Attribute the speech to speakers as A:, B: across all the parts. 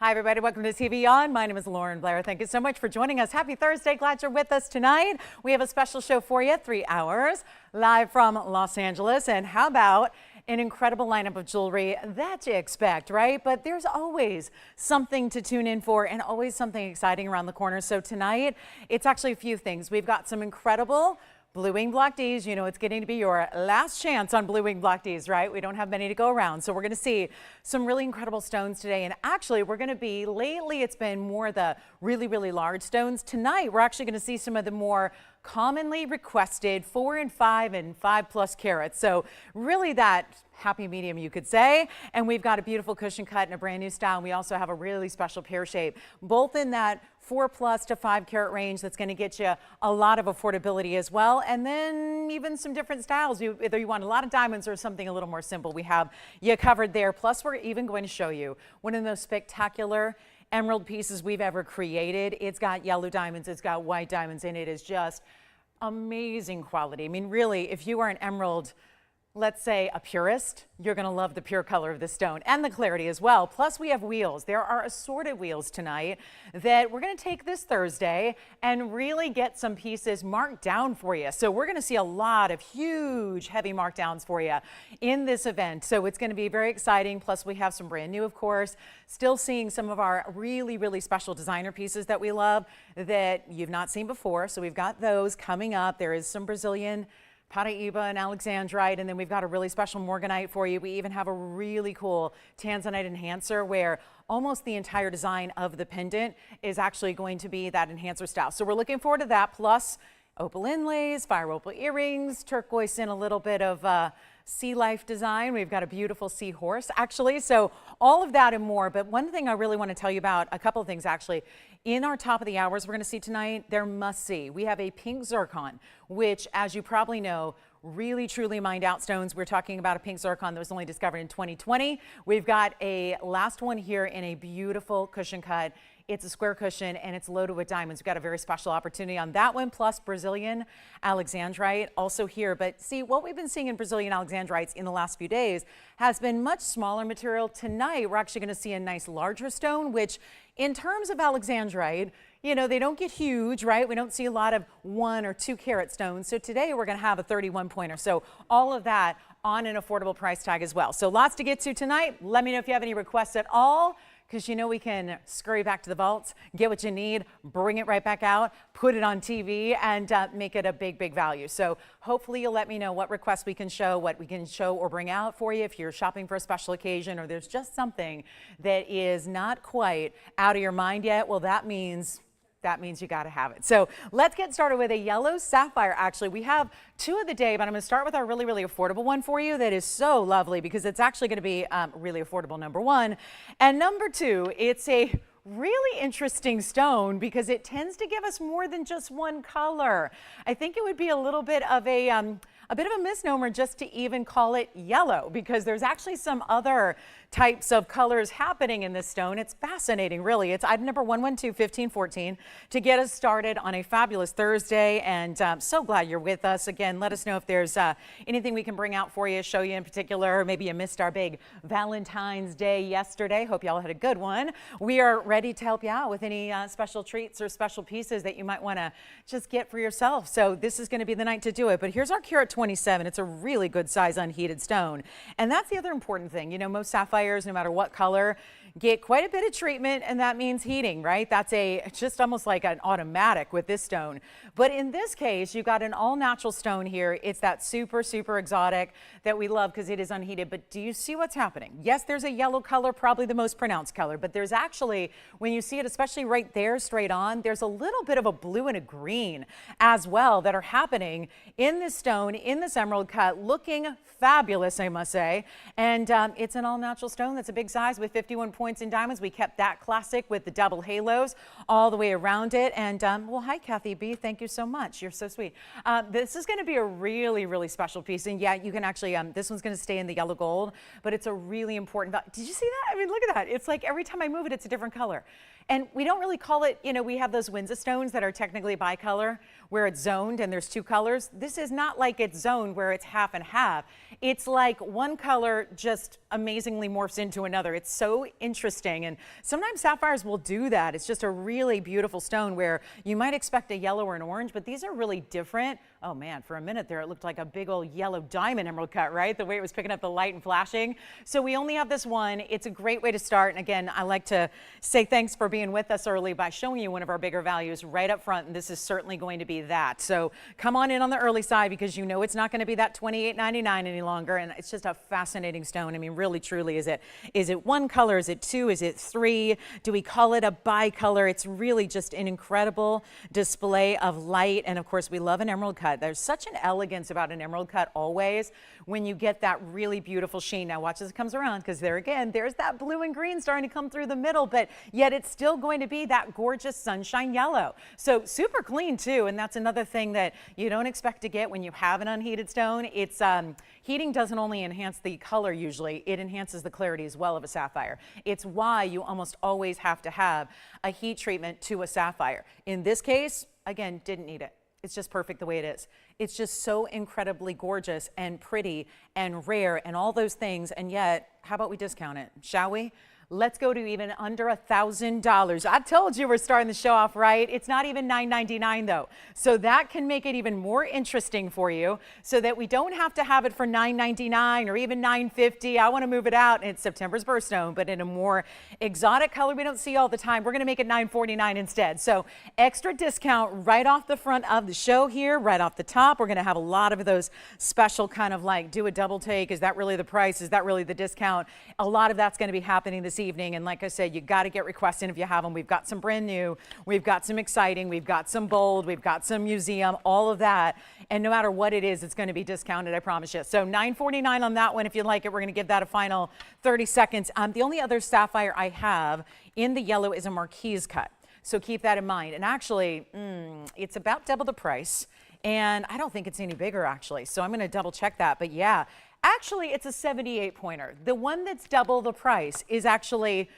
A: Hi, everybody. Welcome to TVON. My name is Lauren Blair. Thank you so much for joining us. Happy Thursday. Glad you're with us tonight. We have a special show for you, 3 hours, live from Los Angeles. And how about an incredible lineup of jewelry that you expect, right? But there's always something to tune in for and always something exciting around the corner. So tonight, it's actually a few things. We've got some incredible Blue Wing Block Ds. You know, it's getting to be your last chance on Blue Wing Block Ds, right? We don't have many to go around. So we're going to see some really incredible stones today. And actually, we're going to be, lately it's been more the really large stones. Tonight, we're actually going to see some of the more commonly requested 4 and 5 and 5+ carats. So really that happy medium, you could say. And we've got a beautiful cushion cut in a brand new style. And we also have a really special pear shape, both in that 4+ to 5 carat range. That's going to get you a lot of affordability as well. And then even some different styles. Whether you want a lot of diamonds or something a little more simple, we have you covered there. Plus, we're even going to show you one of the most spectacular emerald pieces we've ever created. It's got yellow diamonds, it's got white diamonds, and it is just amazing quality. I mean, really, if you are an emerald, let's say a purist, you're going to love the pure color of the stone and the clarity as well. Plus, we have wheels. There are assorted wheels tonight that we're going to take this Thursday and really get some pieces marked down for you. So we're going to see a lot of huge, heavy markdowns for you in this event. So it's going to be very exciting. Plus, we have some brand new, of course, still seeing some of our really special designer pieces that we love that you've not seen before. So we've got those coming up. There is some Brazilian Paraíba and Alexandrite, and then we've got a really special Morganite for you. We even have a really cool Tanzanite enhancer where almost the entire design of the pendant is actually going to be that enhancer style. So we're looking forward to that, plus opal inlays, fire opal earrings, turquoise in a little bit of sea life design. We've got a beautiful seahorse, actually. So all of that and more. But one thing I really want to tell you about, a couple of things actually, in our top of the hours we're going to see tonight, they're must see. We have a pink zircon, which, as you probably know, really truly mined out stones. We're talking about a pink zircon that was only discovered in 2020. We've got a last one here in a beautiful cushion cut. It's a square cushion and it's loaded with diamonds. We've got a very special opportunity on that one, plus Brazilian Alexandrite also here. But see, what we've been seeing in Brazilian Alexandrites in the last few days has been much smaller material. Tonight, we're actually going to see a nice larger stone, which in terms of Alexandrite, you know, they don't get huge, right? We don't see a lot of 1 or 2 carat stones. So today we're going to have a 31 pointer. So all of that on an affordable price tag as well. So lots to get to tonight. Let me know if you have any requests at all, because you know we can scurry back to the vaults, get what you need, bring it right back out, put it on TV, and make it a big value. So hopefully you'll let me know what requests we can show, what we can show or bring out for you if you're shopping for a special occasion or there's just something that is not quite out of your mind yet. Well, that means you got to have it. So let's get started with a yellow sapphire. Actually, we have 2 of the day, but I'm going to start with our really affordable one for you that is so lovely because it's actually going to be really affordable, number 1. And number 2, it's a really interesting stone because it tends to give us more than just one color. I think it would be a little bit of a misnomer just to even call it yellow because there's actually some other types of colors happening in this stone. It's fascinating, really. It's item number 112-1514 to get us started on a fabulous Thursday, and so glad you're with us. Again, let us know if there's anything we can bring out for you, show you in particular. Maybe you missed our big Valentine's Day yesterday. Hope y'all had a good one. We are ready to help you out with any special treats or special pieces that you might want to just get for yourself. So this is going to be the night to do it. But here's our carat 27. It's a really good size unheated stone. And that's the other important thing. You know, most sapphires, no matter what color, get quite a bit of treatment, and that means heating, right? That's just almost like an automatic with this stone. But in this case, you've got an all-natural stone here. It's that super exotic that we love because it is unheated. But do you see what's happening? Yes, there's a yellow color, probably the most pronounced color, but there's actually, when you see it, especially right there straight on, there's a little bit of a blue and a green as well that are happening in this stone, in this emerald cut, looking fabulous, I must say. And it's an all-natural stone that's a big size with 51 points in diamonds. We kept that classic with the double halos all the way around it. And well, hi, Kathy B. Thank you so much. You're so sweet. This is going to be a really special piece. And yeah, you can actually, this one's going to stay in the yellow gold, but it's a really important, did you see that? I mean, look at that. It's like every time I move it, it's a different color. And we don't really call it, we have those Windsor stones that are technically bicolor where it's zoned and there's two colors. This is not like it's zoned where it's half and half. It's like one color just amazingly morphs into another. It's so interesting. And sometimes sapphires will do that. It's just a really beautiful stone where you might expect a yellow or an orange, but these are really different. Oh man, for a minute there, it looked like a big old yellow diamond emerald cut, right? The way it was picking up the light and flashing. So we only have this one. It's a great way to start. And again, I like to say thanks for being with us early by showing you one of our bigger values right up front. And this is certainly going to be that. So come on in on the early side because you know it's not going to be that $28.99 any longer. And it's just a fascinating stone. I mean, really, truly, is it one color? Is it two? Is it three? Do we call it a bicolor? It's really just an incredible display of light. And of course, we love an emerald cut. There's such an elegance about an emerald cut always when you get that really beautiful sheen. Now watch as it comes around because there again, there's that blue and green starting to come through the middle, but yet it's still going to be that gorgeous sunshine yellow. So super clean too. And that's another thing that you don't expect to get when you have an unheated stone. It's heating doesn't only enhance the color usually, it enhances the clarity as well of a sapphire. It's why you almost always have to have a heat treatment to a sapphire. In this case, again, didn't need it. It's just perfect the way it is. It's just so incredibly gorgeous and pretty and rare and all those things. And yet, how about we discount it, shall we? Let's go to even under $1,000. I told you we're starting the show off right. It's not even $9.99 though. So that can make it even more interesting for you so that we don't have to have it for $9.99 or even $9.50. I want to move it out. And it's September's birthstone, but in a more exotic color we don't see all the time. We're going to make it $9.49 instead. So extra discount right off the front of the show here, right off the top. We're going to have a lot of those special kind of like do a double take. Is that really the price? Is that really the discount? A lot of that's going to be happening this evening. And like I said, you got to get requests in if you have them. We've got some brand new, we've got some exciting, we've got some bold, we've got some museum, all of that. And no matter what it is, it's going to be discounted, I promise you. So $9.49 on that one. If you like it, we're going to give that a final 30 seconds. The only other sapphire I have in the yellow is a marquise cut. So keep that in mind. And actually, it's about double the price. And I don't think it's any bigger actually. So I'm going to double check that. But yeah. Actually, it's a 78 pointer. The one that's double the price is actually,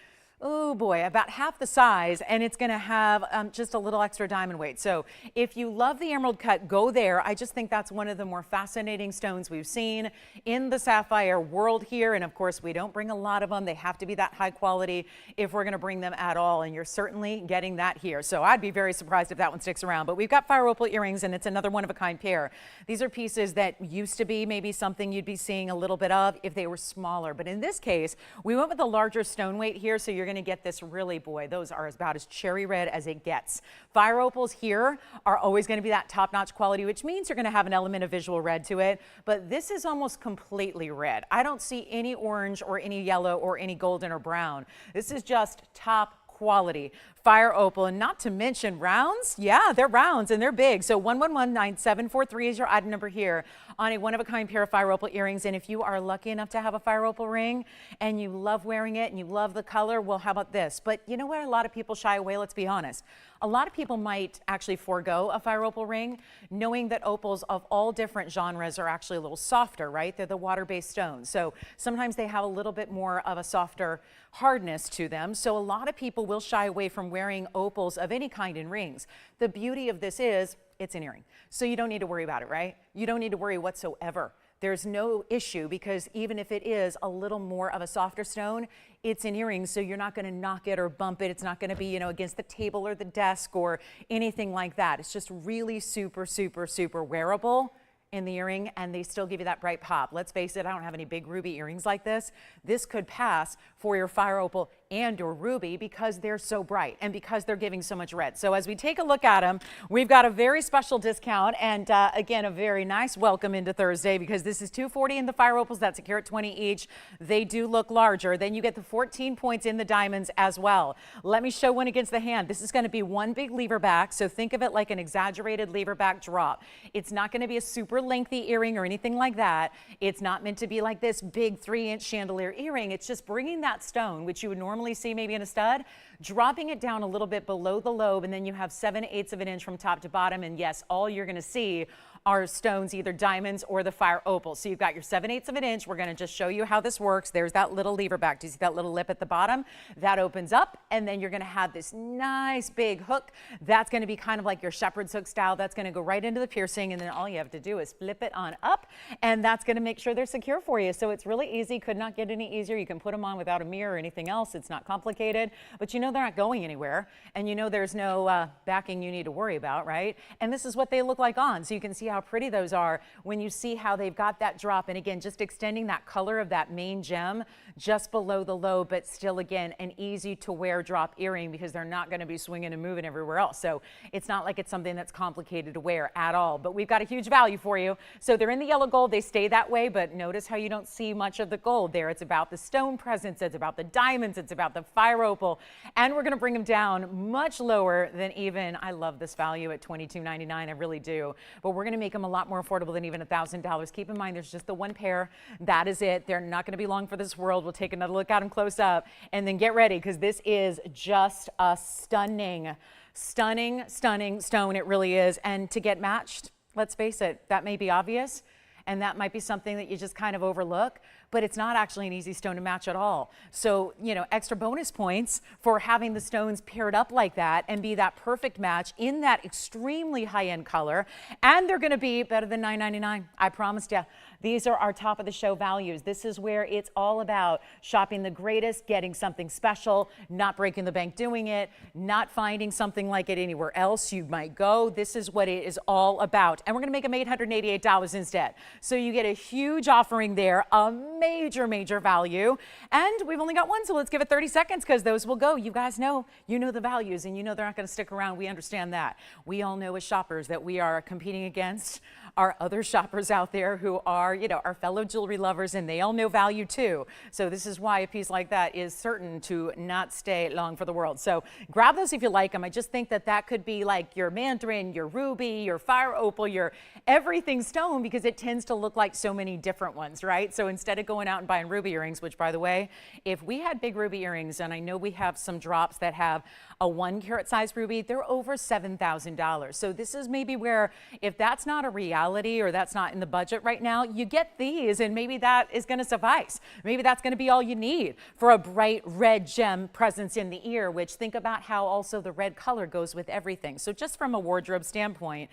A: oh boy, about half the size, and it's going to have just a little extra diamond weight. So if you love the emerald cut, go there. I just think that's one of the more fascinating stones we've seen in the sapphire world here. And of course, we don't bring a lot of them. They have to be that high quality if we're going to bring them at all. And you're certainly getting that here. So I'd be very surprised if that one sticks around. But we've got fire opal earrings, and it's another one of a kind pair. These are pieces that used to be maybe something you'd be seeing a little bit of if they were smaller. But in this case, we went with a larger stone weight here. So you're going to get this really, boy, those are about as cherry red as it gets. Fire opals here are always going to be that top-notch quality, which means you're going to have an element of visual red to it. But this is almost completely red. I don't see any orange or any yellow or any golden or brown. This is just top quality fire opal, and not to mention rounds. Yeah, they're rounds and they're big. So 1119743 is your item number here on a one-of-a-kind pair of fire opal earrings. And if you are lucky enough to have a fire opal ring and you love wearing it and you love the color, well, how about this? But you know what? A lot of people shy away. Let's be honest. A lot of people might actually forego a fire opal ring, knowing that opals of all different genres are actually a little softer, right? They're the water-based stones. So sometimes they have a little bit more of a softer hardness to them. So a lot of people will shy away from wearing opals of any kind in rings. The beauty of this is it's an earring. So you don't need to worry about it, right? You don't need to worry whatsoever. There's no issue because even if it is a little more of a softer stone, it's an earring, so you're not going to knock it or bump it. It's not going to be, you know, against the table or the desk or anything like that. It's just really super, super, super wearable in the earring, and they still give you that bright pop. Let's face it, I don't have any big ruby earrings like this. This could pass for your fire opal and your ruby because they're so bright and because they're giving so much red. So as we take a look at them, we've got a very special discount and again, a very nice welcome into Thursday because this is $240 in the fire opals. That's a carat 20 each. They do look larger. Then you get the 14 points in the diamonds as well. Let me show one against the hand. This is going to be one big lever back. So think of it like an exaggerated lever back drop. It's not going to be a super lengthy earring or anything like that. It's not meant to be like this big 3-inch chandelier earring. It's just bringing that stone, which you would normally see maybe in a stud, dropping it down a little bit below the lobe, and then you have 7/8 of an inch from top to bottom. And yes, all you're going to see our stones, either diamonds or the fire opal. So you've got your 7/8 of an inch. We're going to just show you how this works. There's that little lever back. Do you see that little lip at the bottom? That opens up, and then you're going to have this nice big hook. That's going to be kind of like your shepherd's hook style. That's going to go right into the piercing, and then all you have to do is flip it on up, and that's going to make sure they're secure for you. So it's really easy. Could not get any easier. You can put them on without a mirror or anything else. It's not complicated, but you know they're not going anywhere, and you know there's no backing you need to worry about, right? And this is what they look like on, so you can see how pretty those are when you see how they've got that drop, and again, just extending that color of that main gem just below the lobe, but still, again, an easy to wear drop earring because they're not going to be swinging and moving everywhere else. So it's not like it's something that's complicated to wear at all, but we've got a huge value for you. So they're in the yellow gold. They stay that way, but notice how you don't see much of the gold there. It's about the stone presence. It's about the diamonds. It's about the fire opal, and we're going to bring them down much lower than even, I love this value at $22.99. I really do, but we're going to make them a lot more affordable than even $1,000. Keep in mind, there's just the one pair. That is it. They're not going to be long for this world. We'll take another look at them close up, and then get ready because this is just a stunning stone. It really is. And to get matched, let's face it, that may be obvious, and that might be something that you just kind of overlook, but it's not actually an easy stone to match at all. So, you know, extra bonus points for having the stones paired up like that and be that perfect match in that extremely high-end color. And they're going to be better than $9.99. I promised you. These are our top of the show values. This is where it's all about shopping the greatest, getting something special, not breaking the bank doing it, not finding something like it anywhere else you might go. This is what it is all about. And we're going to make them $888 instead. So you get a huge offering there, a major value. And we've only got one, so let's give it 30 seconds because those will go. You guys know, you know the values, and you know they're not going to stick around. We understand that. We all know as shoppers that we are competing against our other shoppers out there who are, you know, our fellow jewelry lovers, and they all know value too. So this is why a piece like that is certain to not stay long for the world. So grab those if you like them. I just think that that could be like your mandarin, your ruby, your fire opal, your everything stone, because it tends to look like so many different ones, right? So instead of going out and buying ruby earrings, which by the way, if we had big ruby earrings, and I know we have some drops that have a 1 carat size ruby, they're over $7,000. So this is maybe where, if that's not a reality or that's not in the budget right now, you get these, and maybe that is going to suffice. Maybe that's going to be all you need for a bright red gem presence in the ear, which think about how also the red color goes with everything. So just from a wardrobe standpoint,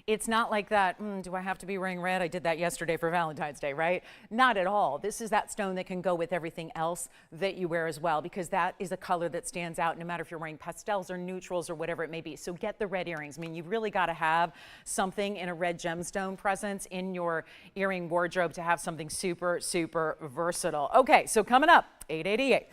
A: it's not like that, do I have to be wearing red? I did that yesterday for Valentine's Day, right? Not at all. This is that stone that can go with everything else that you wear as well, because that is a color that stands out no matter if you're wearing pastels or neutrals or whatever it may be. So get the red earrings. I mean, you've really got to have something in a red gemstone presence in your earring wardrobe to have something super versatile. Okay, so coming up, $888.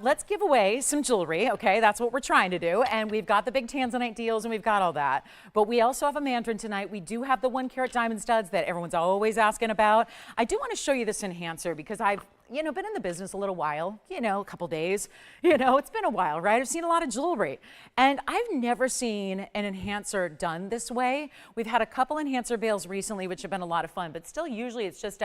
A: Let's give away some jewelry, okay? That's what we're trying to do. And we've got the big Tanzanite deals and we've got all that. But we also have a mandarin tonight. We do have the 1 carat diamond studs that everyone's always asking about. I do want to show you this enhancer because I've, you know, been in the business a little while, you know, a couple days, you know, it's been a while, right? I've seen a lot of jewelry and I've never seen an enhancer done this way. We've had a couple enhancer bails recently, which have been a lot of fun, but still usually it's just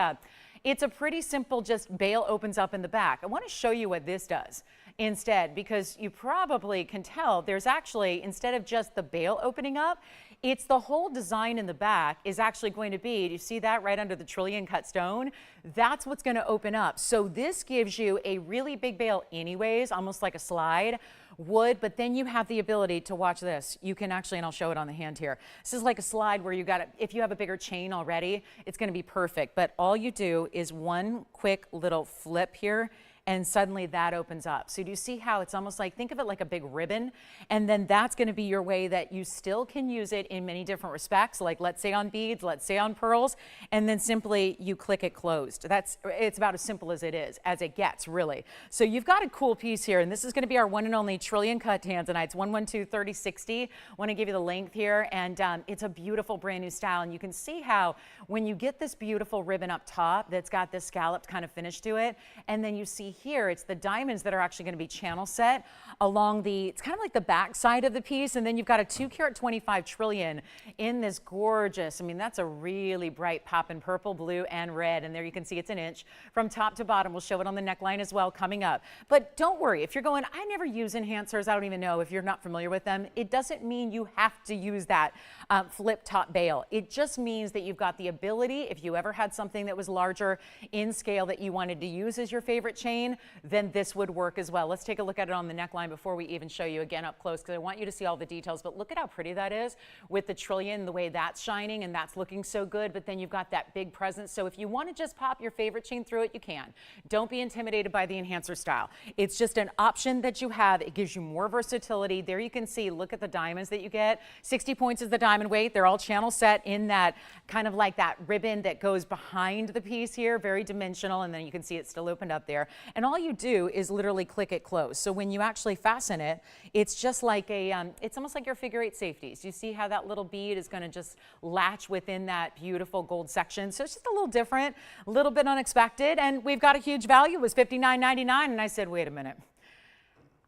A: it's a pretty simple, just bail opens up in the back. I want to show you what this does instead, because you probably can tell there's actually, instead of just the bail opening up, it's the whole design in the back is actually going to be, do you see that right under the trillion cut stone? That's what's going to open up. So this gives you a really big bail anyways, almost like a slide would, but then you have the ability to watch this. You can actually, and I'll show it on the hand here. This is like a slide where you got it. If you have a bigger chain already, it's going to be perfect. But all you do is one quick little flip here, and suddenly that opens up. So do you see how it's almost like, think of it like a big ribbon, and then that's going to be your way that you still can use it in many different respects, like let's say on beads, let's say on pearls, and then simply you click it closed. It's about as simple as it gets, really. So you've got a cool piece here, and this is going to be our one and only trillion cut tanzanites, 112-3060. Want to give you the length here, and it's a beautiful brand new style, and you can see how when you get this beautiful ribbon up top that's got this scalloped kind of finish to it, and then you see here, it's the diamonds that are actually going to be channel set along it's kind of like the back side of the piece. And then you've got a 2 carat 25 trillion in this gorgeous, I mean, that's a really bright pop in purple, blue, and red. And there you can see it's an inch from top to bottom. We'll show it on the neckline as well coming up. But don't worry, if you're going, I never use enhancers, I don't even know, if you're not familiar with them, it doesn't mean you have to use that flip top bail. It just means that you've got the ability, if you ever had something that was larger in scale that you wanted to use as your favorite chain, then this would work as well. Let's take a look at it on the neckline before we even show you again up close, because I want you to see all the details. But look at how pretty that is with the trillion, the way that's shining, and that's looking so good. But then you've got that big presence. So if you want to just pop your favorite chain through it, you can. Don't be intimidated by the enhancer style. It's just an option that you have. It gives you more versatility. There you can see, look at the diamonds that you get. 60 points is the diamond weight. They're all channel set in that kind of like that ribbon that goes behind the piece here, very dimensional, and then you can see it's still opened up there. And all you do is literally click it closed. So when you actually fasten it, it's just like it's almost like your figure 8 safeties. You see how that little bead is going to just latch within that beautiful gold section. So it's just a little different, a little bit unexpected, and we've got a huge value. It was $59.99, and I said, wait a minute.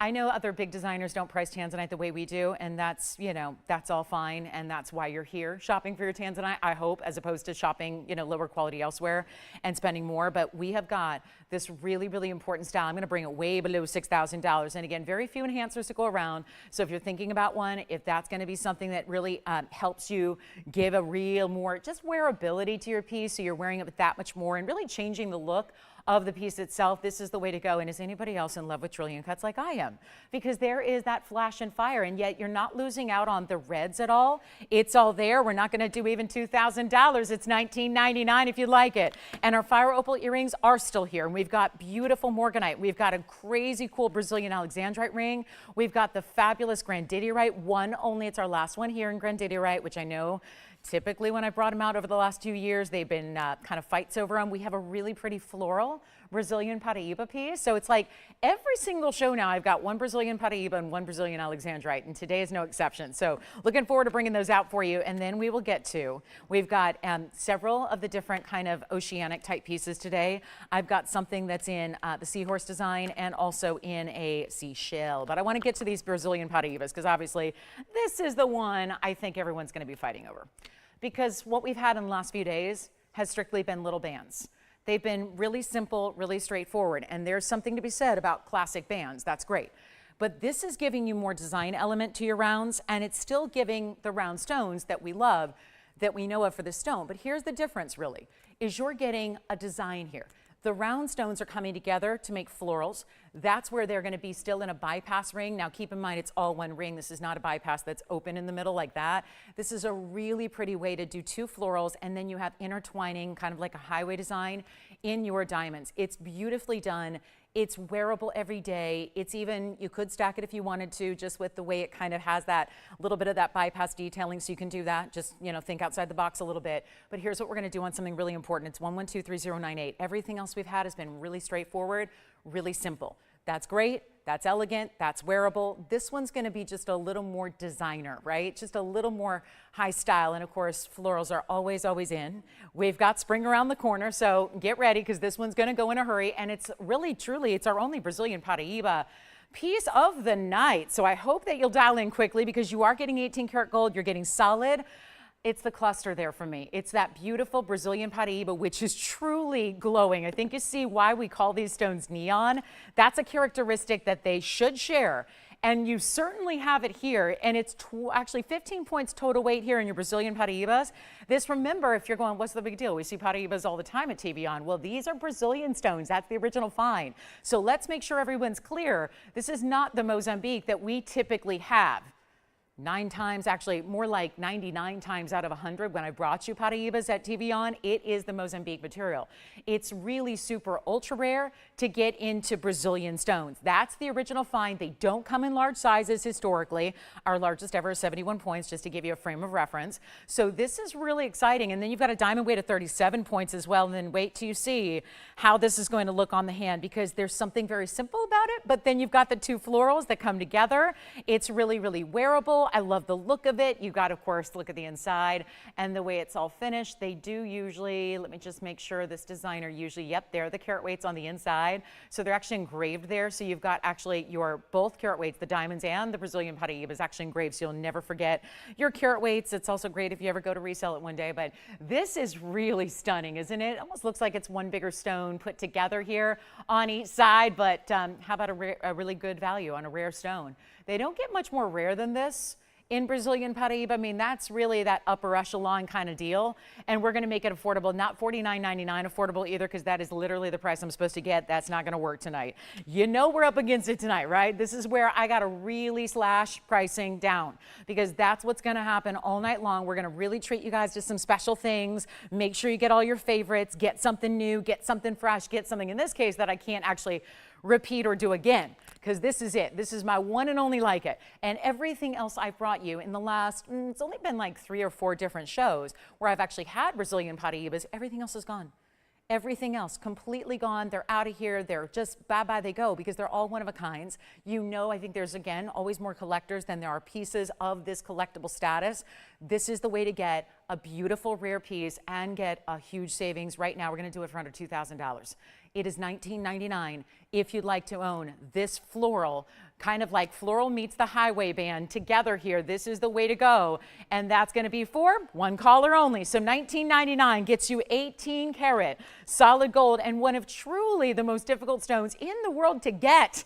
A: I know other big designers don't price tanzanite the way we do, and that's, you know, that's all fine, and that's why you're here shopping for your tanzanite, I hope, as opposed to shopping, you know, lower quality elsewhere and spending more. But we have got this really, really important style. I'm going to bring it way below $6,000. And again, very few enhancers to go around. So if you're thinking about one, if that's going to be something that really helps you give a real more just wearability to your piece, so you're wearing it with that much more and really changing the look of the piece itself, this is the way to go. And is anybody else in love with trillion cuts like I am? Because there is that flash and fire, and yet you're not losing out on the reds at all. It's all there. We're not going to do even $2,000. It's $19.99 if you like it. And our fire opal earrings are still here. And we've got beautiful morganite. We've got a crazy cool Brazilian alexandrite ring. We've got the fabulous grandidierite, one only. It's our last one here in grandidierite, which I know typically when I brought them out over the last 2 years, they've been kind of fights over them. We have a really pretty floral Brazilian Paraíba piece. So it's like every single show now, I've got one Brazilian Paraíba and one Brazilian Alexandrite, and today is no exception. So looking forward to bringing those out for you. And then we will get to, we've got several of the different kind of oceanic type pieces today. I've got something that's in the seahorse design and also in a seashell. But I want to get to these Brazilian Paraíbas because obviously this is the one I think everyone's going to be fighting over. Because what we've had in the last few days has strictly been little bands. They've been really simple, really straightforward, and there's something to be said about classic bands. That's great. But this is giving you more design element to your rounds, and it's still giving the round stones that we love, that we know of for this stone. But here's the difference, really, is you're getting a design here. The round stones are coming together to make florals. That's where they're going to be still in a bypass ring. Now keep in mind it's all one ring. This is not a bypass that's open in the middle like that. This is a really pretty way to do two florals, and then you have intertwining, kind of like a highway design in your diamonds. It's beautifully done. It's wearable every day. It's even, you could stack it if you wanted to, just with the way it kind of has that little bit of that bypass detailing, so you can do that. Just, you know, think outside the box a little bit. But here's what we're going to do on something really important. It's 1123098. Everything else we've had has been really straightforward, really simple. That's great. That's elegant. That's wearable. This one's going to be just a little more designer, right? Just a little more high style. And of course, florals are always, always in. We've got spring around the corner, so get ready because this one's going to go in a hurry. And it's really, truly, it's our only Brazilian Paraíba piece of the night. So I hope that you'll dial in quickly because you are getting 18 karat gold. You're getting solid. It's the cluster there for me. It's that beautiful Brazilian Paraíba, which is truly glowing. I think you see why we call these stones neon. That's a characteristic that they should share. And you certainly have it here. And it's actually 15 points total weight here in your Brazilian Paraíbas. This, remember, if you're going, what's the big deal? We see Paraíbas all the time at TVON. Well, these are Brazilian stones. That's the original find. So let's make sure everyone's clear. This is not the Mozambique that we typically have. 9 times, actually more like 99 times out of 100 when I brought you Paraíbas at TVON, it is the Mozambique material. It's really super ultra rare to get into Brazilian stones. That's the original find. They don't come in large sizes historically. Our largest ever is 71 points, just to give you a frame of reference. So this is really exciting. And then you've got a diamond weight of 37 points as well. And then wait till you see how this is going to look on the hand, because there's something very simple about it, but then you've got the two florals that come together. It's really, really wearable. beautiful. I love the look of it. You got, of course, look at the inside and the way it's all finished. They do usually, let me just make sure, this designer usually, yep, there are the carat weights on the inside. So they're actually engraved there. So you've got actually your both carat weights, the diamonds and the Brazilian Paraíba is actually engraved, so you'll never forget your carat weights. It's also great if you ever go to resell it one day, but this is really stunning, isn't it? It almost looks like it's one bigger stone put together here on each side, but how about a really good value on a rare stone? They don't get much more rare than this in Brazilian Paraíba. I mean, that's really that upper echelon kind of deal. And we're going to make it affordable, not $49.99 affordable either, because that is literally the price I'm supposed to get. That's not going to work tonight. You know we're up against it tonight, right? This is where I got to really slash pricing down, because that's what's going to happen all night long. We're going to really treat you guys to some special things. Make sure you get all your favorites, get something new, get something fresh, get something, in this case, that I can't actually repeat or do again, because this is it. This is my one and only like it. And everything else I've brought you in the last, it's only been like 3 or 4 different shows where I've actually had Brazilian Paraíbas. Everything else is gone. Everything else completely gone. They're out of here. They're just bye-bye they go, because they're all one of a kinds. You know, I think there's, again, always more collectors than there are pieces of this collectible status. This is the way to get a beautiful rare piece and get a huge savings. Right now, we're going to do it for under $2,000. It is $19.99 if you'd like to own this floral, kind of like floral meets the highway band together here. This is the way to go. And that's going to be for one caller only. So $19.99 gets you 18 karat solid gold and one of truly the most difficult stones in the world to get.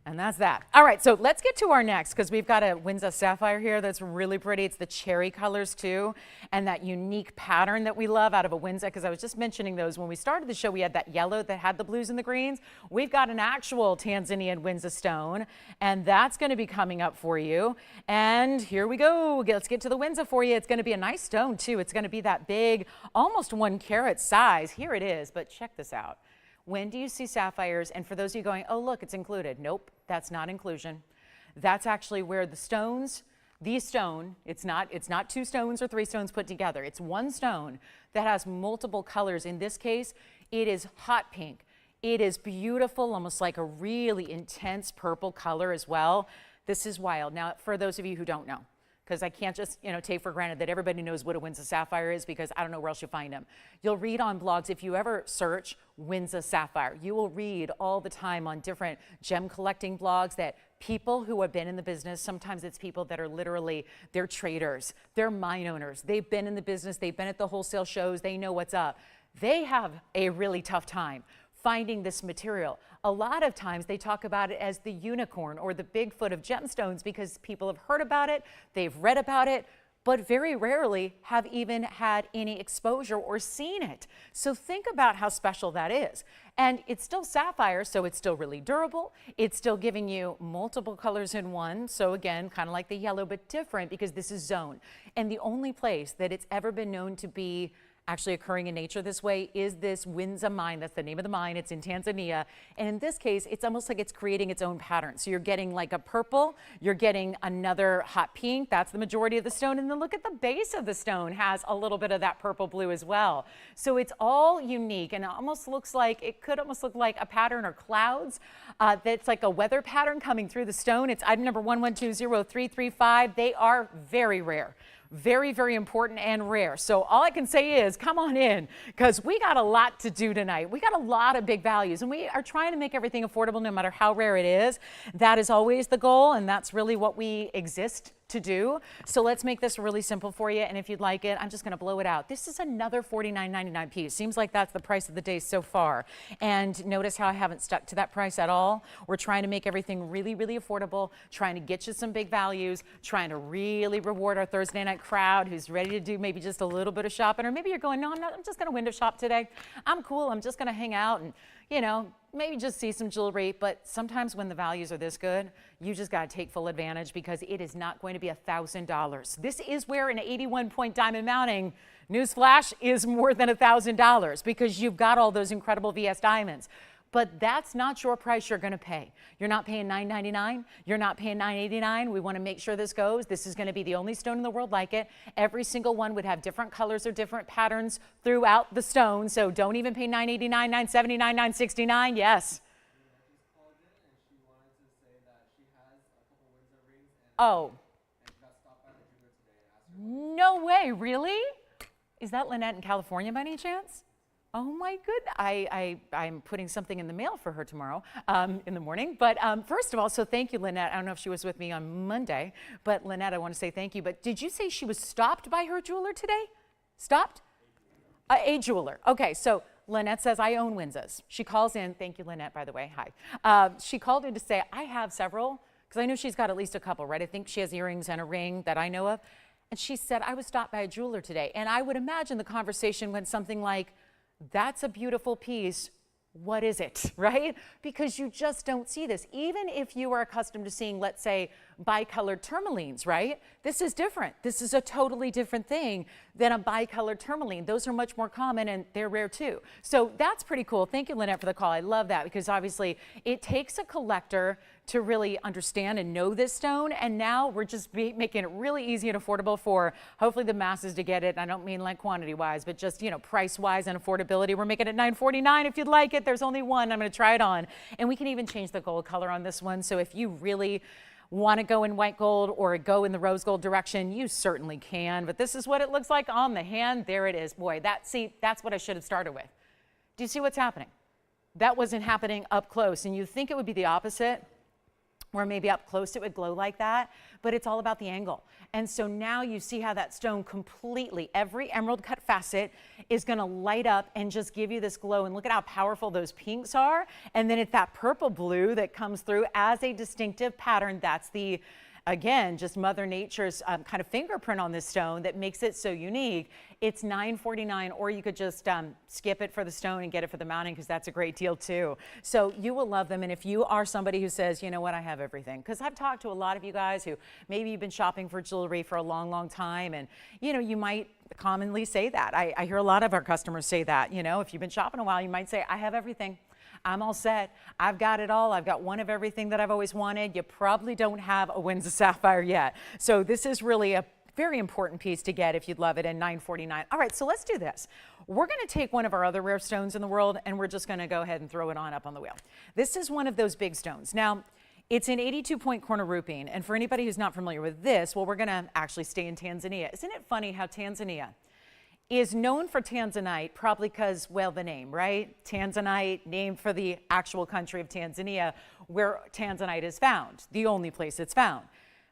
A: And that's that. All right, so let's get to our next, because we've got a Windsor sapphire here that's really pretty. It's the cherry colors too, and that unique pattern that we love out of a Windsor, because I was just mentioning those. When we started the show, we had that yellow that had the blues and the greens. We've got an actual Tanzanian Windsor stone, and that's going to be coming up for you. And here we go. Let's get to the Windsor for you. It's going to be a nice stone too. It's going to be that big, almost 1 carat size. Here it is, but check this out. When do you see sapphires? And for those of you going, oh, look, it's included. Nope, that's not inclusion. That's actually where the stones, the stone, it's not 2 stones or 3 stones put together. It's one stone that has multiple colors. In this case, it is hot pink. It is beautiful, almost like a really intense purple color as well. This is wild. Now, for those of you who don't know, because I can't just, take for granted that everybody knows what a Windsor sapphire is, because I don't know where else you'll find them. You'll read on blogs, if you ever search Windsor sapphire, you will read all the time on different gem collecting blogs that people who have been in the business, sometimes it's people that are literally, they're traders, they're mine owners, they've been in the business, they've been at the wholesale shows, they know what's up. They have a really tough time finding this material. A lot of times they talk about it as the unicorn or the Bigfoot of gemstones, because people have heard about it, they've read about it, but very rarely have even had any exposure or seen it. So think about how special that is. And it's still sapphire, so it's still really durable. It's still giving you multiple colors in one. So again, kind of like the yellow, but different, because this is zone. And the only place that it's ever been known to be actually occurring in nature this way is this Windsor mine. That's the name of the mine. It's in Tanzania. And in this case, it's almost like it's creating its own pattern. So you're getting like a purple, you're getting another hot pink. That's the majority of the stone. And then look at the base of the stone has a little bit of that purple blue as well. So it's all unique, and it almost looks like, it could almost look like a pattern or clouds. That's like a weather pattern coming through the stone. It's item number 1120-335. They are very rare. Very, very important and rare. So all I can say is come on in, because we got a lot to do tonight. We got a lot of big values, and we are trying to make everything affordable no matter how rare it is. That is always the goal, and that's really what we exist to do. So let's make this really simple for you, and if you'd like it, I'm just going to blow it out. This is another $49.99 piece. Seems like that's the price of the day so far. And notice how I haven't stuck to that price at all. We're trying to make everything really, really affordable, trying to get you some big values, trying to really reward our Thursday night crowd who's ready to do maybe just a little bit of shopping, or maybe you're going, no, I'm just going to window shop today. I'm cool. I'm just going to hang out and, maybe just see some jewelry. But sometimes when the values are this good, you just got to take full advantage, because it is not going to be $1,000. This is where an 81-point diamond mounting, newsflash, is more than $1,000, because you've got all those incredible VS diamonds. But that's not your price you're going to pay. You're not paying $9.99. You're not paying $9.89. We want to make sure this goes. This is going to be the only stone in the world like it. Every single one would have different colors or different patterns throughout the stone. So don't even pay $9.89, $9.79, $9.69. Yes. Oh. no way, really? Is that Lynette in California by any chance? Oh my goodness, I'm putting something in the mail for her tomorrow in the morning. But first of all, so thank you, Lynette. I don't know if she was with me on Monday, but Lynette, I want to say thank you. But did you say she was stopped by her jeweler today? Stopped? A jeweler. Okay, so Lynette says, I own Windsors. She calls in, thank you, Lynette, by the way, hi. She called in to say, I have several, because I know she's got at least a couple, right? I think she has earrings and a ring that I know of. And she said, I was stopped by a jeweler today. And I would imagine the conversation went something like, that's a beautiful piece. What is it, right? Because you just don't see this. Even if you are accustomed to seeing, let's say, bicolored tourmalines, right? This is different. This is a totally different thing than a bicolored tourmaline. Those are much more common and they're rare too. So that's pretty cool. Thank you, Lynette, for the call. I love that because obviously it takes a collector to really understand and know this stone. And now we're just making it really easy and affordable for hopefully the masses to get it. And I don't mean like quantity wise, but just, you know, price wise and affordability. We're making it $9.49 if you'd like it. There's only one. I'm going to try it on. And we can even change the gold color on this one. So if you really want to go in white gold or go in the rose gold direction, you certainly can. But this is what it looks like on the hand. There it is. Boy, that's what I should have started with. Do you see what's happening? That wasn't happening up close. And you think it would be the opposite, where maybe up close it would glow like that, but it's all about the angle. And so now you see how that stone completely, every emerald cut facet is gonna light up and just give you this glow. And look at how powerful those pinks are. And then it's that purple blue that comes through as a distinctive pattern. That's the, again, just Mother Nature's kind of fingerprint on this stone that makes it so unique. It's $9.49, or you could just skip it for the stone and get it for the mounting, because that's a great deal too. So you will love them. And if you are somebody who says, you know what, I have everything, because I've talked to a lot of you guys who maybe you've been shopping for jewelry for a long, long time, and you know, you might commonly say that. I hear a lot of our customers say that, you know, if you've been shopping a while, you might say, I have everything. I'm all set. I've got it all. I've got one of everything that I've always wanted. You probably don't have a Windsor Sapphire yet. So this is really a very important piece to get if you'd love it, and $9.49. All right, so let's do this. We're going to take one of our other rare stones in the world, and we're just going to go ahead and throw it on up on the wheel. This is one of those big stones. Now, it's an 82-point corner rupine, and for anybody who's not familiar with this, well, we're going to actually stay in Tanzania. Isn't it funny how Tanzania is known for tanzanite, probably because, well, the name, right? Tanzanite, named for the actual country of Tanzania, where tanzanite is found, the only place it's found.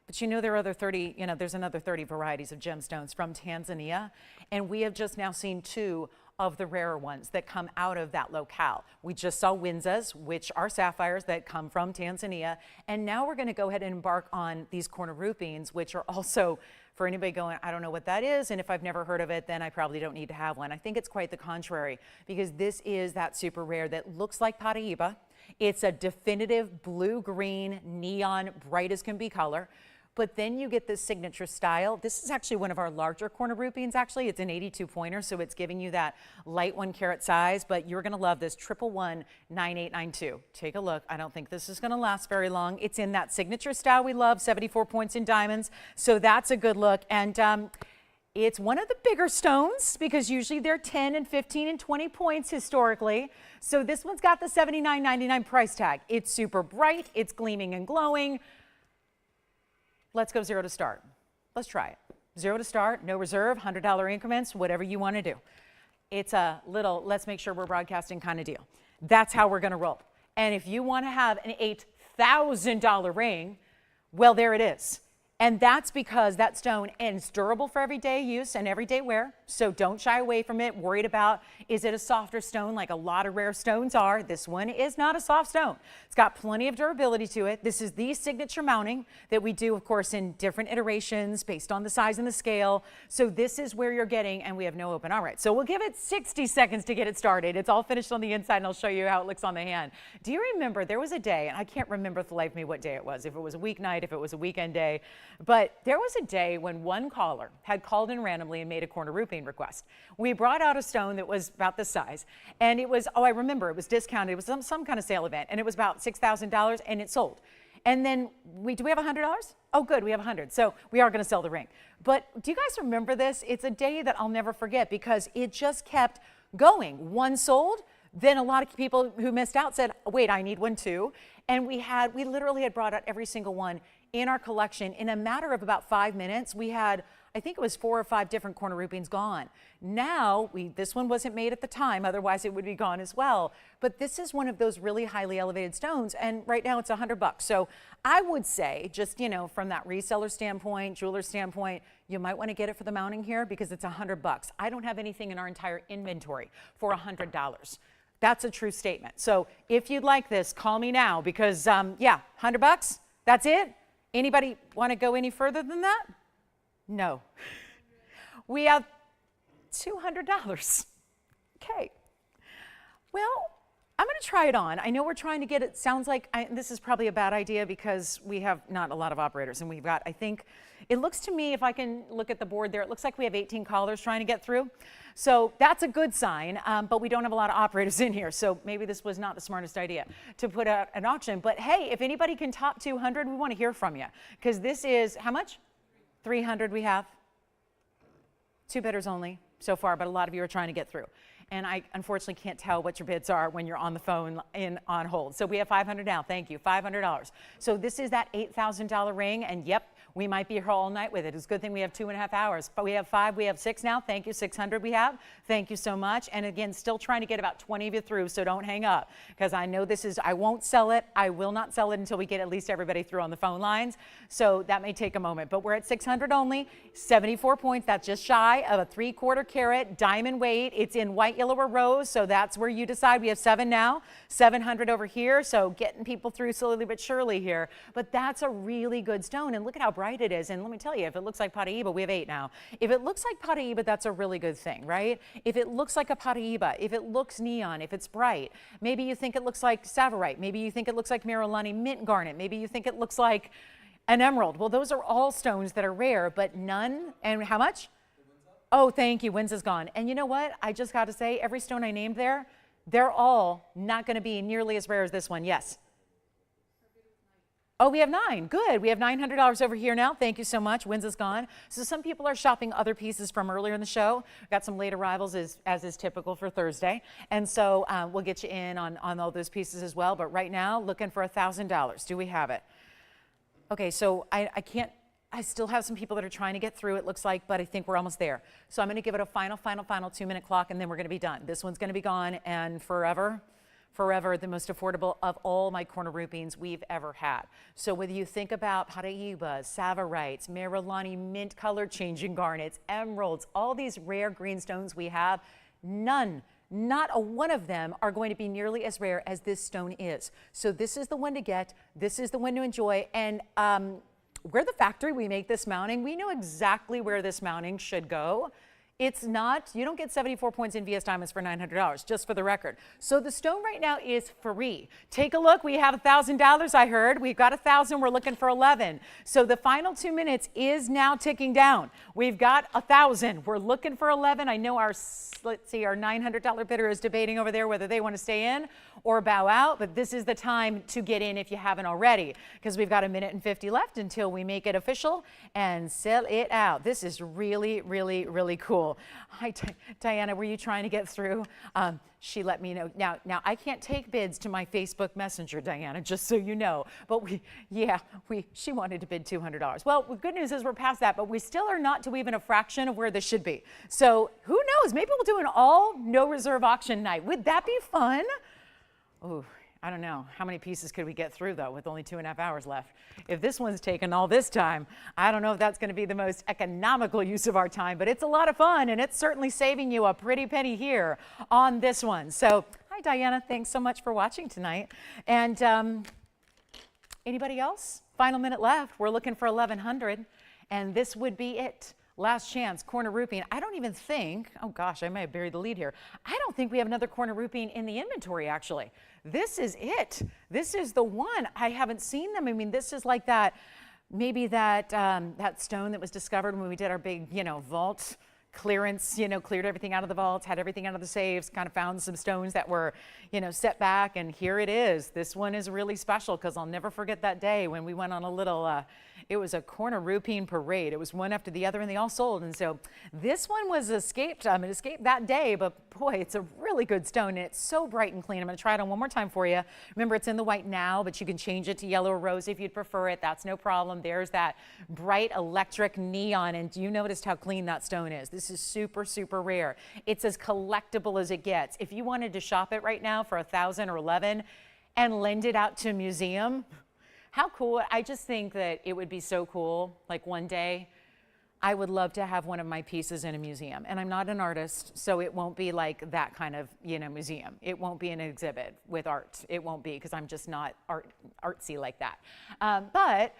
A: But you know, there are other 30, you know, there's another 30 varieties of gemstones from Tanzania, and we have just now seen 2 of the rarer ones that come out of that locale. We just saw Windsors, which are sapphires that come from Tanzania, and now we're going to go ahead and embark on these corner rupines, which are also, for anybody going, I don't know what that is, and if I've never heard of it, then I probably don't need to have one. I think it's quite the contrary, because this is that super rare that looks like Paraíba. It's a definitive blue-green, neon, bright as can be color. But then you get this signature style. This is actually one of our larger corner rupines, actually. It's an 82-pointer, so it's giving you that light 1 carat size, but you're gonna love this 1119892. Take a look. I don't think this is gonna last very long. It's in that signature style we love, 74 points in diamonds, so that's a good look. And it's one of the bigger stones, because usually they're 10 and 15 and 20 points historically. So this one's got the $79.99 price tag. It's super bright, it's gleaming and glowing. Let's go 0 to start. Let's try it. 0 to start, no reserve, $100 increments, whatever you want to do. It's a little, let's make sure we're broadcasting kind of deal. That's how we're going to roll. And if you want to have an $8,000 ring, well, there it is. And that's because that stone is durable for everyday use and everyday wear. So don't shy away from it, worried about, is it a softer stone like a lot of rare stones are? This one is not a soft stone. It's got plenty of durability to it. This is the signature mounting that we do, of course, in different iterations based on the size and the scale. So this is where you're getting, and we have no open. All right, so we'll give it 60 seconds to get it started. It's all finished on the inside, and I'll show you how it looks on the hand. Do you remember, there was a day, and I can't remember for the life of me what day it was, if it was a weeknight, if it was a weekend day, but there was a day when one caller had called in randomly and made a corner rupine request. We brought out a stone that was about this size, and it was, oh, I remember, it was discounted. It was some kind of sale event, and it was about $6,000, and it sold. And then, do we have $100? Oh, good, we have 100. So we are going to sell the ring. But do you guys remember this? It's a day that I'll never forget, because it just kept going. One sold, then a lot of people who missed out said, wait, I need one too. And we literally had brought out every single one in our collection. In a matter of about 5 minutes, we had I think it was 4 or 5 different corner rupines gone. Now, this one wasn't made at the time, otherwise it would be gone as well. But this is one of those really highly elevated stones, and right now it's $100. So I would say, just, you know, from that reseller standpoint, jeweler standpoint, you might want to get it for the mounting here because it's $100. I don't have anything in our entire inventory for $100. That's a true statement. So if you'd like this, call me now because, yeah, $100, that's it. Anybody want to go any further than that? No. We have $200. Okay. Well, I'm going to try it on. I know we're trying to get it. Sounds like this is probably a bad idea because we have not a lot of operators, and we've got, I think, it looks to me, if I can look at the board there, it looks like we have 18 callers trying to get through. So that's a good sign, but we don't have a lot of operators in here. So maybe this was not the smartest idea to put out an auction. But hey, if anybody can top 200, we want to hear from you because this is, how much? 300 we have. 2 bidders only so far, but a lot of you are trying to get through. And I unfortunately can't tell what your bids are when you're on the phone on hold. So we have 500 now. Thank you, $500. So this is that $8,000 ring, and yep, we might be here all night with it. It's a good thing we have 2.5 hours. But we have 5, we have 6 now. Thank you, 600 we have. Thank you so much. And again, still trying to get about 20 of you through, so don't hang up because I know this is, I won't sell it. I will not sell it until we get at least everybody through on the phone lines. So that may take a moment, but we're at 600 only, 74 points. That's just shy of a 3/4 carat diamond weight. It's in white, yellow, or rose, so that's where you decide. We have 7 now, 700 over here, so getting people through slowly but surely here. But that's a really good stone, and look at how bright it is. And let me tell you, if it looks like Paraíba, we have 8 now. If it looks like Paraíba, that's a really good thing, right? If it looks like a Paraíba, if it looks neon, if it's bright, maybe you think it looks like Savarite, maybe you think it looks like Miralani mint garnet, maybe you think it looks like an emerald. Well, those are all stones that are rare, but none, and how much? Oh, thank you. Wins is gone. And you know what? I just got to say, every stone I named there, they're all not going to be nearly as rare as this one. Yes. Oh, we have 9. Good. We have $900 over here now. Thank you so much. Wins is gone. So some people are shopping other pieces from earlier in the show. Got some late arrivals as is typical for Thursday. And so we'll get you in on all those pieces as well. But right now, looking for $1,000. Do we have it? Okay, so I still have some people that are trying to get through, it looks like, but I think we're almost there. So I'm going to give it a final 2-minute clock, and then we're going to be done. This one's going to be gone, and forever, the most affordable of all my corner rupines we've ever had. So whether you think about Paraíbas, Savarites, Miralani mint color changing garnets, emeralds, all these rare green stones we have, none, not a one of them are going to be nearly as rare as this stone is. So this is the one to get. This is the one to enjoy. And we're the factory. We make this mounting. We know exactly where this mounting should go. It's not, you don't get 74 points in VS Diamonds for $900, just for the record. So the stone right now is free. Take a look. We have $1,000, I heard. We've got 1,000. We're looking for 11. So the final 2 minutes is now ticking down. We've got 1,000. We're looking for 11. I know our, let's see, our $900 bidder is debating over there whether they want to stay in or bow out, but this is the time to get in if you haven't already, because we've got 1:50 left until we make it official and sell it out. This is really, really, really cool. Hi, Diana, were you trying to get through? She let me know. Now I can't take bids to my Facebook Messenger, Diana, just so you know. But she wanted to bid $200. Well, the good news is we're past that, but we still are not to even a fraction of where this should be. So who knows? Maybe we'll do an all no reserve auction night. Would that be fun? Oh, I don't know. How many pieces could we get through, though, with only 2.5 hours left? If this one's taken all this time, I don't know if that's going to be the most economical use of our time, but it's a lot of fun, and it's certainly saving you a pretty penny here on this one. So, hi, Diana. Thanks so much for watching tonight. And anybody else? Final minute left. We're looking for 1,100, and this would be it. Last chance, corner rupine. I don't even think, oh gosh, I may have buried the lead here. I don't think we have another corner rupine in the inventory, actually. This is it. This is the one. I haven't seen them. I mean, this is like that, maybe that, that stone that was discovered when we did our big, vault clearance, cleared everything out of the vaults, had everything out of the safes, kind of found some stones that were, set back, and here it is. This one is really special because I'll never forget that day when we went on a little, it was a corner roupine parade. It was one after the other, and they all sold. And so this one was escaped. It escaped that day, but boy, it's a really good stone, and it's so bright and clean. I'm going to try it on one more time for you. Remember, it's in the white now, but you can change it to yellow or rose if you'd prefer it. That's no problem. There's that bright electric neon, and you noticed how clean that stone is. This is super, super rare. It's as collectible as it gets. If you wanted to shop it right now for $1,000 or $11,000 and lend it out to a museum, how cool. I just think that it would be so cool. Like one day, I would love to have one of my pieces in a museum. And I'm not an artist, so it won't be like that kind of, museum. It won't be an exhibit with art. It won't be, because I'm just not artsy like that. But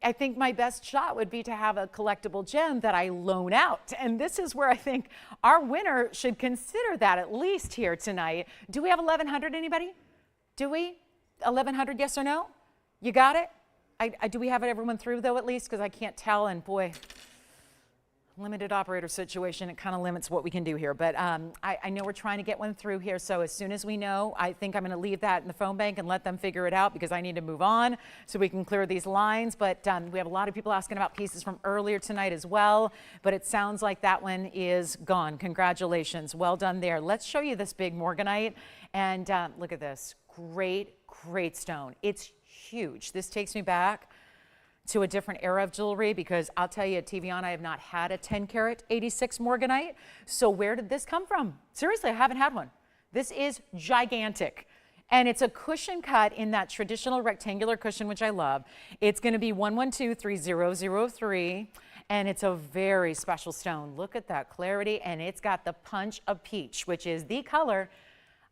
A: I think my best shot would be to have a collectible gem that I loan out. And this is where I think our winner should consider that at least here tonight. Do we have 1,100, anybody? Do we? 1,100, yes or no? You got it? Do we have it everyone through, though, at least? Because I can't tell, and boy, limited operator situation, it kind of limits what we can do here. But I know we're trying to get one through here, so as soon as we know, I think I'm going to leave that in the phone bank and let them figure it out, because I need to move on so we can clear these lines. But we have a lot of people asking about pieces from earlier tonight as well, but it sounds like that one is gone. Congratulations. Well done there. Let's show you this big morganite, and look at this. Great stone. It's huge. This takes me back to a different era of jewelry, because I'll tell you, at TVON, I have not had a 10 karat 86 morganite. So where did this come from? Seriously, I haven't had one. This is gigantic. And it's a cushion cut in that traditional rectangular cushion, which I love. It's going to be 1123003, and it's a very special stone. Look at that clarity, and it's got the punch of peach, which is the color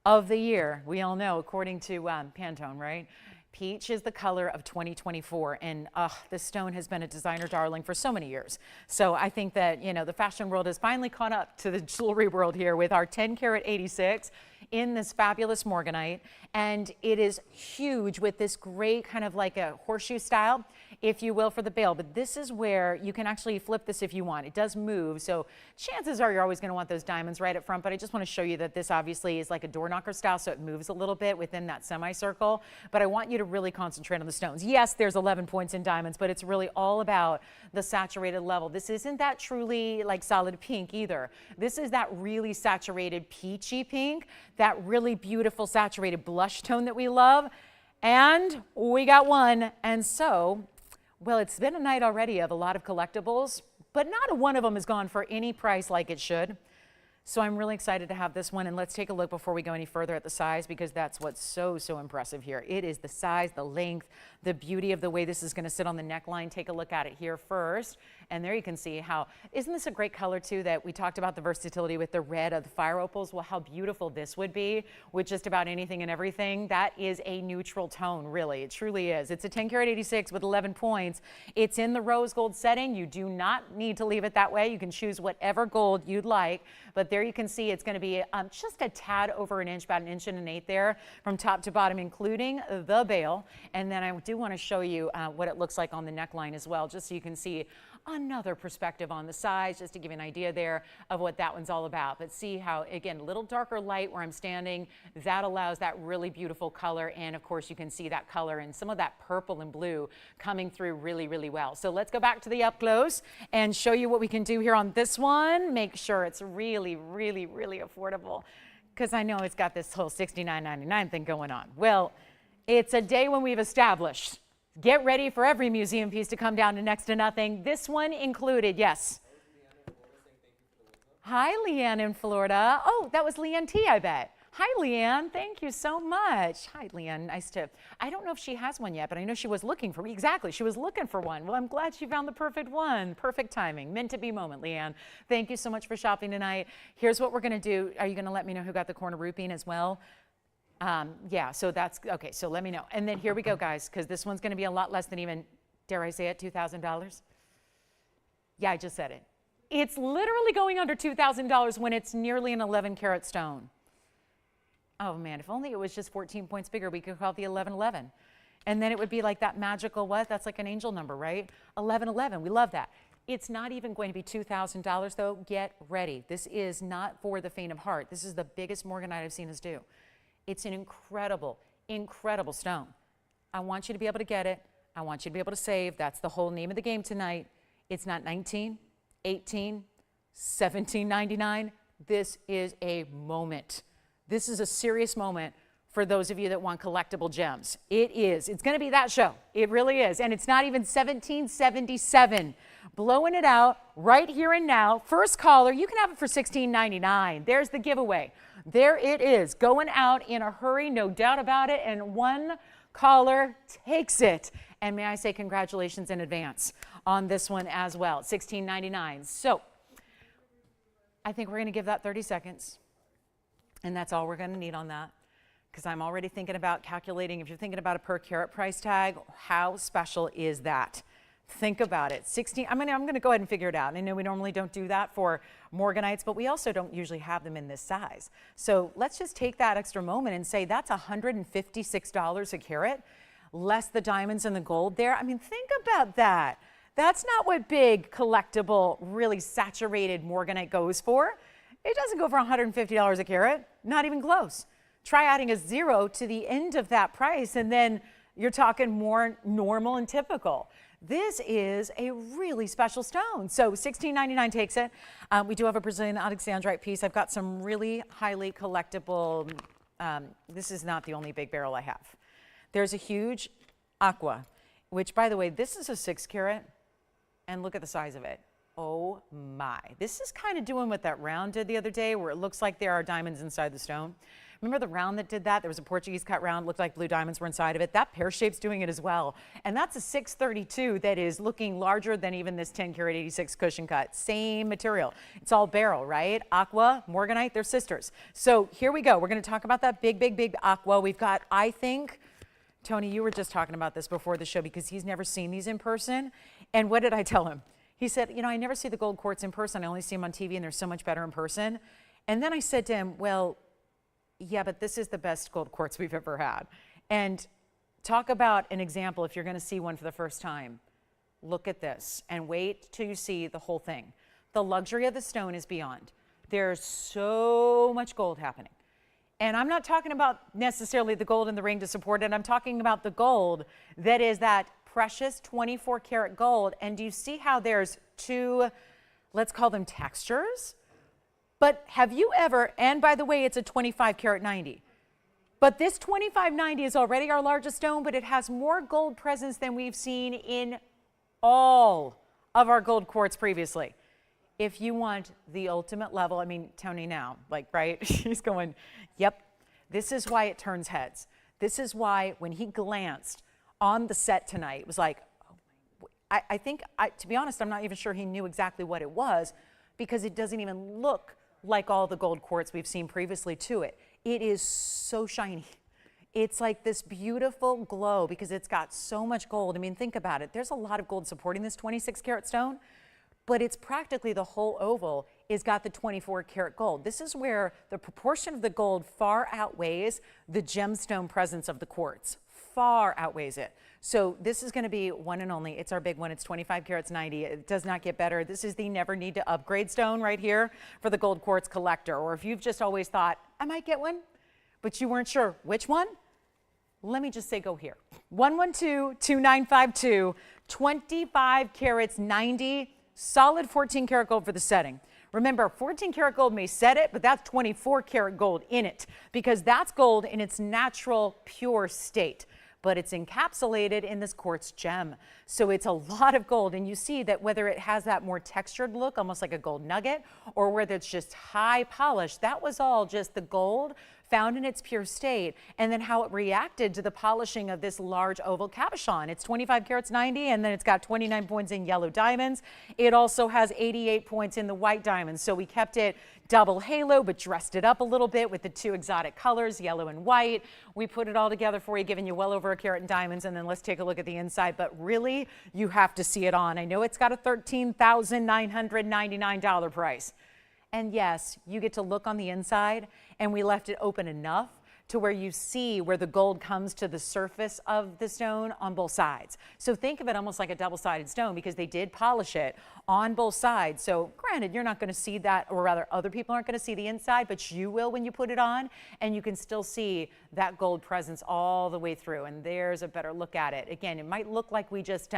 A: of the year. We all know, according to Pantone, right? Peach is the color of 2024, and this stone has been a designer darling for so many years. So I think that, the fashion world has finally caught up to the jewelry world here with our 10 karat 86 in this fabulous morganite. And it is huge with this great kind of like a horseshoe style, if you will, for the bail. But this is where you can actually flip this if you want. It does move, so chances are you're always going to want those diamonds right up front. But I just want to show you that this obviously is like a door knocker style, so it moves a little bit within that semicircle. But I want you to really concentrate on the stones. Yes, there's 11 points in diamonds, but it's really all about the saturated level. This isn't that truly like solid pink either. This is that really saturated peachy pink, that really beautiful saturated blush tone that we love. And we got one. And so, well, it's been a night already of a lot of collectibles, but not a one of them has gone for any price like it should. So I'm really excited to have this one, and let's take a look before we go any further at the size, because that's what's so impressive here. It is the size, the length, the beauty of the way this is going to sit on the neckline. Take a look at it here first, and there you can see how, isn't this a great color too, that we talked about the versatility with the red of the fire opals? Well, how beautiful this would be with just about anything and everything. That is a neutral tone, really. It truly is. It's a 10 karat 86 with 11 points. It's in the rose gold setting. You do not need to leave it that way. You can choose whatever gold you'd like, but there you can see it's going to be just a tad over an inch, about 1 1/8 inches there from top to bottom, including the bail. And then I do want to show you what it looks like on the neckline as well, just so you can see another perspective on the size, just to give you an idea there of what that one's all about. But see how, again, a little darker light where I'm standing, that allows that really beautiful color. And of course, you can see that color and some of that purple and blue coming through really well. So let's go back to the up close and show you what we can do here on this one. Make sure it's really affordable, because I know it's got this whole $69.99 thing going on. Well, it's a day when we've established, get ready for every museum piece to come down to next to nothing. This one included, yes. Hi, Leanne in Florida. Oh, that was Leanne T, I bet. Hi, Leanne. Thank you so much. Hi, Leanne. Nice to, I don't know if she has one yet, but I know she was looking for, exactly, she was looking for one. Well, I'm glad she found the perfect one. Perfect timing. Meant to be moment, Leanne. Thank you so much for shopping tonight. Here's what we're going to do. Are you going to let me know who got the corner roupine as well? Yeah, so that's, okay, so let me know. And then here we go, guys, because this one's going to be a lot less than even, dare I say it, $2,000? Yeah, I just said it. It's literally going under $2,000 when it's nearly an 11 karat stone. Oh man, if only it was just 14 points bigger, we could call it the 1111. And then it would be like that magical what? That's like an angel number, right? 1111, we love that. It's not even going to be $2,000 though. Get ready. This is not for the faint of heart. This is the biggest morganite I've seen us do. It's an incredible, incredible stone. I want you to be able to get it. I want you to be able to save. That's the whole name of the game tonight. It's not $19, $18, $17.99. This is a moment. This is a serious moment for those of you that want collectible gems. It is. It's going to be that show. It really is. And it's not even $17.77. Blowing it out right here and now. First caller, you can have it for $16.99. There's the giveaway. There it is. Going out in a hurry, no doubt about it. And one caller takes it. And may I say congratulations in advance on this one as well. $16.99. So I think we're going to give that 30 seconds. And that's all we're going to need on that. Because I'm already thinking about calculating, if you're thinking about a per carat price tag, how special is that? Think about it. 16, I'm going to go ahead and figure it out. I know we normally don't do that for morganites, but we also don't usually have them in this size. So let's just take that extra moment and say that's $156 a carat, less the diamonds and the gold there. I mean, think about that. That's not what big, collectible, really saturated morganite goes for. It doesn't go for $150 a carat, not even close. Try adding a zero to the end of that price, and then you're talking more normal and typical. This is a really special stone. So $16.99 takes it. We do have a Brazilian onyxandrite piece. I've got some really highly collectible. This is not the only big barrel I have. There's a huge aqua, which, by the way, this is a 6 carat, and look at the size of it. Oh my. This is kind of doing what that round did the other day, where it looks like there are diamonds inside the stone. Remember the round that did that? There was a Portuguese cut round, looked like blue diamonds were inside of it. That pear shape's doing it as well. And that's a 632 that is looking larger than even this 10 karat 86 cushion cut. Same material. It's all beryl, right? Aqua, morganite, they're sisters. So here we go. We're going to talk about that big, big, big aqua. We've got, I think, Tony, you were just talking about this before the show because he's never seen these in person. And what did I tell him? He said, you know, I never see the gold quartz in person. I only see them on TV and they're so much better in person. And then I said to him, well, yeah, but this is the best gold quartz we've ever had. And talk about an example if you're going to see one for the first time. Look at this and wait till you see the whole thing. The luxury of the stone is beyond. There's so much gold happening. And I'm not talking about necessarily the gold in the ring to support it. I'm talking about the gold that is that precious 24 karat gold. And do you see how there's two, let's call them textures? But have you ever, and by the way, it's a 25 karat 90. But this 2590 is already our largest stone, but it has more gold presence than we've seen in all of our gold quartz previously. If you want the ultimate level, I mean, Tony now, like, right? He's going, yep, this is why it turns heads. This is why when he glanced on the set tonight, it was like, oh, I think, to be honest, I'm not even sure he knew exactly what it was because it doesn't even look like all the gold quartz we've seen previously to it. It is so shiny. It's like this beautiful glow because it's got so much gold. I mean, think about it. There's a lot of gold supporting this 26 karat stone, but it's practically the whole oval is got the 24 karat gold. This is where the proportion of the gold far outweighs the gemstone presence of the quartz. Far outweighs it. So this is going to be one and only. It's our big one. It's 25 karats 90. It does not get better. This is the never need to upgrade stone right here for the gold quartz collector. Or if you've just always thought, I might get one, but you weren't sure which one, let me just say go here. 112-2952, 25 karats 90, solid 14 karat gold for the setting. Remember, 14 karat gold may set it, but that's 24 karat gold in it because that's gold in its natural pure state. But it's encapsulated in this quartz gem. So it's a lot of gold. And you see that whether it has that more textured look, almost like a gold nugget, or whether it's just high polish, that was all just the gold found in its pure state, and then how it reacted to the polishing of this large oval cabochon. It's 25 karats 90, and then it's got 29 points in yellow diamonds. It also has 88 points in the white diamonds. So we kept it double halo, but dressed it up a little bit with the two exotic colors, yellow and white. We put it all together for you, giving you well over a carat in diamonds, and then let's take a look at the inside. But really, you have to see it on. I know it's got a $13,999 price. And yes, you get to look on the inside, and we left it open enough to where you see where the gold comes to the surface of the stone on both sides. So think of it almost like a double-sided stone because they did polish it on both sides. So granted, you're not going to see that, or rather other people aren't going to see the inside, but you will when you put it on, and you can still see that gold presence all the way through. And there's a better look at it. Again, it might look like we just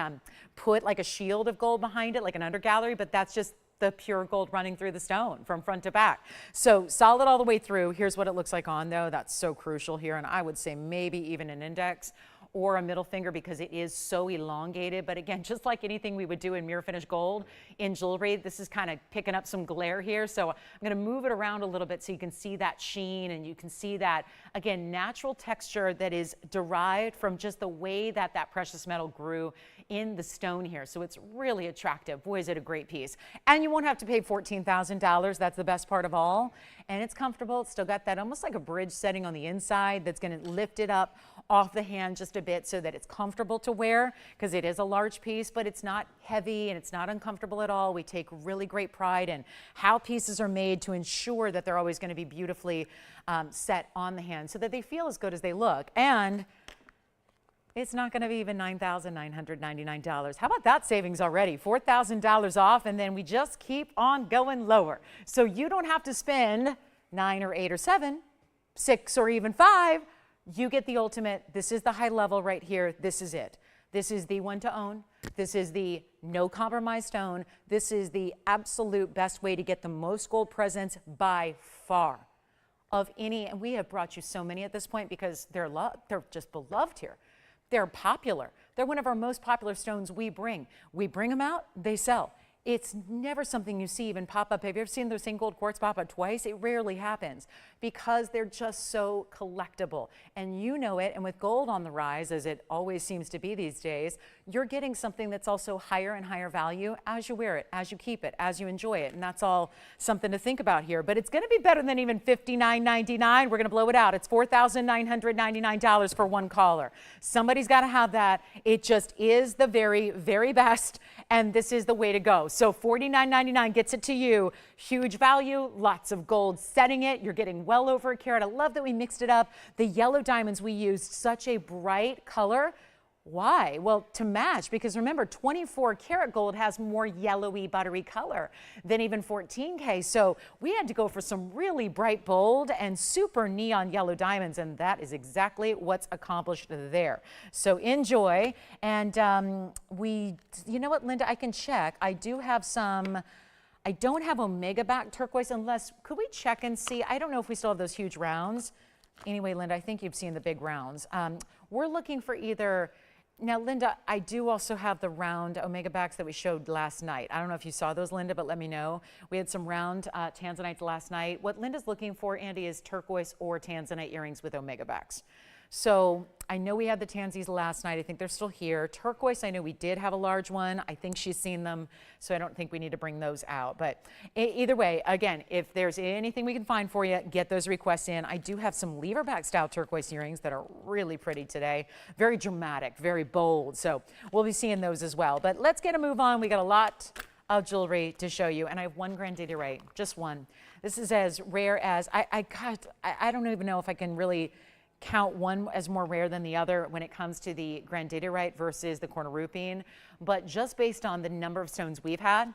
A: put like a shield of gold behind it, like an undergallery, but that's just the pure gold running through the stone from front to back. So solid all the way through. Here's what it looks like on, though. That's so crucial here. And I would say maybe even an index or a middle finger because it is so elongated. But again, just like anything we would do in mirror finished gold in jewelry, this is kind of picking up some glare here. So I'm going to move it around a little bit so you can see that sheen and you can see that, again, natural texture that is derived from just the way that that precious metal grew in the stone here. So it's really attractive. Boy, is it a great piece. And you won't have to pay $14,000. That's the best part of all. And it's comfortable. It's still got that almost like a bridge setting on the inside that's going to lift it up off the hand just a bit so that it's comfortable to wear because it is a large piece, but it's not heavy and it's not uncomfortable at all. We take really great pride in how pieces are made to ensure that they're always going to be beautifully set on the hand so that they feel as good as they look. And it's not going to be even $9,999. How about that savings already? $4,000 off, and then we just keep on going lower. So you don't have to spend 9 or 8 or 7, 6 or even 5. You get the ultimate. This is the high level right here. This is it. This is the one to own. This is the no compromise stone. This is the absolute best way to get the most gold presents by far of any. And we have brought you so many at this point because they're just beloved here. They're popular. They're one of our most popular stones we bring. We bring them out, they sell. It's never something you see even pop up. Have you ever seen those same gold quartz pop up twice? It rarely happens because they're just so collectible. And you know it, and with gold on the rise, as it always seems to be these days, you're getting something that's also higher and higher value as you wear it, as you keep it, as you enjoy it. And that's all something to think about here. But it's going to be better than even $59.99. We're going to blow it out. It's $4,999 for one caller. Somebody's got to have that. It just is the very, very best, and this is the way to go. So $49.99 gets it to you. Huge value, lots of gold setting it. You're getting well over a carat. I love that we mixed it up. The yellow diamonds, we used such a bright color. Why? Well, to match, because remember, 24 karat gold has more yellowy, buttery color than even 14K. So we had to go for some really bright, bold, and super neon yellow diamonds, and that is exactly what's accomplished there. So enjoy. And you know what, Linda, I can check. I do have some. I don't have Omega back turquoise unless, could we check and see? I don't know if we still have those huge rounds. Anyway, Linda, I think you've seen the big rounds. We're looking for either. Now, Linda, I do also have the round Omega backs that we showed last night. I don't know if you saw those, Linda, but let me know. We had some round tanzanites last night. What Linda's looking for, Andy, is turquoise or tanzanite earrings with Omega backs. So I know we had the tansies last night. I think they're still here. Turquoise, I know we did have a large one. I think she's seen them, so I don't think we need to bring those out. But either way, again, if there's anything we can find for you, get those requests in. I do have some leverback style turquoise earrings that are really pretty today. Very dramatic, very bold. So we'll be seeing those as well. But let's get a move on. We got a lot of jewelry to show you, and I have one grandidierite, just one. This is as rare as, I don't even know if I can really count one as more rare than the other when it comes to the grandidierite versus the corner rupine, but just based on the number of stones we've had,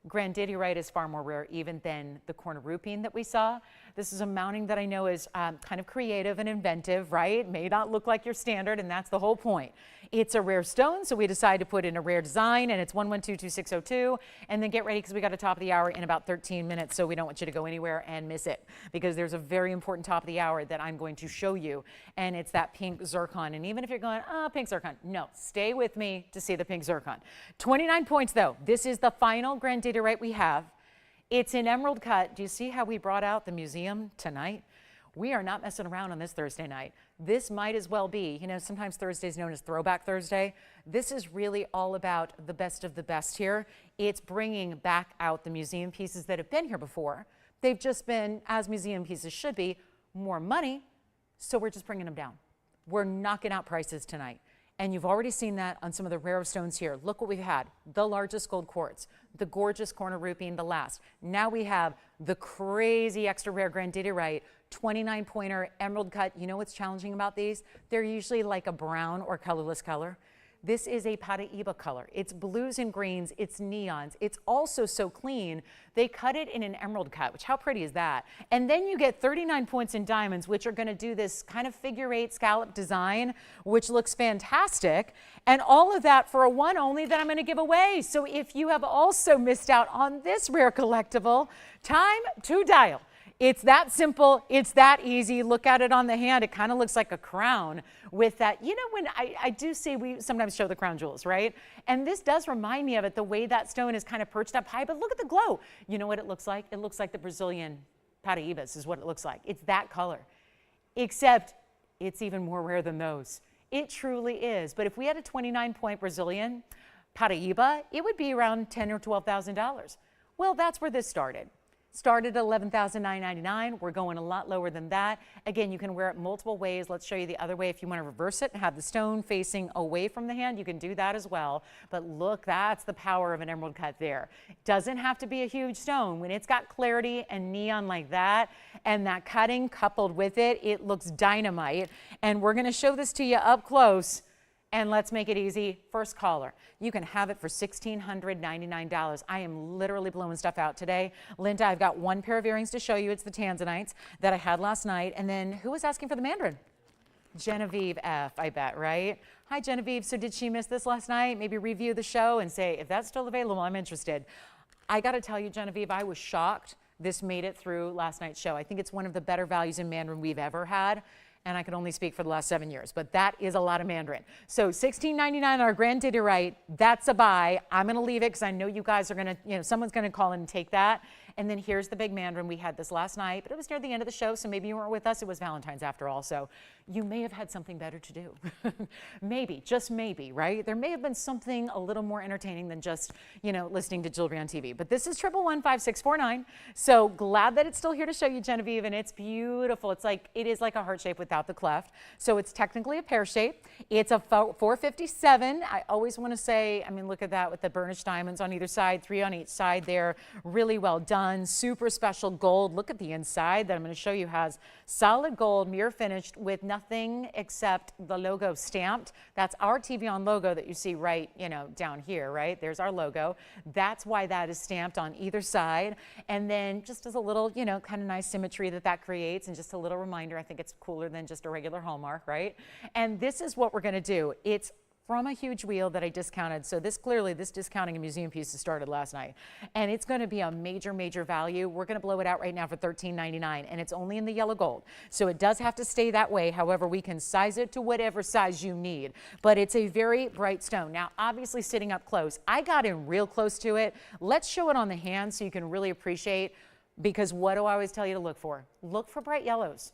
A: grandidierite is far more rare even than the corner rupine that we saw. This is a mounting that I know is kind of creative and inventive, right? It may not look like your standard, and that's the whole point. It's a rare stone, so we decided to put in a rare design, and it's 11222602. And then get ready because we got a top of the hour in about 13 minutes, so we don't want you to go anywhere and miss it because there's a very important top of the hour that I'm going to show you, and it's that pink zircon. And even if you're going, oh, pink zircon, no, stay with me to see the pink zircon. 29 points though. This is the final grandidierite we have. It's in emerald cut. Do you see how we brought out the museum tonight? We are not messing around on this Thursday night. This might as well be, you know, sometimes Thursday is known as Throwback Thursday. This is really all about the best of the best here. It's bringing back out the museum pieces that have been here before. They've just been, as museum pieces should be, more money, so we're just bringing them down. We're knocking out prices tonight. And you've already seen that on some of the rarer stones here. Look what we've had. The largest gold quartz, the gorgeous corner rupine, the last. Now we have the crazy extra rare grandidierite, 29 pointer emerald cut. You know what's challenging about these? They're usually like a brown or colorless color. This is a Paraiba color. It's blues and greens, it's neons. It's also so clean. They cut it in an emerald cut, which how pretty is that? And then you get 39 points in diamonds, which are gonna do this kind of figure 8 scallop design, which looks fantastic. And all of that for a one only that I'm gonna give away. So if you have also missed out on this rare collectible, time to dial. It's that simple, it's that easy. Look at it on the hand, it kind of looks like a crown with that. You know, when I do say we sometimes show the crown jewels, right? And this does remind me of it, the way that stone is kind of perched up high, but look at the glow. You know what it looks like? It looks like the Brazilian Paraibas is what it looks like. It's that color, except it's even more rare than those. It truly is. But if we had a 29-point Brazilian Paraiba, it would be around $10,000 or $12,000. Well, that's where this started. Started at $11,999. We're going a lot lower than that. Again, you can wear it multiple ways. Let's show you the other way. If you want to reverse it and have the stone facing away from the hand, you can do that as well. But look, that's the power of an emerald cut there. Doesn't have to be a huge stone. When it's got clarity and neon like that, and that cutting coupled with it, it looks dynamite. And we're going to show this to you up close. And let's make it easy. First caller, you can have it for $1,699. I am literally blowing stuff out today. Linda, I've got one pair of earrings to show you. It's the Tanzanites that I had last night. And then who was asking for the mandarin? Genevieve F, I bet, right? Hi, Genevieve. So did she miss this last night? Maybe review the show and say, if that's still available, I'm interested. I got to tell you, Genevieve, I was shocked this made it through last night's show. I think it's one of the better values in mandarin we've ever had. And I can only speak for the last 7 years, but that is a lot of mandarin. So $16.99 on our grand data right, that's a buy. I'm gonna leave it because I know you guys are gonna, someone's gonna call in and take that. And then here's the big mandarin. We had this last night, but it was near the end of the show, so maybe you weren't with us. It was Valentine's after all, so you may have had something better to do. Maybe, just maybe, right? There may have been something a little more entertaining than just, listening to jewelry on TV. But this is 1115649. So glad that it's still here to show you, Genevieve, and it's beautiful. It is like a heart shape without the cleft. So it's technically a pear shape. It's a 457. I always want to say, look at that with the burnished diamonds on either side, 3 on each side there. Really well done. Super special gold. Look at the inside that I'm going to show you has solid gold, mirror finished with nothing except the logo stamped. That's our TVON logo that you see right, down here, right? There's our logo. That's why that is stamped on either side. And then just as a little, kind of nice symmetry that creates, and just a little reminder, I think it's cooler than just a regular hallmark, right? And this is what we're going to do. It's from a huge wheel that I discounted. So this discounting a museum piece started last night. And it's going to be a major, major value. We're going to blow it out right now for $13.99. And it's only in the yellow gold. So it does have to stay that way. However, we can size it to whatever size you need. But it's a very bright stone. Now, obviously sitting up close, I got in real close to it. Let's show it on the hand so you can really appreciate, because what do I always tell you to look for? Look for bright yellows.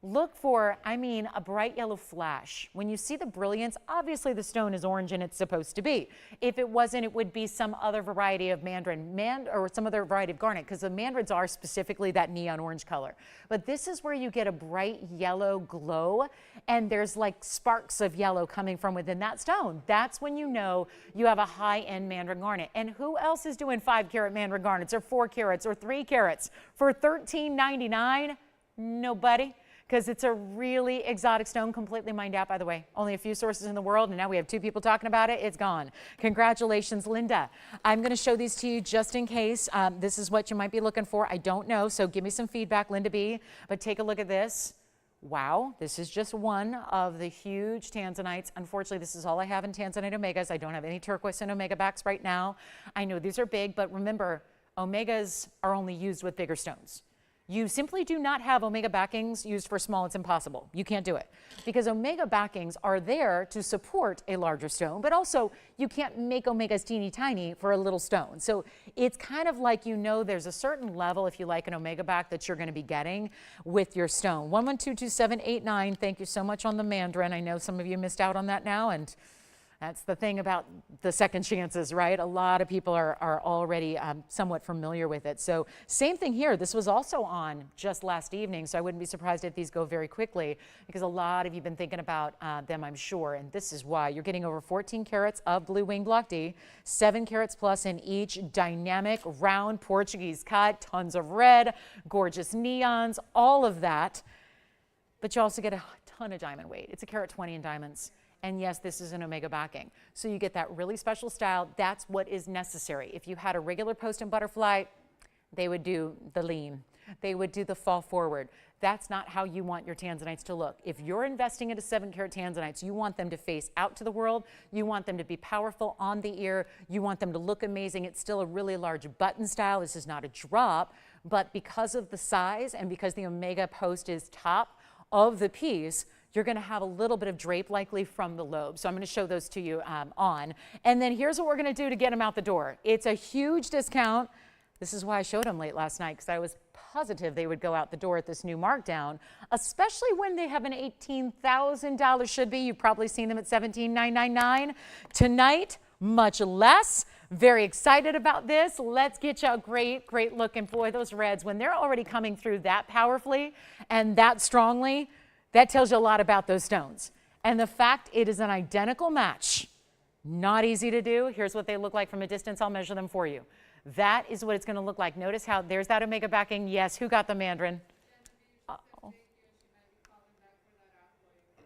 A: Look for, a bright yellow flash. When you see the brilliance, obviously the stone is orange and it's supposed to be. If it wasn't, it would be some other variety of mandarin, or some other variety of garnet, because the mandarins are specifically that neon orange color. But this is where you get a bright yellow glow, and there's like sparks of yellow coming from within that stone. That's when you know you have a high-end mandarin garnet. And who else is doing 5-carat mandarin garnets, or 4 carats, or 3 carats for $13.99? Nobody. Because it's a really exotic stone, completely mined out, by the way. Only a few sources in the world, and now we have 2 people talking about it. It's gone. Congratulations, Linda. I'm going to show these to you just in case. This is what you might be looking for. I don't know, so give me some feedback, Linda B. But take a look at this. Wow, this is just one of the huge Tanzanites. Unfortunately, this is all I have in Tanzanite Omegas. I don't have any turquoise and Omega backs right now. I know these are big, but remember, Omegas are only used with bigger stones. You simply do not have Omega backings used for small. It's impossible. You can't do it, because Omega backings are there to support a larger stone, but also you can't make Omegas teeny tiny for a little stone. So it's kind of like, there's a certain level, if you like an Omega back, that you're going to be getting with your stone. 1122789. Thank you so much on the mandarin. I know some of you missed out on that now, and That's the thing about the second chances, right? A lot of people are already somewhat familiar with it. So same thing here. This was also on just last evening, so I wouldn't be surprised if these go very quickly, because a lot of you have been thinking about them, I'm sure, and this is why. You're getting over 14 carats of blue wing block D, 7 carats plus in each dynamic, round Portuguese cut, tons of red, gorgeous neons, all of that. But you also get a ton of diamond weight. It's a carat 20 in diamonds. And yes, this is an omega backing. So you get that really special style. That's what is necessary. If you had a regular post and butterfly, they would do the lean. They would do the fall forward. That's not how you want your tanzanites to look. If you're investing into 7-carat tanzanites, you want them to face out to the world. You want them to be powerful on the ear. You want them to look amazing. It's still a really large button style. This is not a drop, but because of the size and because the omega post is top of the piece, you're going to have a little bit of drape likely from the lobe. So I'm going to show those to you on. And then here's what we're going to do to get them out the door. It's a huge discount. This is why I showed them late last night, because I was positive they would go out the door at this new markdown, especially when they have an $18,000 should be. You've probably seen them at $17,999. Tonight, much less. Very excited about this. Let's get you a great, great look. And boy, those reds, when they're already coming through that powerfully and that strongly, that tells you a lot about those stones. And the fact it is an identical match, not easy to do. Here's what they look like from a distance. I'll measure them for you. That is what it's going to look like. Notice how there's that omega backing. Yes, who got the mandarin?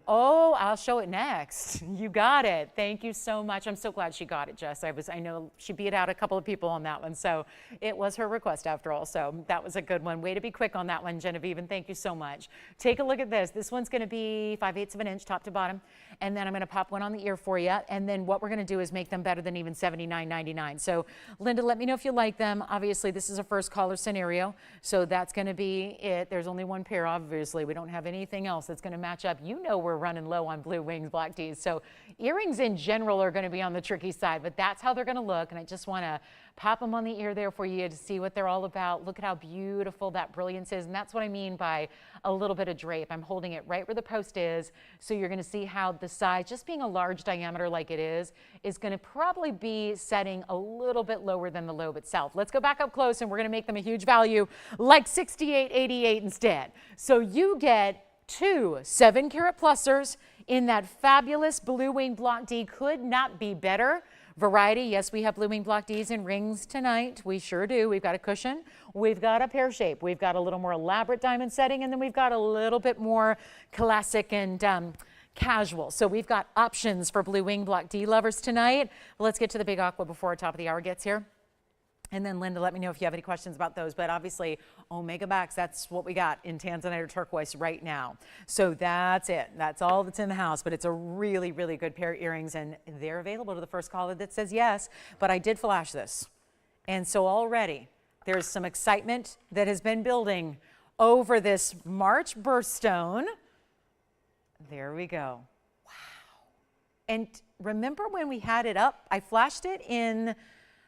A: Oh, I'll show it next. You got it. Thank you so much. I'm so glad she got it, Jess. I know she beat out a couple of people on that one, so it was her request after all. So that was a good one. Way to be quick on that one, Genevieve, and thank you so much. Take a look at this. This one's going to be 5/8 of an inch top to bottom, and then I'm going to pop one on the ear for you. And then what we're going to do is make them better than even $79.99. So Linda, let me know if you like them. Obviously, this is a first caller scenario, so that's going to be it. There's only one pair, obviously. We don't have anything else that's going to match up. You know we're running low on blue wings block Ds. So earrings in general are going to be on the tricky side, but that's how they're going to look. And I just want to pop them on the ear there for you to see what they're all about. Look at how beautiful that brilliance is. And that's what I mean by a little bit of drape. I'm holding it right where the post is. So you're going to see how the size, just being a large diameter like it is going to probably be setting a little bit lower than the lobe itself. Let's go back up close and we're going to make them a huge value like $68.88 instead. So you get 2 7-carat plusers in that fabulous blue wing block D. Could not be better. Variety, yes, we have blue wing block Ds in rings tonight. We sure do. We've got a cushion. We've got a pear shape. We've got a little more elaborate diamond setting, and then we've got a little bit more classic and casual. So we've got options for blue wing block D lovers tonight. Let's get to the big aqua before our top of the hour gets here. And then Linda, let me know if you have any questions about those. But obviously, omega backs, that's what we got in tanzanite or turquoise right now. So that's it. That's all that's in the house. But it's a really, really good pair of earrings. And they're available to the first caller that says yes. But I did flash this. And so already, there's some excitement that has been building over this March birthstone. There we go. Wow. And remember when we had it up, I flashed it in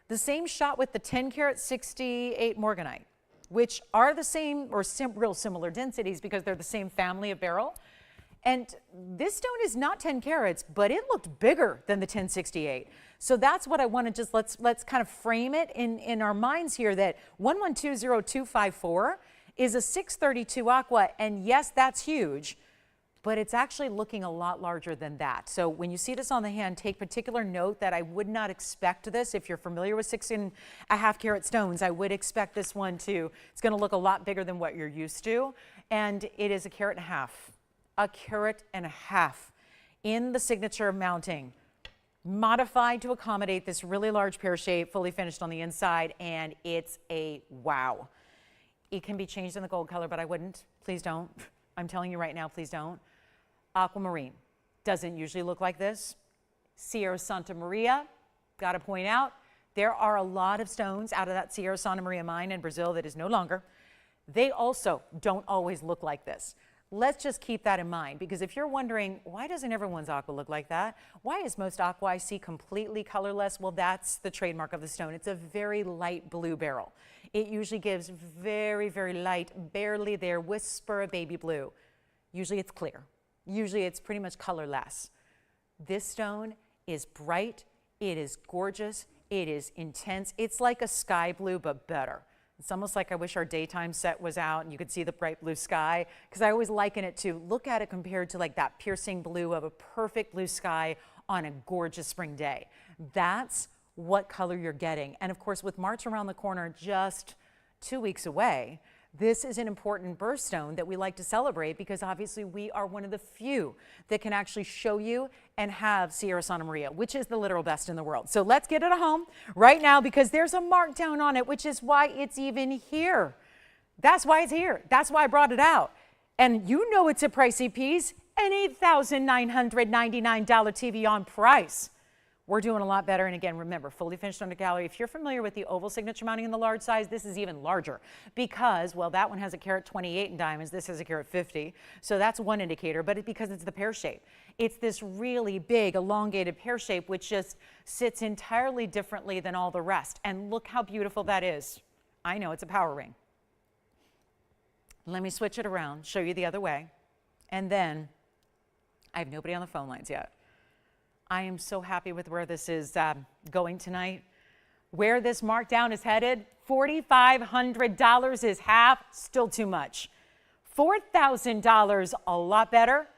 A: the same shot with the 10-carat 68 morganite, which are the same or real similar densities because they're the same family of beryl. And this stone is not 10 carats, but it looked bigger than the 1068. So that's what I want to just, let's kind of frame it in our minds here that 1120254 is a 632 aqua. And yes, that's huge, but it's actually looking a lot larger than that. So when you see this on the hand, take particular note that I would not expect this. If you're familiar with 6.5 carat stones, I would expect this one to, it's going to look a lot bigger than what you're used to. And it is a carat and a half. A carat and a half in the signature mounting, modified to accommodate this really large pear shape, fully finished on the inside, and it's a wow. It can be changed in the gold color, but I wouldn't. Please don't. I'm telling you right now, please don't. Aquamarine doesn't usually look like this. Sierra Santa Maria, got to point out, there are a lot of stones out of that Sierra Santa Maria mine in Brazil that is no longer. They also don't always look like this. Let's just keep that in mind, because if you're wondering, why doesn't everyone's aqua look like that? Why is most aqua I see completely colorless? Well, that's the trademark of the stone. It's a very light blue beryl. It usually gives very, very light, barely there, whisper of baby blue. Usually it's clear. Usually it's pretty much colorless. This stone is bright, it is gorgeous, it is intense. It's like a sky blue, but better. It's almost like I wish our daytime set was out and you could see the bright blue sky, because I always liken it to, look at it compared to like that piercing blue of a perfect blue sky on a gorgeous spring day. That's what color you're getting. And of course, with March around the corner, just 2 weeks away, this is an important birthstone that we like to celebrate, because obviously we are one of the few that can actually show you and have Sierra Santa Maria, which is the literal best in the world. So let's get it home right now, because there's a markdown on it, which is why it's even here. That's why it's here. That's why I brought it out. And you know it's a pricey piece, an $8,999 TVON price. We're doing a lot better. And again, remember, fully finished under gallery. If you're familiar with the oval signature mounting in the large size, this is even larger, because, well, that one has a carat 28 in diamonds. This has a carat 50. So that's one indicator, but because it's the pear shape. It's this really big, elongated pear shape, which just sits entirely differently than all the rest. And look how beautiful that is. I know, it's a power ring. Let me switch it around, show you the other way. And then, I have nobody on the phone lines yet. I am so happy with where this is going tonight. Where this markdown is headed, $4,500 is half, still too much. $4,000, a lot better,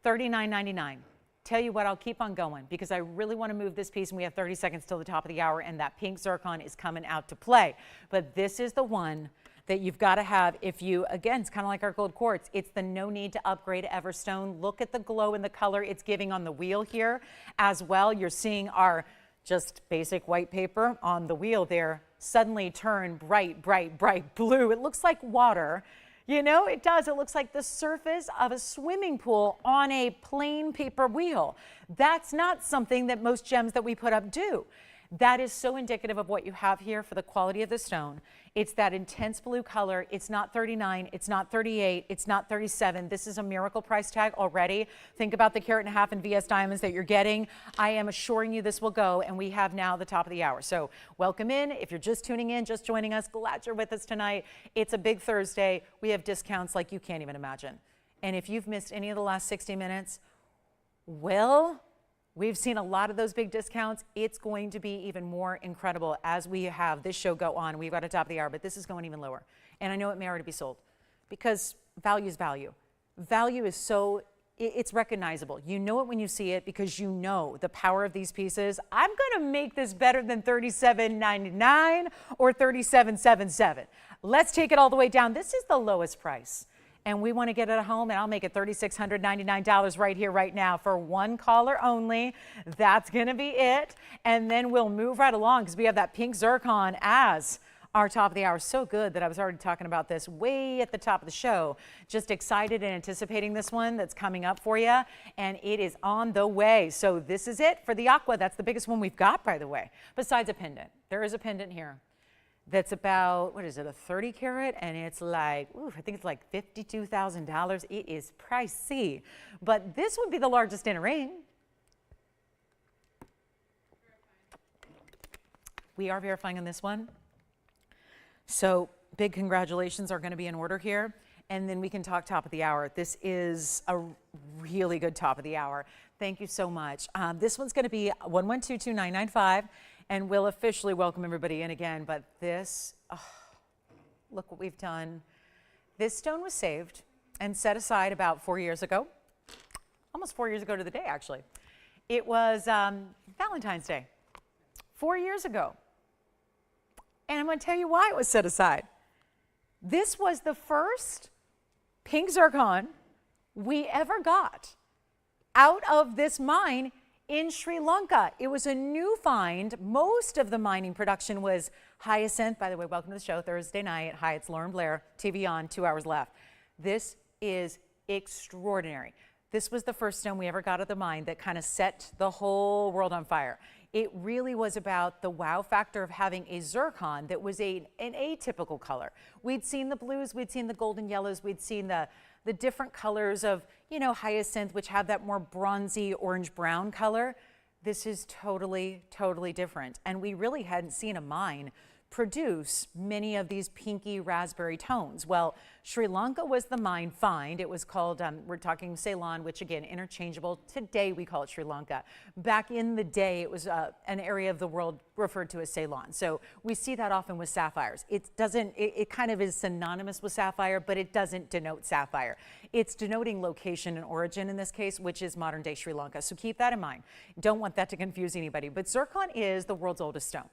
A: $39.99. Tell you what, I'll keep on going, because I really want to move this piece, and we have 30 seconds till the top of the hour, and that pink zircon is coming out to play. But this is the one that you've got to have if you, again, it's kind of like our gold quartz. It's the no need to upgrade Everstone. Look at the glow and the color it's giving on the wheel here as well. You're seeing our just basic white paper on the wheel there suddenly turn bright, bright, bright blue. It looks like water. You know, it does. It looks like the surface of a swimming pool on a plain paper wheel. That's not something that most gems that we put up do. That is so indicative of what you have here for the quality of the stone. It's that intense blue color. It's not 39, it's not 38, it's not 37. This is a miracle price tag already. Think about the carat and a half in VS diamonds that you're getting. I am assuring you this will go, and we have now the top of the hour. So welcome in. If you're just tuning in, just joining us, glad you're with us tonight. It's a big Thursday. We have discounts like you can't even imagine. And if you've missed any of the last 60 minutes, well, we've seen a lot of those big discounts. It's going to be even more incredible as we have this show go on. We've got a top of the hour, but this is going even lower. And I know it may already be sold, because value is value. Value is so, it's recognizable. You know it when you see it, because you know the power of these pieces. I'm going to make this better than $37.99 or $37.77. Let's take it all the way down. This is the lowest price. And we want to get it home, and I'll make it $3,699 right here, right now, for one caller only. That's going to be it. And then we'll move right along, because we have that pink zircon as our top of the hour. So good that I was already talking about this way at the top of the show. Just excited and anticipating this one that's coming up for you. And it is on the way. So this is it for the aqua. That's the biggest one we've got, by the way, besides a pendant. There is a pendant here that's about, what is it, a 30 carat, and it's like, ooh, I think it's like $52,000. It is pricey, but this would be the largest in a ring. We are verifying on this one. So big congratulations are going to be in order here, and then we can talk top of the hour. This is a really good top of the hour. Thank you so much. This one's going to be 1122995. And we'll officially welcome everybody in again. But this, oh, look what we've done. This stone was saved and set aside about 4 years ago. Almost 4 years ago to the day, actually. It was Valentine's Day, 4 years ago. And I'm going to tell you why it was set aside. This was the first pink zircon we ever got out of this mine in Sri Lanka. It was a new find. Most of the mining production was hyacinth. By the way, welcome to the show Thursday night. Hi, it's Lauren Blair, TVON, 2 hours left. This is extraordinary. This was the first stone we ever got at the mine that kind of set the whole world on fire. It really was about the wow factor of having a zircon that was an atypical color. We'd seen the blues, we'd seen the golden yellows, we'd seen the different colors of, you know, hyacinth, which have that more bronzy orange-brown color. This is totally, totally different. And we really hadn't seen a mine produce many of these pinky raspberry tones. Well, Sri Lanka was the mine find. It was called, we're talking Ceylon, which again, interchangeable. Today we call it Sri Lanka. Back in the day, it was an area of the world referred to as Ceylon. So we see that often with sapphires. It kind of is synonymous with sapphire, but it doesn't denote sapphire. It's denoting location and origin in this case, which is modern day Sri Lanka. So keep that in mind. Don't want that to confuse anybody. But zircon is the world's oldest stone.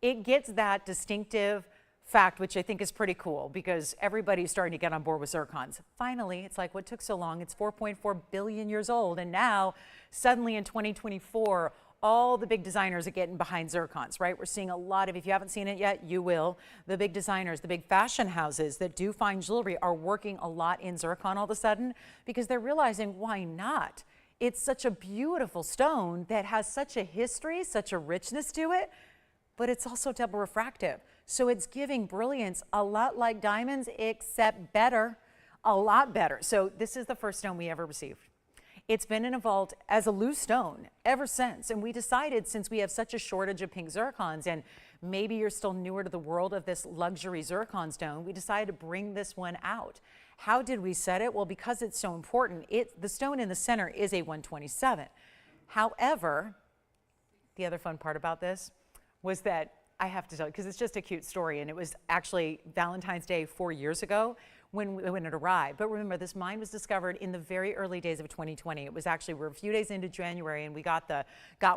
A: It gets that distinctive fact, which I think is pretty cool because everybody's starting to get on board with zircons. Finally, it's like, what took so long? It's 4.4 billion years old. And now, suddenly in 2024, all the big designers are getting behind zircons, right? We're seeing a lot of, if you haven't seen it yet, you will. The big designers, the big fashion houses that do fine jewelry are working a lot in zircon all of a sudden because they're realizing, why not? It's such a beautiful stone that has such a history, such a richness to it, but it's also double refractive. So it's giving brilliance a lot like diamonds, except better, a lot better. So this is the first stone we ever received. It's been in a vault as a loose stone ever since. And we decided, since we have such a shortage of pink zircons, and maybe you're still newer to the world of this luxury zircon stone, we decided to bring this one out. How did we set it? Well, because it's so important, the stone in the center is a 127. However, the other fun part about this was that, I have to tell you, because it's just a cute story, and it was actually Valentine's Day 4 years ago when it arrived. But remember, this mine was discovered in the very early days of 2020. It was actually, we're a few days into January, and we got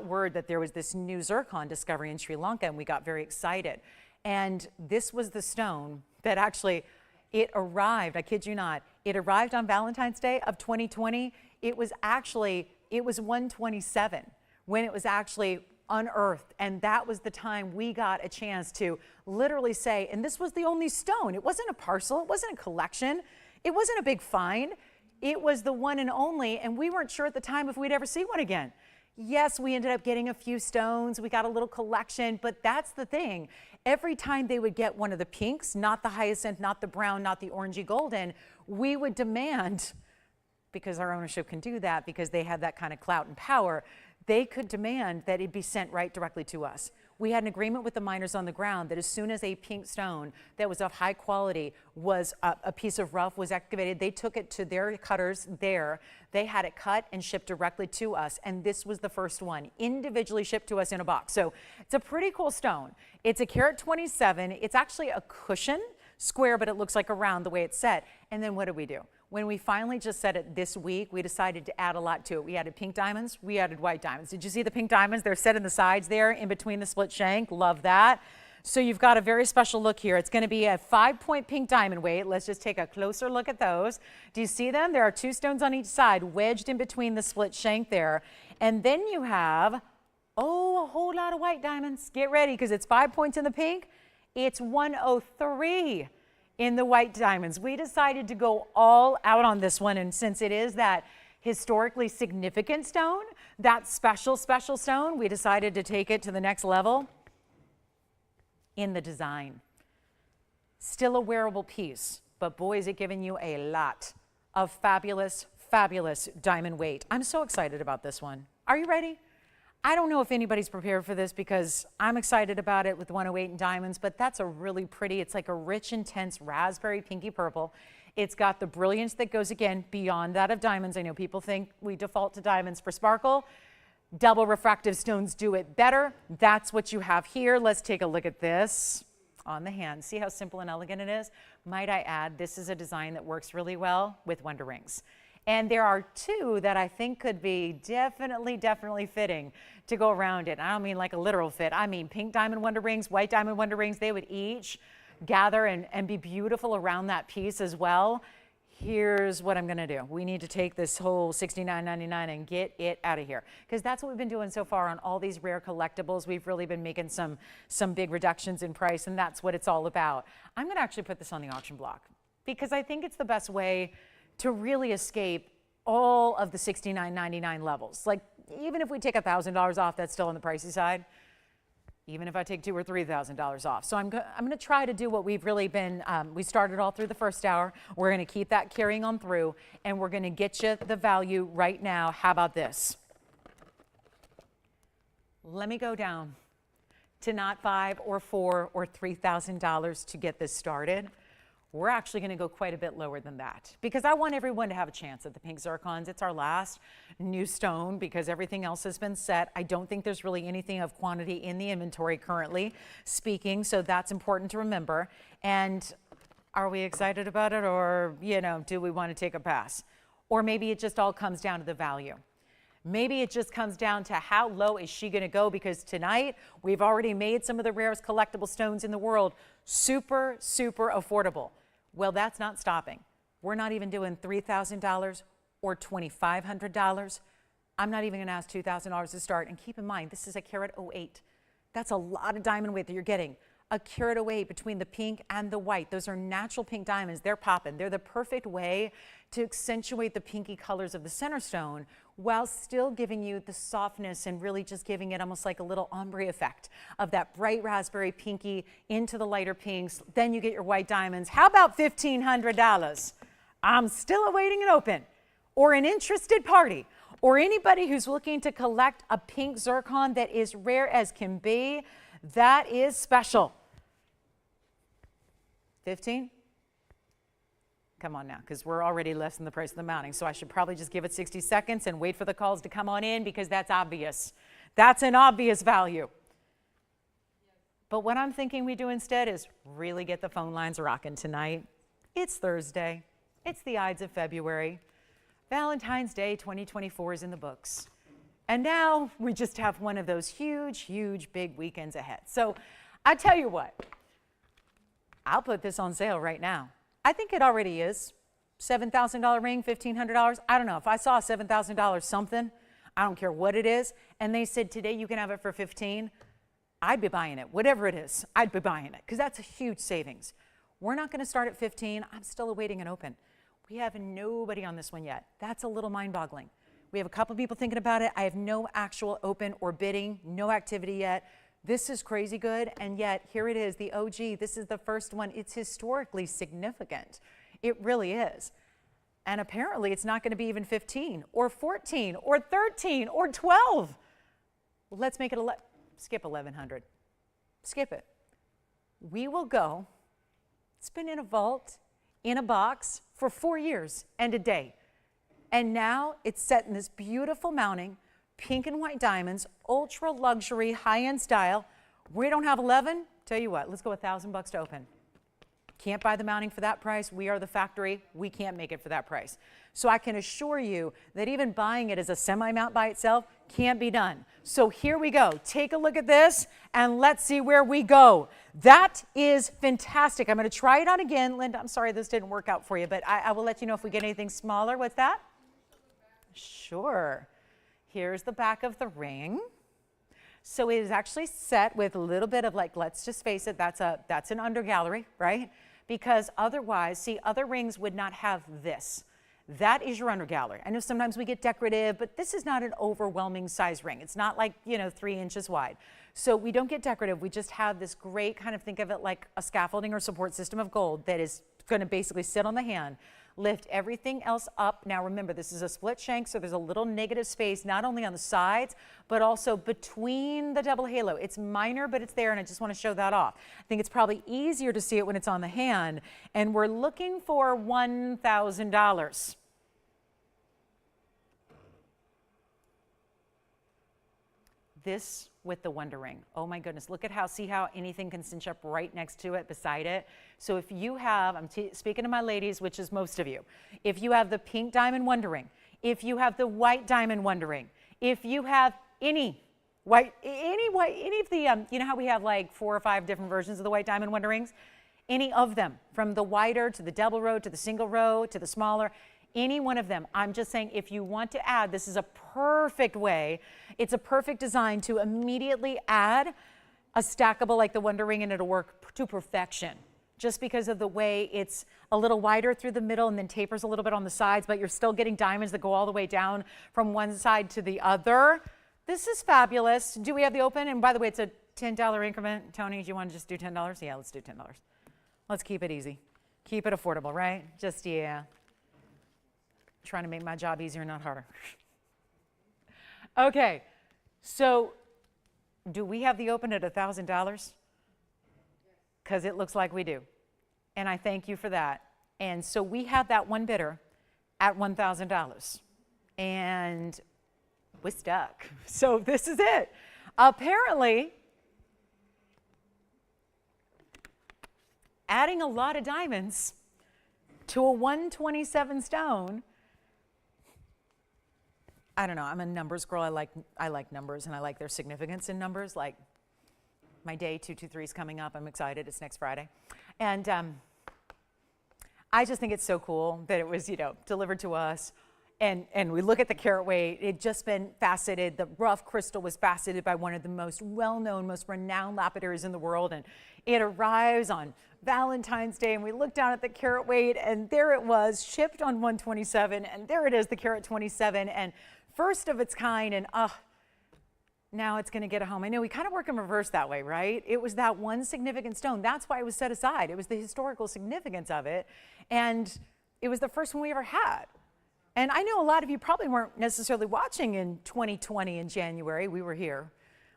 A: word that there was this new zircon discovery in Sri Lanka, and we got very excited. And this was the stone that actually, it arrived, I kid you not, it arrived on Valentine's Day of 2020. It was 127 when it was actually unearthed, and that was the time we got a chance to literally say, and this was the only stone. It wasn't a parcel, it wasn't a collection, it wasn't a big find, it was the one and only, and we weren't sure at the time if we'd ever see one again. Yes, we ended up getting a few stones, we got a little collection, but that's the thing. Every time they would get one of the pinks, not the hyacinth, not the brown, not the orangey golden, we would demand, because our ownership can do that, because they had that kind of clout and power, they could demand that it be sent right directly to us. We had an agreement with the miners on the ground that as soon as a pink stone that was of high quality was a piece of rough was excavated, they took it to their cutters there. They had it cut and shipped directly to us. And this was the first one, individually shipped to us in a box. So it's a pretty cool stone. It's a carat 27. It's actually a cushion, square, but it looks like a round the way it's set. And then what did we do? When we finally just set it this week, we decided to add a lot to it. We added pink diamonds, we added white diamonds. Did you see the pink diamonds? They're set in the sides there, in between the split shank. Love that. So you've got a very special look here. It's going to be a 5-point pink diamond weight. Let's just take a closer look at those. Do you see them? There are 2 stones on each side, wedged in between the split shank there. And then you have, a whole lot of white diamonds. Get ready, because it's 5 points in the pink. It's 103. In the white diamonds. We decided to go all out on this one, and since it is that historically significant stone, that special stone, we decided to take it to the next level in the design. Still a wearable piece, but boy, is it giving you a lot of fabulous diamond weight. I'm so excited about this one. Are you ready? I don't know if anybody's prepared for this because I'm excited about it with 108 in diamonds, but that's a really pretty, it's like a rich, intense raspberry pinky purple. It's got the brilliance that goes, again, beyond that of diamonds. I know people think we default to diamonds for sparkle. Double refractive stones do it better. That's what you have here. Let's take a look at this on the hand. See how simple and elegant it is? Might I add, this is a design that works really well with wonder rings. And there are 2 that I think could be definitely fitting to go around it. I don't mean like a literal fit. I mean pink diamond wonder rings, white diamond wonder rings. They would each gather and be beautiful around that piece as well. Here's what I'm going to do. We need to take this whole $69.99 and get it out of here, because that's what we've been doing so far on all these rare collectibles. We've really been making some big reductions in price, and that's what it's all about. I'm going to actually put this on the auction block because I think it's the best way to really escape all of the $69.99 levels. Like, even if we take $1,000 off, that's still on the pricey side. Even if I take $2,000 or $3,000 off. So I'm going to try to do what we've really been, we started all through the first hour. We're going to keep that carrying on through, and we're going to get you the value right now. How about this? Let me go down to not $5 or $4 or $3,000 to get this started. We're actually going to go quite a bit lower than that because I want everyone to have a chance at the pink zircons. It's our last new stone because everything else has been set. I don't think there's really anything of quantity in the inventory currently speaking, so that's important to remember. And are we excited about it, or, you know, do we want to take a pass? Or maybe it just all comes down to the value. Maybe it just comes down to how low is she going to go, because tonight we've already made some of the rarest collectible stones in the world super, super affordable. Well, that's not stopping. We're not even doing $3,000 or $2,500. I'm not even going to ask $2,000 to start. And keep in mind, this is a carat 08. That's a lot of diamond weight that you're getting. A carat 08 between the pink and the white. Those are natural pink diamonds. They're popping. They're the perfect way to accentuate the pinky colors of the center stone while still giving you the softness and really just giving it almost like a little ombre effect of that bright raspberry pinky into the lighter pinks. Then you get your white diamonds. How about $1,500? I'm still awaiting an open or an interested party or anybody who's looking to collect a pink zircon that is rare as can be. That is special. 15? Come on now, because we're already less than the price of the mounting. So I should probably just give it 60 seconds and wait for the calls to come on in, because that's obvious. That's an obvious value. But what I'm thinking we do instead is really get the phone lines rocking tonight. It's Thursday. It's the Ides of February. Valentine's Day 2024 is in the books. And now we just have one of those huge, huge, big weekends ahead. So I tell you what, I'll put this on sale right now. I think it already is. $7,000 ring, $1,500. I don't know. If I saw a $7,000 something, I don't care what it is, and they said today you can have it for $15,000, I'd be buying it. Whatever it is, I'd be buying it, because that's a huge savings. We're not going to start at $15,000. I'm still awaiting an open. We have nobody on this one yet. That's a little mind-boggling. We have a couple people thinking about it. I have no actual open or bidding, no activity yet. This is crazy good, and yet here it is, the OG. This is the first one. It's historically significant. It really is. And apparently it's not going to be even 15 or 14 or 13 or 12. Let's make it skip 1,100. Skip it. We will go. It's been in a vault, in a box for 4 years and a day. And now it's set in this beautiful mounting, pink and white diamonds, ultra luxury, high-end style. We don't have 11. Tell you what, let's go $1,000 to open. Can't buy the mounting for that price. We are the factory. We can't make it for that price. So I can assure you that even buying it as a semi-mount by itself can't be done. So here we go. Take a look at this and let's see where we go. That is fantastic. I'm going to try it on again. Linda, I'm sorry this didn't work out for you, but I will let you know if we get anything smaller. What's that? Sure. Here's the back of the ring. So it is actually set with a little bit of, like, let's just face it, that's an under gallery, right? Because otherwise, see, other rings would not have this. That is your under gallery. I know sometimes we get decorative, but this is not an overwhelming size ring. It's not like, 3 inches wide. So we don't get decorative. We just have this great kind of, think of it like a scaffolding or support system of gold that is going to basically sit on the hand. Lift everything else up. Now remember, this is a split shank, so there's a little negative space not only on the sides, but also between the double halo. It's minor, but it's there, and I just want to show that off. I think it's probably easier to see it when it's on the hand, and we're looking for $1,000. This with the Wonder Ring. Oh my goodness, look at see how anything can cinch up right next to it, beside it. So if you have, I'm speaking to my ladies, which is most of you, if you have the pink diamond Wonder Ring, if you have the white diamond Wonder Ring, if you have any of the, you know how we have like 4 or 5 different versions of the white diamond Wonder Rings? Any of them, from the wider to the double row to the single row to the smaller, any one of them. I'm just saying, if you want to add, this is a perfect way. It's a perfect design to immediately add a stackable like the Wonder Ring, and it'll work to perfection. Just because of the way it's a little wider through the middle and then tapers a little bit on the sides, but you're still getting diamonds that go all the way down from one side to the other. This is fabulous. Do we have the open? And by the way, it's a $10 increment. Tony, do you want to just do $10? Yeah, let's do $10. Let's keep it easy. Keep it affordable, right? Just, yeah. Trying to make my job easier, not harder. Okay, so Do we have the open at $1,000? Because it looks like we do. And I thank you for that. And so we have that one bidder at $1,000. And we're stuck. So this is it. Apparently, adding a lot of diamonds to a 127 stone, I don't know, I'm a numbers girl. I like numbers, and I like their significance in numbers. Like my day 223 is coming up. I'm excited. It's next Friday. And I just think it's so cool that it was, delivered to us. And we look at the carat weight. It just been faceted. The rough crystal was faceted by one of the most well-known, most renowned lapidaries in the world. And it arrives on Valentine's Day, and we look down at the carat weight, and there it was, shipped on 127, and there it is, the carat 27, and first of its kind, and now it's going to get a home. I know we kind of work in reverse that way, right? It was that one significant stone. That's why it was set aside. It was the historical significance of it, and it was the first one we ever had. And I know a lot of you probably weren't necessarily watching in 2020 in January. We were here.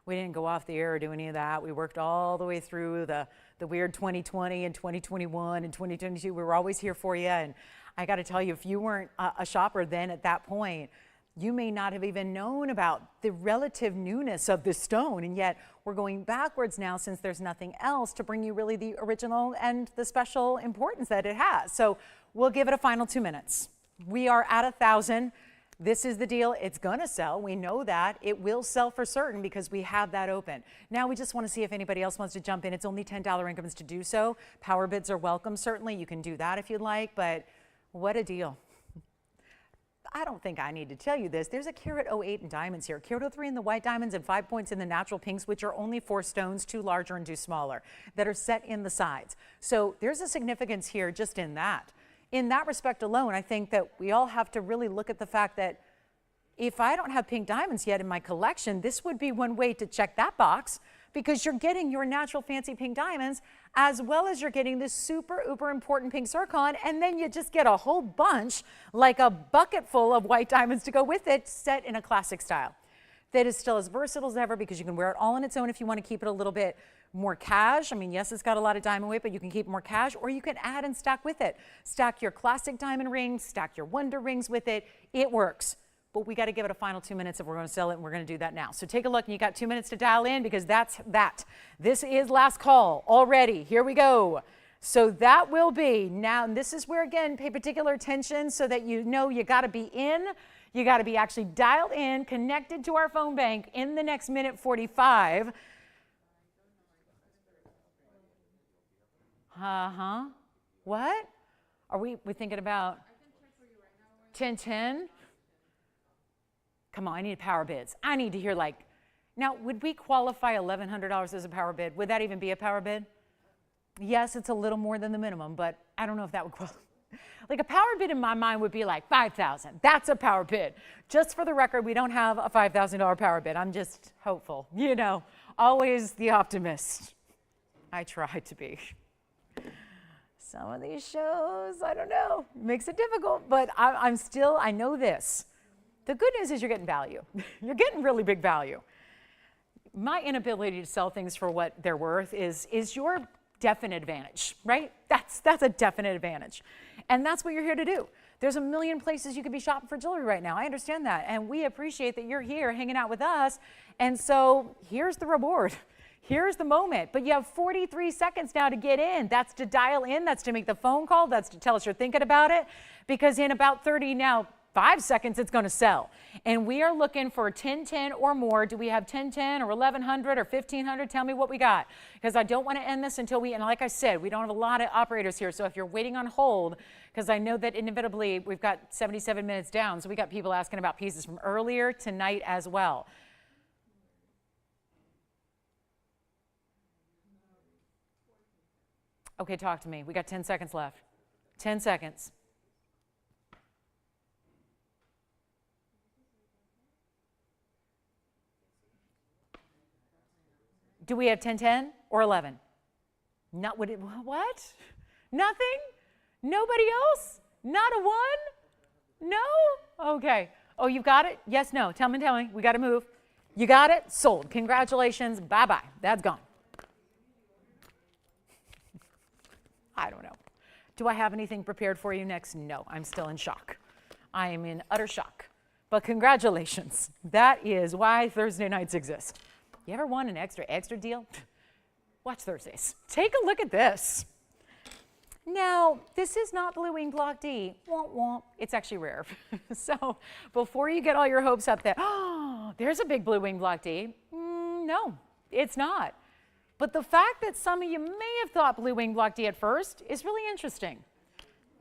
A: We didn't go off the air or do any of that. We worked all the way through the weird 2020 and 2021 and 2022. We were always here for you. And I got to tell you, if you weren't a shopper then at that point, you may not have even known about the relative newness of this stone. And yet we're going backwards now, since there's nothing else, to bring you really the original and the special importance that it has. So we'll give it a final 2 minutes. We are at 1,000. This is the deal. It's going to sell. We know that. It will sell for certain because we have that open. Now we just want to see if anybody else wants to jump in. It's only $10 increments to do so. Power bids are welcome, certainly. You can do that if you'd like, but what a deal. I don't think I need to tell you this. There's a carat 08 in diamonds here, carat 03 in the white diamonds, and 5 points in the natural pinks, which are only 4 stones, 2 larger and 2 smaller, that are set in the sides. So there's a significance here just in that. In that respect alone, I think that we all have to really look at the fact that if I don't have pink diamonds yet in my collection, this would be one way to check that box, because you're getting your natural fancy pink diamonds as well as you're getting this super uber important pink zircon, and then you just get a whole bunch, like a bucket full of white diamonds to go with it, set in a classic style that is still as versatile as ever, because you can wear it all on its own if you want to keep it a little bit more cash. I mean, yes, it's got a lot of diamond weight, but you can keep it more cash, or you can add and stack with it. Stack your classic diamond rings, stack your wonder rings with it. It works. But we got to give it a final 2 minutes if we're going to sell it, and we're going to do that now. So take a look, and you got 2 minutes to dial in, because that's that. This is last call already. Here we go. So that will be now, and this is where, again, pay particular attention so that you know you got to be in. You got to be actually dialed in, connected to our phone bank in the next minute 45. What? Are we thinking about 1010? Come on, I need power bids. I need to hear, like, now, would we qualify $1,100 as a power bid? Would that even be a power bid? Yes, it's a little more than the minimum, but I don't know if that would qualify. Like, a power bid in my mind would be like $5,000. That's a power bid. Just for the record, we don't have a $5,000 power bid. I'm just hopeful, always the optimist. I try to be. Some of these shows, I don't know, makes it difficult, but I know this. The good news is you're getting value. You're getting really big value. My inability to sell things for what they're worth is your definite advantage, right? That's a definite advantage. And that's what you're here to do. There's a million places you could be shopping for jewelry right now. I understand that. And we appreciate that you're here hanging out with us. And so here's the reward. Here's the moment. But you have 43 seconds now to get in. That's to dial in. That's to make the phone call. That's to tell us you're thinking about it. Because in about 5 seconds, it's going to sell. And we are looking for 1010 or more. Do we have 1010 or 1100 or 1500? Tell me what we got. Because I don't want to end this until and like I said, we don't have a lot of operators here. So if you're waiting on hold, because I know that inevitably we've got 77 minutes down. So we got people asking about pieces from earlier tonight as well. Okay, talk to me. We got 10 seconds left. 10 seconds. Do we have 1010 or 11? What? Nothing? Nobody else? Not a one? No? Okay. Oh, you've got it? Yes, no. Tell me. We got to move. You got it? Sold. Congratulations. Bye-bye. That's gone. I don't know. Do I have anything prepared for you next? No, I'm still in shock. I am in utter shock. But congratulations. That is why Thursday nights exist. You ever want an extra deal? Watch Thursdays. Take a look at this. Now, this is not Blue Wing Block D. Womp womp. It's actually rare. So before you get all your hopes up that, oh, there's a big Blue Wing Block D. No, it's not. But the fact that some of you may have thought Blue Wing Block D at first is really interesting,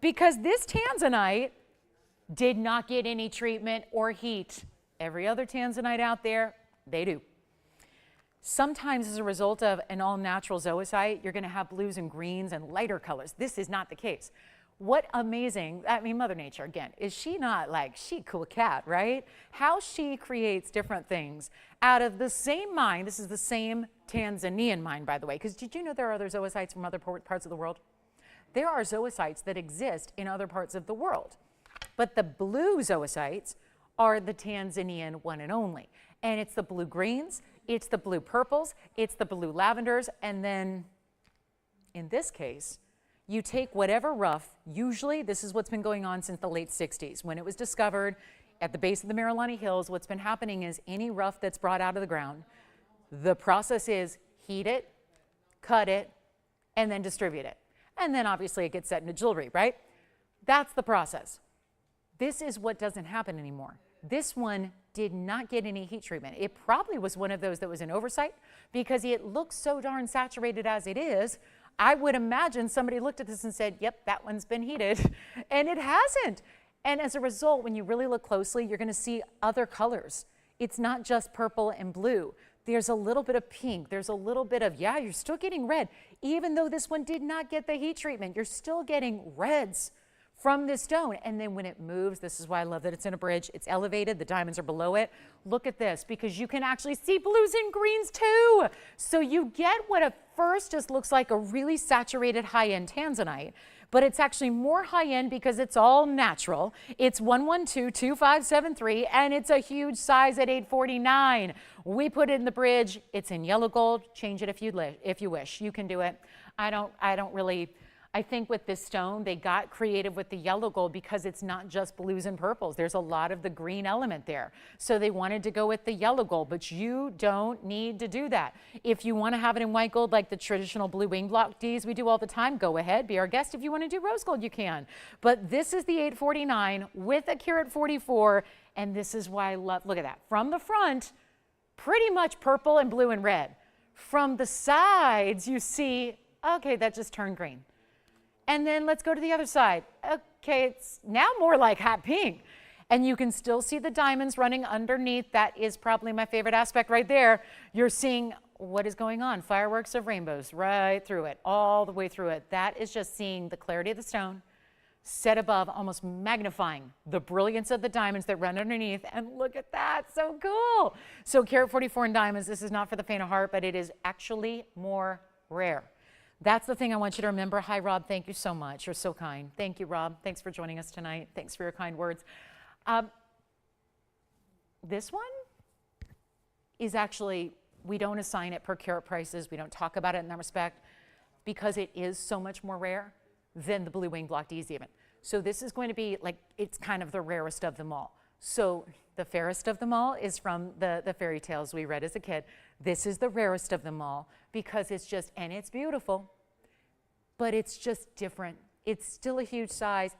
A: because this tanzanite did not get any treatment or heat. Every other tanzanite out there, they do. Sometimes as a result of an all-natural zoisite, you're going to have blues and greens and lighter colors. This is not the case. What amazing, I mean, Mother Nature, again, is she not like, she cool cat, right? How she creates different things out of the same mine. This is the same Tanzanian mine, by the way, because did you know there are other zoisites from other parts of the world? There are zoisites that exist in other parts of the world, but the blue zoisites are the Tanzanian one and only. And it's the blue greens, it's the blue purples, it's the blue lavenders, and then in this case, you take whatever rough, usually this is what's been going on since the late 60s. When it was discovered at the base of the Marilani Hills, what's been happening is any rough that's brought out of the ground, the process is heat it, cut it, and then distribute it. And then obviously it gets set into jewelry, right? That's the process. This is what doesn't happen anymore. This one did not get any heat treatment. It probably was one of those that was an oversight because it looks so darn saturated as it is. I would imagine somebody looked at this and said, yep, that one's been heated, and it hasn't. And as a result, when you really look closely, you're going to see other colors. It's not just purple and blue. There's a little bit of pink. There's a little bit of, yeah, you're still getting red. Even though this one did not get the heat treatment, you're still getting reds from this stone. And then when it moves, this is why I love that it's in a bridge, it's elevated, the diamonds are below it. Look at this, because you can actually see blues and greens too. So you get what at first just looks like a really saturated high-end tanzanite, but it's actually more high-end because it's all natural. It's 1122573, and it's a huge size at 849. We put it in the bridge. It's in yellow gold. Change it if you wish. You can do it. I think with this stone, they got creative with the yellow gold because it's not just blues and purples. There's a lot of the green element there. So they wanted to go with the yellow gold, but you don't need to do that. If you want to have it in white gold like the traditional Blue Wing Block Ds we do all the time, go ahead, be our guest. If you want to do rose gold, you can. But this is the 849 with a carat 44, and this is why I love, look at that. From the front, pretty much purple and blue and red. From the sides, you see, okay, that just turned green. And then let's go to the other side. Okay, it's now more like hot pink. And you can still see the diamonds running underneath. That is probably my favorite aspect right there. You're seeing what is going on. Fireworks of rainbows right through it, all the way through it. That is just seeing the clarity of the stone set above, almost magnifying the brilliance of the diamonds that run underneath. And look at that, so cool. So carat 44 in diamonds, this is not for the faint of heart, but it is actually more rare. That's the thing I want you to remember. Hi, Rob. Thank you so much. You're so kind. Thank you, Rob. Thanks for joining us tonight. Thanks for your kind words. This one is actually, we don't assign it per carat prices. We don't talk about it in that respect because it is so much more rare than the Blue Wing Block Ds even. So this is going to be like, it's kind of the rarest of them all. So the fairest of them all is from the fairy tales we read as a kid. This is the rarest of them all because it's just, and it's beautiful, but it's just different. It's still a huge size.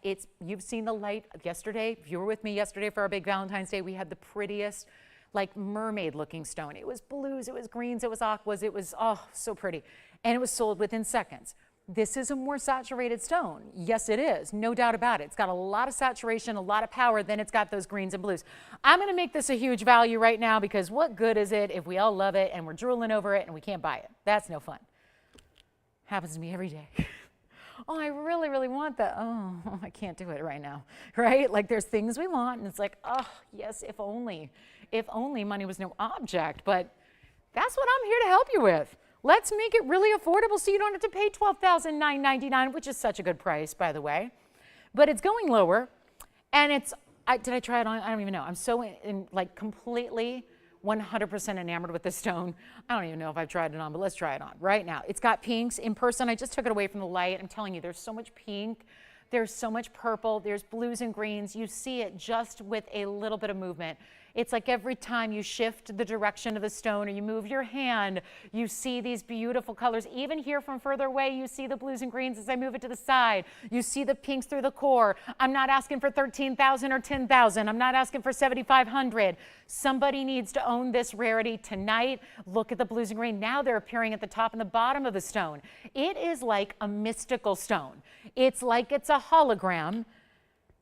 A: You've seen the light yesterday. If you were with me yesterday for our big Valentine's Day, we had the prettiest, like mermaid looking stone. It was blues, it was greens, it was aquas, it was, oh, so pretty. And it was sold within seconds. This is a more saturated stone. Yes, it is. No doubt about it. It's got a lot of saturation, a lot of power, then it's got those greens and blues. I'm going to make this a huge value right now because what good is it if we all love it and we're drooling over it and we can't buy it? That's no fun. Happens to me every day. Oh, I really, really want that. Oh, I can't do it right now, right? Like there's things we want and it's like, oh, yes, if only money was no object. But that's what I'm here to help you with. Let's make it really affordable so you don't have to pay $12,999, which is such a good price, by the way. But it's going lower, and did I try it on? I don't even know. I'm so like completely 100% enamored with this stone. I don't even know if I've tried it on, but let's try it on right now. It's got pinks. In person, I just took it away from the light. I'm telling you, there's so much pink. There's so much purple. There's blues and greens. You see it just with a little bit of movement. It's like every time you shift the direction of the stone or you move your hand, you see these beautiful colors. Even here from further away, you see the blues and greens as I move it to the side. You see the pinks through the core. I'm not asking for 13,000 or 10,000. I'm not asking for 7,500. Somebody needs to own this rarity tonight. Look at the blues and green. Now they're appearing at the top and the bottom of the stone. It is like a mystical stone. It's like it's a hologram.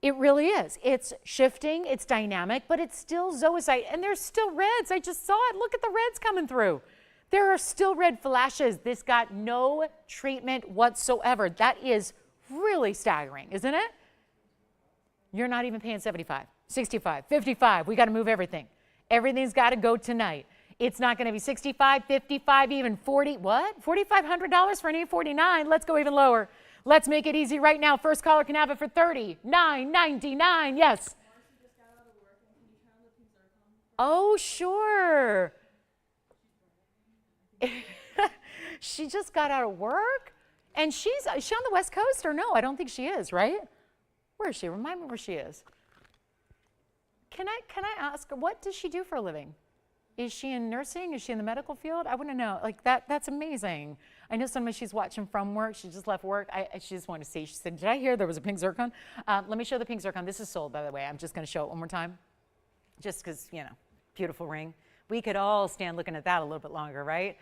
A: It really is. It's shifting, it's dynamic, but it's still zoisite, and there's still reds. I just saw it. Look at the reds coming through. There are still red flashes. This got no treatment whatsoever. That is really staggering, isn't it? You're not even paying 75, 65, 55. We got to move everything. Everything's got to go tonight. It's not going to be 65, 55, even 40. What? $4,500 for an 849. Let's go even lower. Let's make it easy right now. First caller can have it for $39.99. Yes. Oh, sure. She just got out of work? And is she on the West Coast or no? I don't think she is, right? Where is she? Remind me where she is. Can I ask her, what does she do for a living? Is she in nursing? Is she in the medical field? I want to know. Like that's amazing. I know sometimes she's watching from work. She just left work. She just wanted to see. She said, did I hear there was a pink zircon? Let me show the pink zircon. This is sold, by the way. I'm just going to show it one more time. Just because, you know, beautiful ring. We could all stand looking at that a little bit longer, right?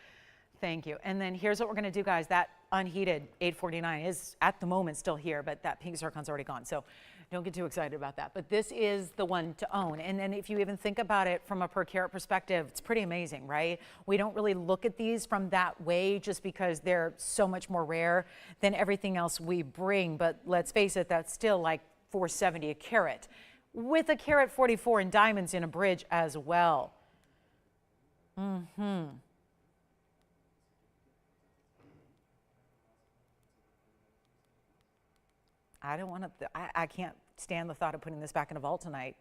A: Thank you. And then here's what we're going to do, guys. That unheated 849 is at the moment still here, but that pink zircon's already gone. So don't get too excited about that. But this is the one to own. And then if you even think about it from a per carat perspective, it's pretty amazing, right? We don't really look at these from that way just because they're so much more rare than everything else we bring. But let's face it, that's still like $470 a carat with a carat 44 in diamonds in a bridge as well. I don't want to, I can't stand the thought of putting this back in a vault tonight.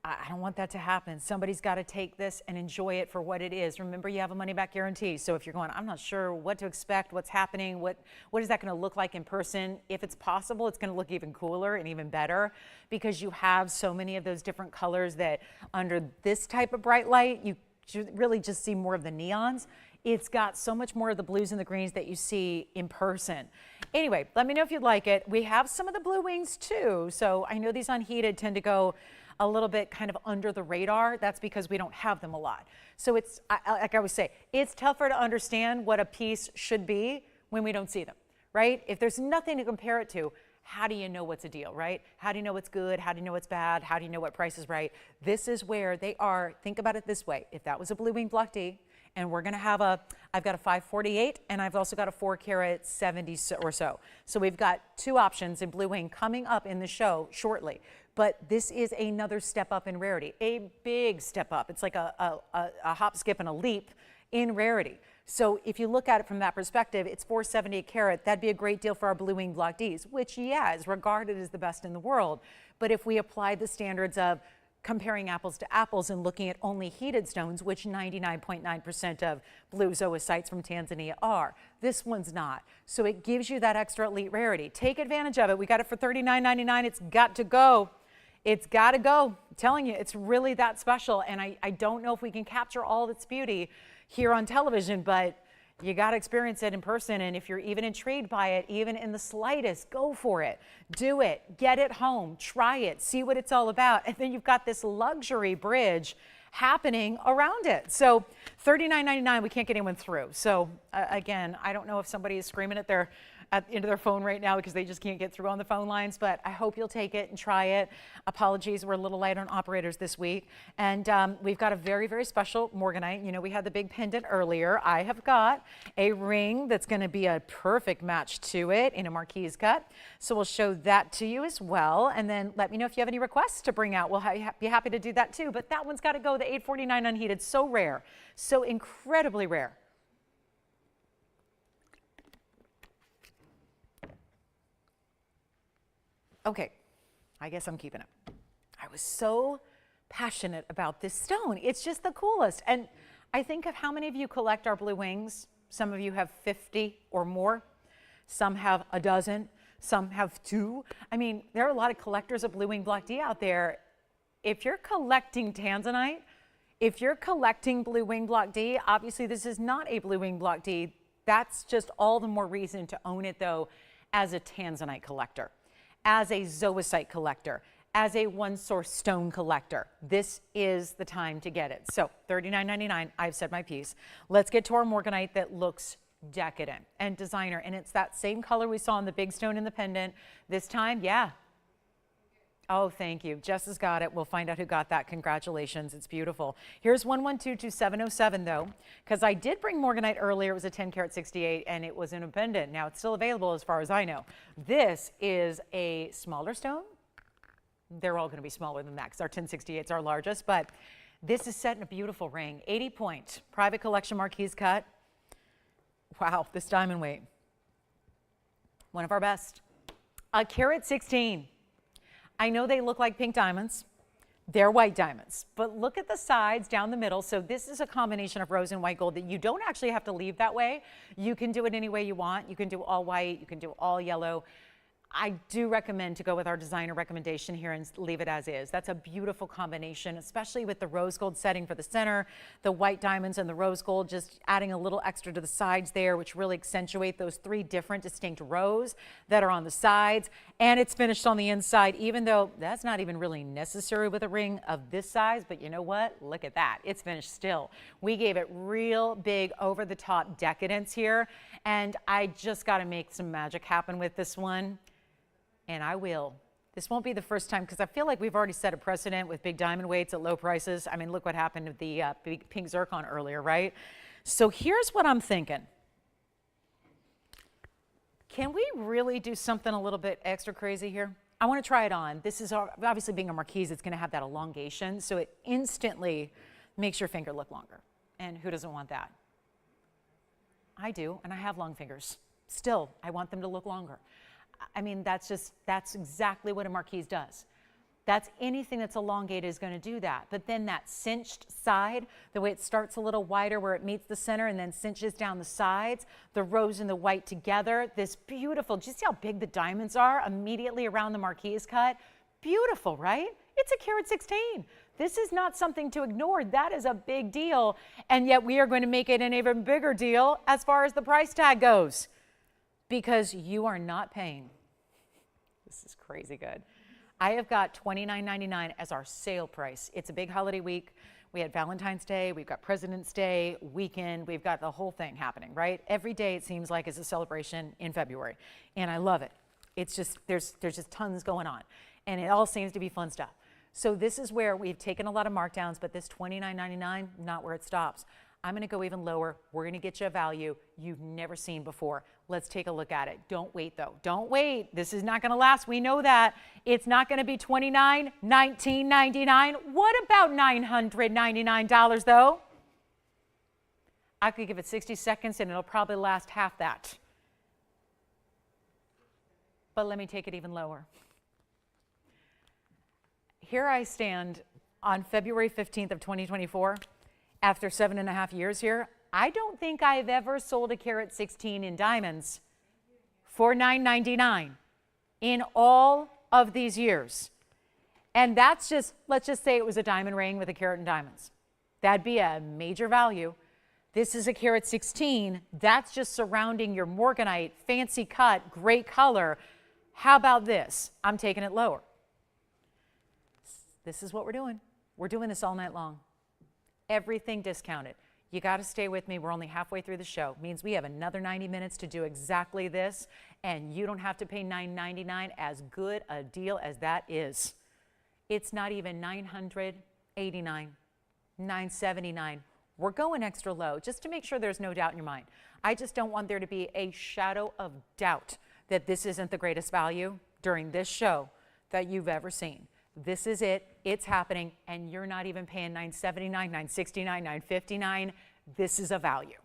A: I don't want that to happen. Somebody's got to take this and enjoy it for what it is. Remember, you have a money back guarantee. So if you're going, I'm not sure what to expect, what's happening, what is that going to look like in person? If it's possible, it's going to look even cooler and even better because you have so many of those different colors that under this type of bright light, you really just see more of the neons. It's got so much more of the blues and the greens that you see in person. Anyway, let me know if you'd like it. We have some of the blue wings too. So I know these unheated tend to go a little bit kind of under the radar. That's because we don't have them a lot. So it's, like I always say, it's tougher to understand what a piece should be when we don't see them, right? If there's nothing to compare it to, how do you know what's a deal, right? How do you know what's good? How do you know what's bad? How do you know what price is right? This is where they are. Think about it this way. If that was a blue wing block D, and we're going to have I've got a 548 and I've also got a 4 carat 70 or so. So we've got two options in blue wing coming up in the show shortly. But this is another step up in rarity, a big step up. It's like a hop, skip, and a leap in rarity. So if you look at it from that perspective, it's $470 a carat. That'd be a great deal for our blue wing block Ds, which, yeah, is regarded as the best in the world. But if we apply the standards of comparing apples to apples and looking at only heated stones, which 99.9% of blue zoisites from Tanzania are. This one's not. So it gives you that extra elite rarity. Take advantage of it. We got it for $39.99. It's got to go. It's got to go. I'm telling you, it's really that special. And I don't know if we can capture all its beauty here on television, but you got to experience it in person. And if you're even intrigued by it, even in the slightest, go for it. Do it. Get it home. Try it. See what it's all about. And then you've got this luxury bridge happening around it. So $39.99, we can't get anyone through. So again, I don't know if somebody is screaming at into their phone right now because they just can't get through on the phone lines, but I hope you'll take it and try it. Apologies, we're a little light on operators this week. And we've got a very, very special morganite. You know, we had the big pendant earlier. I have got a ring that's going to be a perfect match to it in a marquise cut. So we'll show that to you as well. And then let me know if you have any requests to bring out. We'll be happy to do that too. But that one's got to go, the 849 unheated. So rare, so incredibly rare. Okay, I guess I'm keeping it. I was so passionate about this stone. It's just the coolest. And I think of how many of you collect our blue wings. Some of you have 50 or more. Some have a dozen. Some have 2. I mean, there are a lot of collectors of blue wing block D out there. If you're collecting tanzanite, if you're collecting blue wing block D, obviously this is not a blue wing block D. That's just all the more reason to own it, though, as a tanzanite collector, as a zoisite collector, as a one-source stone collector. This is the time to get it. So $39.99, I've said my piece. Let's get to our morganite that looks decadent and designer, and it's that same color we saw in the big stone in the pendant. This time, yeah. Oh, thank you. Jess has got it. We'll find out who got that. Congratulations. It's beautiful. Here's 1122707, though, because I did bring morganite earlier. It was a 10 karat 68, and it was in a pendant. Now, it's still available as far as I know. This is a smaller stone. They're all going to be smaller than that because our 1068 is our largest, but this is set in a beautiful ring. 80 point, private collection marquise cut. Wow, this diamond weight. One of our best. A carat 16. I know they look like pink diamonds. They're white diamonds, but look at the sides down the middle. So this is a combination of rose and white gold that you don't actually have to leave that way. You can do it any way you want. You can do all white. You can do all yellow. I do recommend to go with our designer recommendation here and leave it as is. That's a beautiful combination, especially with the rose gold setting for the center, the white diamonds and the rose gold, just adding a little extra to the sides there, which really accentuate those 3 different distinct rows that are on the sides. And it's finished on the inside, even though that's not even really necessary with a ring of this size. But you know what? Look at that. It's finished still. We gave it real big over the top decadence here. And I just got to make some magic happen with this one. And I will. This won't be the first time because I feel like we've already set a precedent with big diamond weights at low prices. I mean, look what happened with the big pink zircon earlier, right? So here's what I'm thinking. Can we really do something a little bit extra crazy here? I want to try it on. This is obviously being a marquise, it's going to have that elongation, so it instantly makes your finger look longer. And who doesn't want that? I do, and I have long fingers. Still, I want them to look longer. I mean, that's exactly what a marquise does. That's anything that's elongated is going to do that. But then that cinched side, the way it starts a little wider where it meets the center and then cinches down the sides, the rose and the white together, this beautiful, do you see how big the diamonds are immediately around the marquise cut? Beautiful, right? It's a carat 16. This is not something to ignore. That is a big deal. And yet we are going to make it an even bigger deal as far as the price tag goes. Because you are not paying. This is crazy good. I have got $29.99 as our sale price. It's a big holiday week. We had Valentine's Day, we've got President's Day, weekend, we've got the whole thing happening, right? Every day it seems like is a celebration in February. And I love it. It's just, there's just tons going on. And it all seems to be fun stuff. So this is where we've taken a lot of markdowns, but this $29.99, not where it stops. I'm going to go even lower. We're going to get you a value you've never seen before. Let's take a look at it. Don't wait, though. Don't wait. This is not going to last. We know that. It's not going to be $29, $19.99. What about $999, though? I could give it 60 seconds, and it'll probably last half that. But let me take it even lower. Here I stand on February 15th of 2024. After 7.5 years here, I don't think I've ever sold a carat 16 in diamonds for $9.99 in all of these years. And that's just, let's just say it was a diamond ring with a carat in diamonds. That'd be a major value. This is a carat 16. That's just surrounding your morganite, fancy cut, great color. How about this? I'm taking it lower. This is what we're doing. We're doing this all night long. Everything discounted. You got to stay with me. We're only halfway through the show. Means we have another 90 minutes to do exactly this, and you don't have to pay $9.99. As good a deal as that is. It's not even $989, $979. We're going extra low just to make sure there's no doubt in your mind. I just don't want there to be a shadow of doubt that this isn't the greatest value during this show that you've ever seen. This is it. It's happening, and you're not even paying $979, $969, $959. This is a value.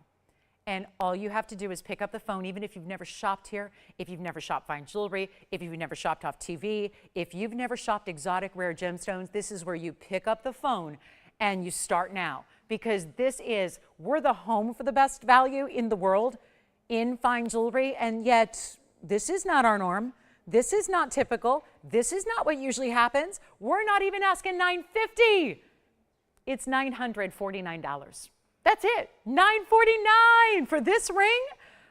A: And all you have to do is pick up the phone, even if you've never shopped here, if you've never shopped fine jewelry, if you've never shopped off TV, if you've never shopped exotic rare gemstones, this is where you pick up the phone and you start now. Because we're the home for the best value in the world in fine jewelry, and yet this is not our norm. This is not typical. This is not what usually happens. We're not even asking $950. It's $949. That's it, $949 for this ring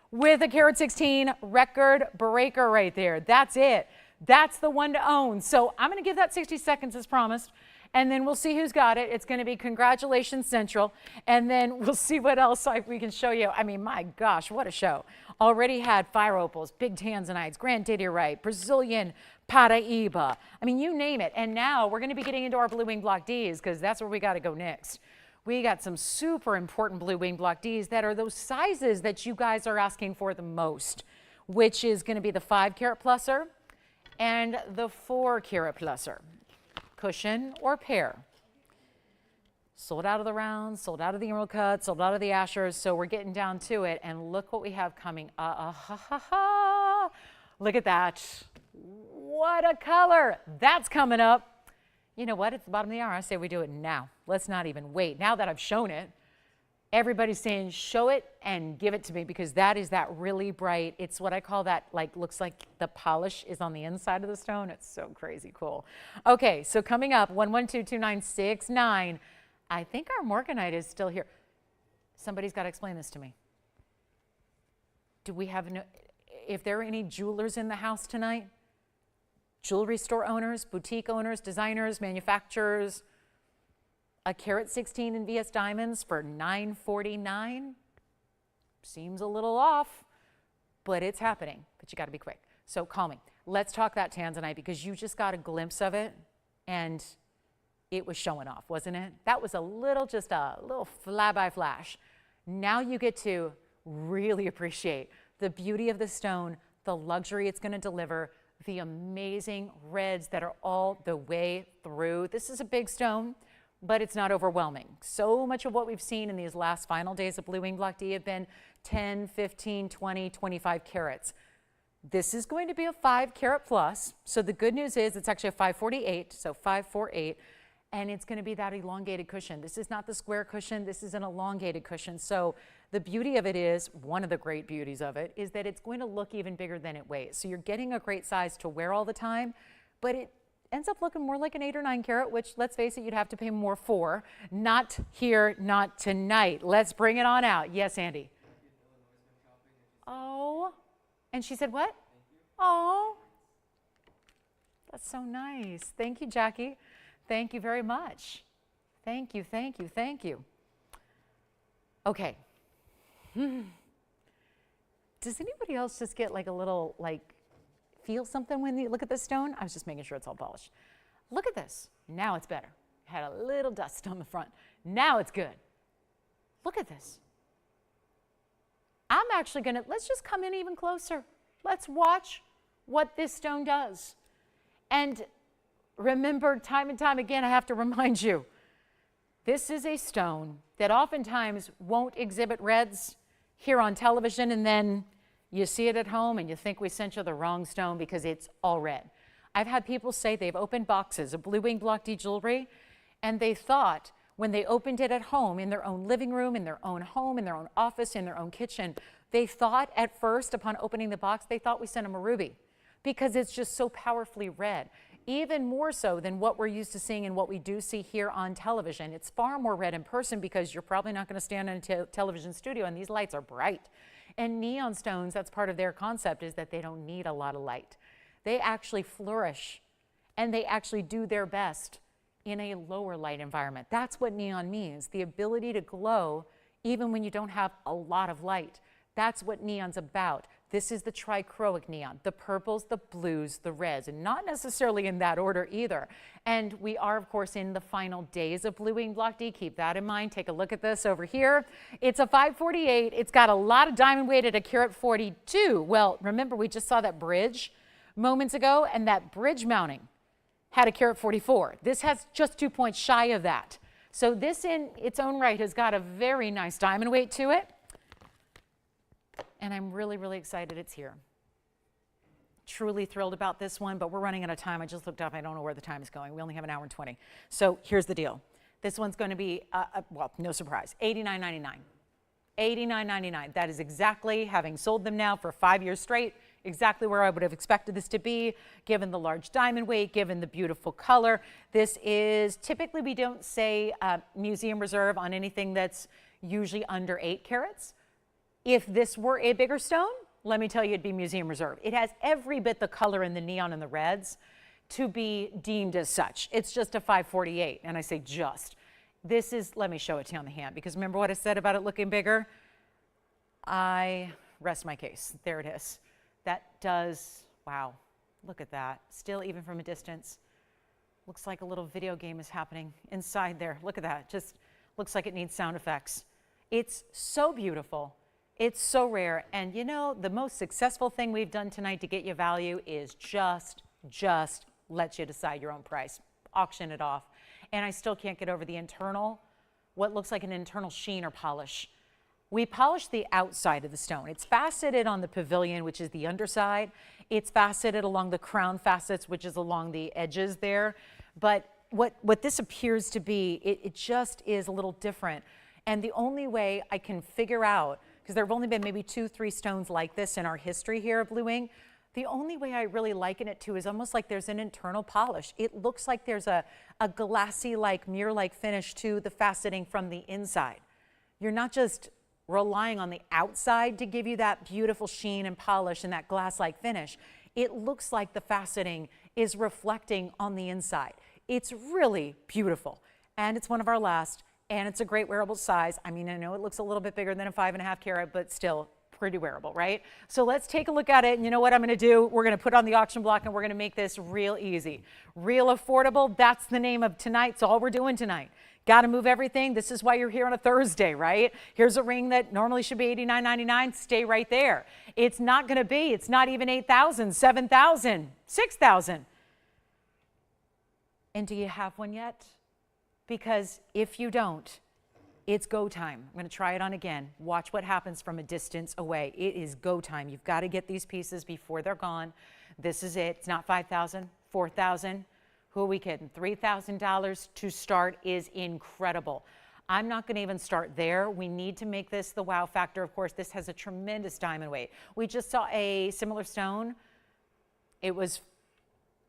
A: with a carat 16 record breaker right there. That's it. That's the one to own. So I'm going to give that 60 seconds as promised, and then we'll see who's got it. It's going to be Congratulations Central, and then we'll see what else we can show you. I mean, my gosh, what a show. Already had fire opals, big tanzanites, grand diorite, Brazilian Paraíba. I mean, you name it. And now we're going to be getting into our blue wing block Ds, because that's where we got to go next. We got some super important blue wing block Ds that are those sizes that you guys are asking for the most, which is going to be the 5 carat pluser and the 4 carat pluser, cushion or pair. Sold out of the rounds, sold out of the emerald cut, sold out of the ashers. So we're getting down to it, and look what we have coming. Look at that. What a color. That's coming up. You know what? It's the bottom of the hour. I say we do it now. Let's not even wait. Now that I've shown it, everybody's saying show it and give it to me, because that is that really bright. It's what I call that, like, looks like the polish is on the inside of the stone. It's so crazy cool. Okay, so coming up, 1122969. I think our morganite is still here. Somebody's got to explain this to me. Do we have if there are any jewelers in the house tonight? Jewelry store owners, boutique owners, designers, manufacturers, a carat 16 in VS diamonds for $949. Seems a little off, but it's happening. But you got to be quick. So call me. Let's talk that tanzanite, because you just got a glimpse of it, and it was showing off, wasn't it? That was just a little fly-by flash. Now you get to really appreciate the beauty of the stone, the luxury it's going to deliver, the amazing reds that are all the way through. This is a big stone, but it's not overwhelming. So much of what we've seen in these last final days of blue wing block D have been 10, 15, 20, 25 carats. This is going to be a 5 carat plus. So the good news is it's actually a 548, so 548, and it's going to be that elongated cushion. This is not the square cushion. This is an elongated cushion. So the beauty of it is, one of the great beauties of it, is that it's going to look even bigger than it weighs. So you're getting a great size to wear all the time, but it ends up looking more like an 8 or 9 carat, which, let's face it, you'd have to pay more for. Not here, not tonight. Let's bring it on out. Yes, Andy. Oh, and she said what? Oh, that's so nice. Thank you, Jackie. Thank you very much. Thank you, thank you, thank you. Okay. Does anybody else just get like a little, feel something when you look at this stone? I was just making sure it's all polished. Look at this. Now it's better. Had a little dust on the front. Now it's good. Look at this. I'm actually going to, let's just come in even closer. Let's watch what this stone does. And remember, time and time again, I have to remind you, this is a stone that oftentimes won't exhibit reds here on television, and then you see it at home and you think we sent you the wrong stone because it's all red. I've had people say they've opened boxes of blue wing block D jewelry, and they thought when they opened it at home, in their own living room, in their own home, in their own office, in their own kitchen, they thought at first, upon opening the box, they thought we sent them a ruby because it's just so powerfully red. Even more so than what we're used to seeing and what we do see here on television. It's far more red in person because you're probably not going to stand in a television studio and these lights are bright. And neon stones, that's part of their concept, is that they don't need a lot of light. They actually flourish and they actually do their best in a lower light environment. That's what neon means, the ability to glow even when you don't have a lot of light. That's what neon's about. This is the trichroic neon, the purples, the blues, the reds, and not necessarily in that order either. And we are, of course, in the final days of blue wing block D. Keep that in mind. Take a look at this over here. It's a 548. It's got a lot of diamond weight at a carat 42. Well, remember, we just saw that bridge moments ago, and that bridge mounting had a carat 44. This has just 2 points shy of that. So this in its own right has got a very nice diamond weight to it. and I'm really, really excited it's here. Truly thrilled about this one, but we're running out of time. I just looked up. I don't know where the time is going. We only have an hour and 20. So here's the deal. This one's going to be, well, no surprise, $89.99. $89.99. That is exactly, having sold them now for 5 years straight, exactly where I would have expected this to be, given the large diamond weight, given the beautiful color. This is, typically we don't say museum reserve on anything that's usually under 8 carats. If this were a bigger stone, let me tell you, it'd be museum reserve. It has every bit the color in the neon and the reds to be deemed as such. It's just a 548, and I say just. This is, let me show it to you on the hand, because remember what I said about it looking bigger? I rest my case. There it is. That does, wow, look at that. Still, even from a distance, looks like a little video game is happening inside there. Look at that. Just looks like it needs sound effects. It's so beautiful. It's so rare. And you know, the most successful thing we've done tonight to get you value is just let you decide your own price. Auction it off. And I still can't get over the internal, what looks like an internal sheen or polish. We polished the outside of the stone. It's faceted on the pavilion, which is the underside. It's faceted along the crown facets, which is along the edges there. But what this appears to be, it just is a little different. And the only way I can figure out, because there have only been maybe 2-3 stones like this in our history here of Blue Wing, the only way I really liken it to is almost like there's an internal polish. It looks like there's a glassy-like, mirror-like finish to the faceting from the inside. You're not just relying on the outside to give you that beautiful sheen and polish and that glass-like finish. It looks like the faceting is reflecting on the inside. It's really beautiful, and it's one of our last, and it's a great wearable size. I mean, I know it looks a little bit bigger than a 5.5 carat, but still pretty wearable, right? So let's take a look at it, and you know what I'm going to do? We're going to put on the auction block, and we're going to make this real easy. Real affordable, that's the name of tonight. It's all we're doing tonight. Got to move everything. This is why you're here on a Thursday, right? Here's a ring that normally should be $89.99. Stay right there. It's not going to be. It's not even $8,000, $7,000, $6,000. And do you have one yet? Because if you don't, it's go time. I'm going to try it on again. Watch what happens from a distance away. It is go time. You've got to get these pieces before they're gone. This is it. It's not $5,000, $4,000. Who are we kidding? $3,000 to start is incredible. I'm not going to even start there. We need to make this the wow factor. Of course, this has a tremendous diamond weight. We just saw a similar stone. It was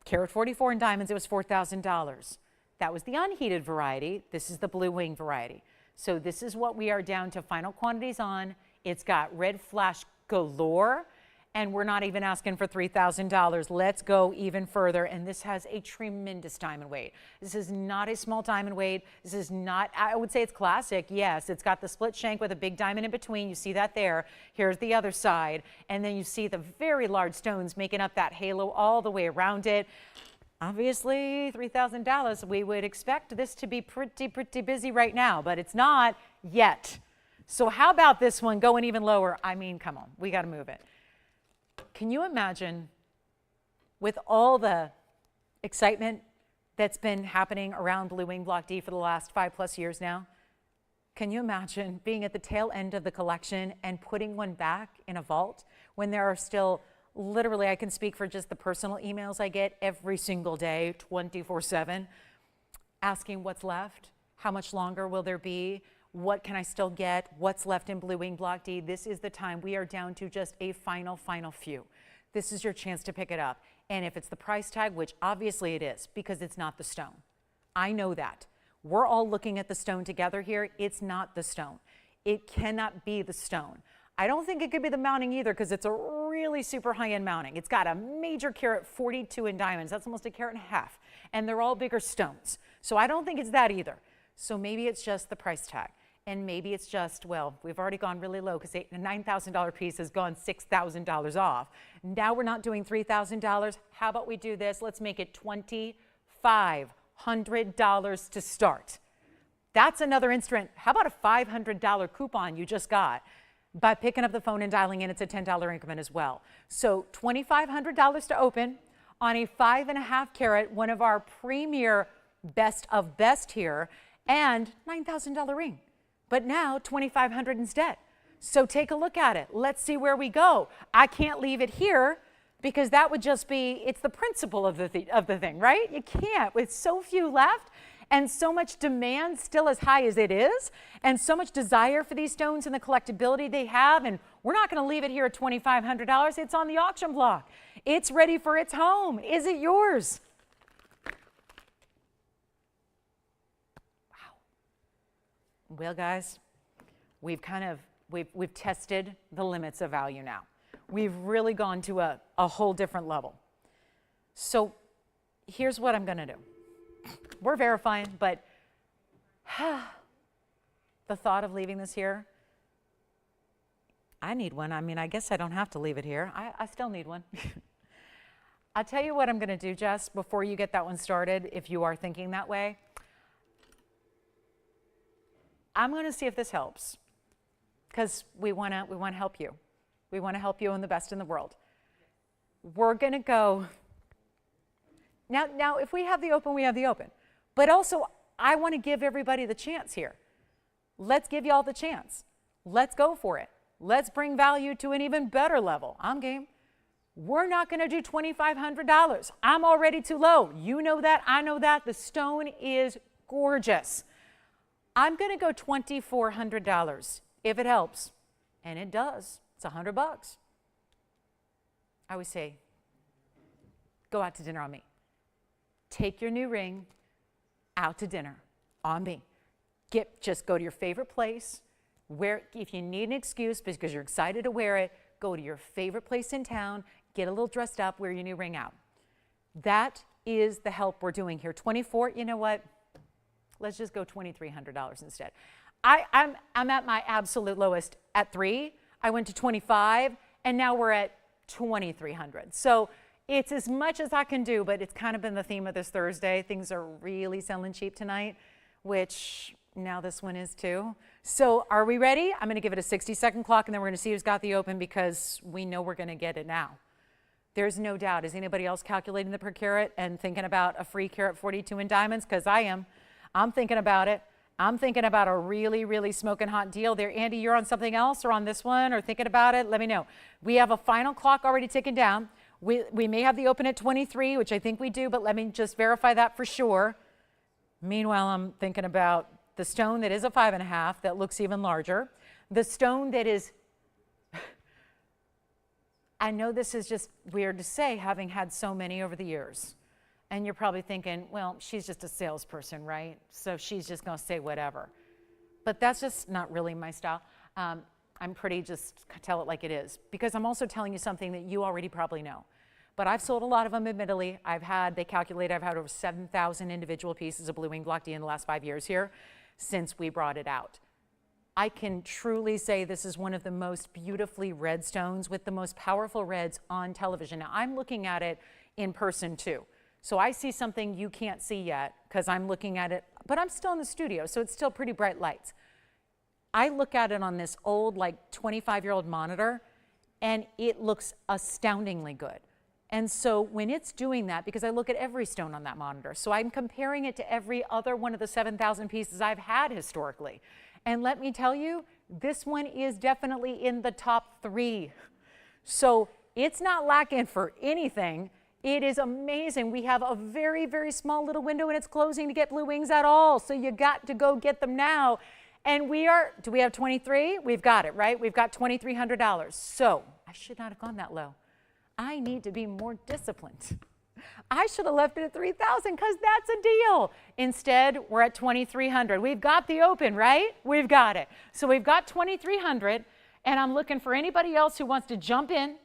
A: carat 44 in diamonds. It was $4,000. That was the unheated variety. This is the Blue Wing variety. So this is what we are down to final quantities on. It's got red flash galore, and we're not even asking for $3,000. Let's go even further, and this has a tremendous diamond weight. This is not a small diamond weight. This is not, I would say it's classic, yes. It's got the split shank with a big diamond in between. You see that there. Here's the other side, and then you see the very large stones making up that halo all the way around it. Obviously, $3,000, we would expect this to be pretty busy right now, but it's not yet. So how about this one going even lower? I mean, come on, we got to move it. Can you imagine, with all the excitement that's been happening around Blue Wing Block D for the last 5+ years now, can you imagine being at the tail end of the collection and putting one back in a vault when there are still, literally, I can speak for just the personal emails I get every single day, 24/7, asking what's left, how much longer will there be, what can I still get, what's left in Blue Wing Block D. This is the time. We are down to just a final few. This is your chance to pick it up. And if it's the price tag, which obviously it is, because it's not the stone. I know that. We're all looking at the stone together here. It's not the stone. It cannot be the stone. I don't think it could be the mounting either, because it's a really super high-end mounting. It's got a major carat 42 in diamonds. That's almost a carat and a half. And they're all bigger stones. So I don't think it's that either. So maybe it's just the price tag. And maybe it's just, well, we've already gone really low because a $9,000 piece has gone $6,000 off. Now we're not doing $3,000. How about we do this? Let's make it $2,500 to start. That's another instrument. How about a $500 coupon you just got? By picking up the phone and dialing in, it's a $10 increment as well. So $2,500 to open on a 5.5 carat, one of our premier best of best here, and $9,000 ring. But now $2,500 instead. So take a look at it. Let's see where we go. I can't leave it here because that would just be, it's the principle of the thing, right? You can't, with so few left and so much demand still as high as it is, and so much desire for these stones and the collectability they have, and we're not gonna leave it here at $2,500. It's on the auction block. It's ready for its home. Is it yours? Wow. Well, guys, we've tested the limits of value now. We've really gone to a whole different level. So here's what I'm gonna do. We're verifying, but the thought of leaving this here, I need one. I mean, I guess I don't have to leave it here. I still need one. I'll tell you what I'm gonna do, Jess, before you get that one started, if you are thinking that way. I'm gonna see if this helps, because we wanna help you. We wanna help you in the best in the world. We're gonna go, now if we have the open, we have the open. But also, I wanna give everybody the chance here. Let's give y'all the chance. Let's go for it. Let's bring value to an even better level. I'm game. We're not gonna do $2,500. I'm already too low. You know that, I know that. The stone is gorgeous. I'm gonna go $2,400 if it helps. And it does. It's $100. I always say, go out to dinner on me. Take your new ring out to dinner on me. Just go to your favorite place. If you need an excuse because you're excited to wear it, go to your favorite place in town, get a little dressed up, wear your new ring out. That is the help we're doing here. 24, you know what? Let's just go $2,300 instead. I'm at my absolute lowest at 3. I went to 25, and now we're at 2,300. So it's as much as I can do, but it's kind of been the theme of this Thursday. Things are really selling cheap tonight, which now this one is too. So are we ready? I'm gonna give it a 60-second clock, and then we're gonna see who's got the open, because we know we're gonna get it now. There's no doubt. Is anybody else calculating the per carat and thinking about a free carat 42 in diamonds? Because I am. I'm thinking about it. I'm thinking about a really, really smoking hot deal there. Andy, you're on something else or on this one or thinking about it? Let me know. We have a final clock already ticking down. We may have the open at 23, which I think we do, but let me just verify that for sure. Meanwhile, I'm thinking about the stone that is a 5.5 that looks even larger. The stone that is, I know this is just weird to say, having had so many over the years. And you're probably thinking, well, she's just a salesperson, right? So she's just gonna say whatever. But that's just not really my style. I'm pretty just tell it like it is, because I'm also telling you something that you already probably know. But I've sold a lot of them, admittedly. They calculate I've had over 7,000 individual pieces of blue wing block D in the last 5 years here since we brought it out. I can truly say this is one of the most beautifully red stones with the most powerful reds on television. Now, I'm looking at it in person too. So I see something you can't see yet because I'm looking at it, but I'm still in the studio, so it's still pretty bright lights. I look at it on this old, like 25-year-old monitor, and it looks astoundingly good. And so when it's doing that, because I look at every stone on that monitor, so I'm comparing it to every other one of the 7,000 pieces I've had historically. And let me tell you, this one is definitely in the top 3. So it's not lacking for anything. It is amazing. We have a very, very small little window and it's closing to get blue wings at all. So you got to go get them now. And do we have 23? We've got it, right? We've got $2,300. So I should not have gone that low. I need to be more disciplined. I should have left it at 3,000 because that's a deal. Instead, we're at 2,300. We've got the open, right? We've got it. So we've got 2,300, and I'm looking for anybody else who wants to jump in.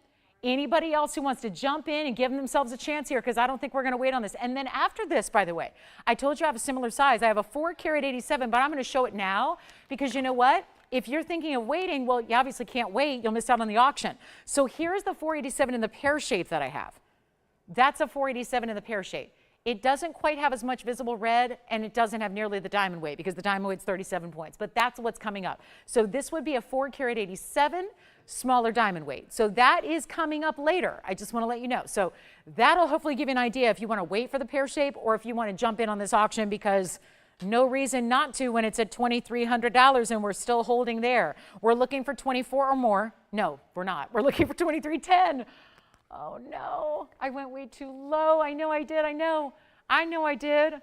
A: Anybody else who wants to jump in and give themselves a chance here, because I don't think we're going to wait on this. And then after this, by the way, I told you I have a similar size. I have a 4 carat 87, but I'm going to show it now because you know what? If you're thinking of waiting, well, you obviously can't wait. You'll miss out on the auction. So here's the 487 in the pear shape that I have. That's a 487 in the pear shape. It doesn't quite have as much visible red, and it doesn't have nearly the diamond weight because the diamond weight's 37 points, but that's what's coming up. So this would be a 4 carat 87, smaller diamond weight. So that is coming up later. I just want to let you know. So that'll hopefully give you an idea if you want to wait for the pear shape or if you want to jump in on this auction because No reason not to when it's at $2,300 and we're still holding there. We're looking for 24 or more. No, we're not. We're looking for 23.10. Oh no, I went way too low. I know I did. I know I did.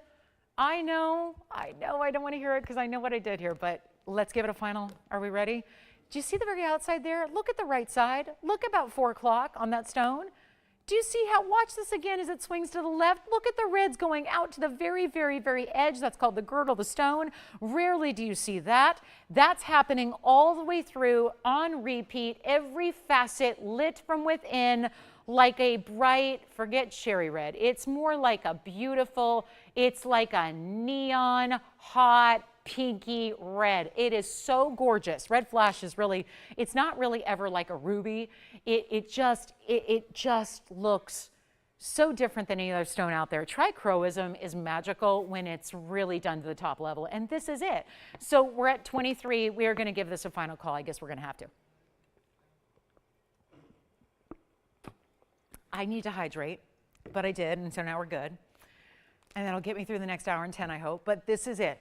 A: I know. I don't want to hear it because I know what I did here, but let's give it a final. Are we ready? Do you see the very outside there? Look at the right side. Look about 4 o'clock on that stone. Do you see how, watch this again as it swings to the left. Look at the reds going out to the very, very, very edge. That's called the girdle of the stone. Rarely do you see that. That's happening all the way through on repeat, every facet lit from within like a bright, forget cherry red. It's more like a beautiful, it's like a neon, hot, pinky red. It is so gorgeous. Red flash is really, it's not really ever like a ruby. It just looks so different than any other stone out there. Trichroism is magical when it's really done to the top level, and this is it. So we're at 23. We are going to give this a final call. I guess we're going to have to. I need to hydrate, but I did, and so now we're good. And that'll get me through the next hour and 10, I hope. But this is it.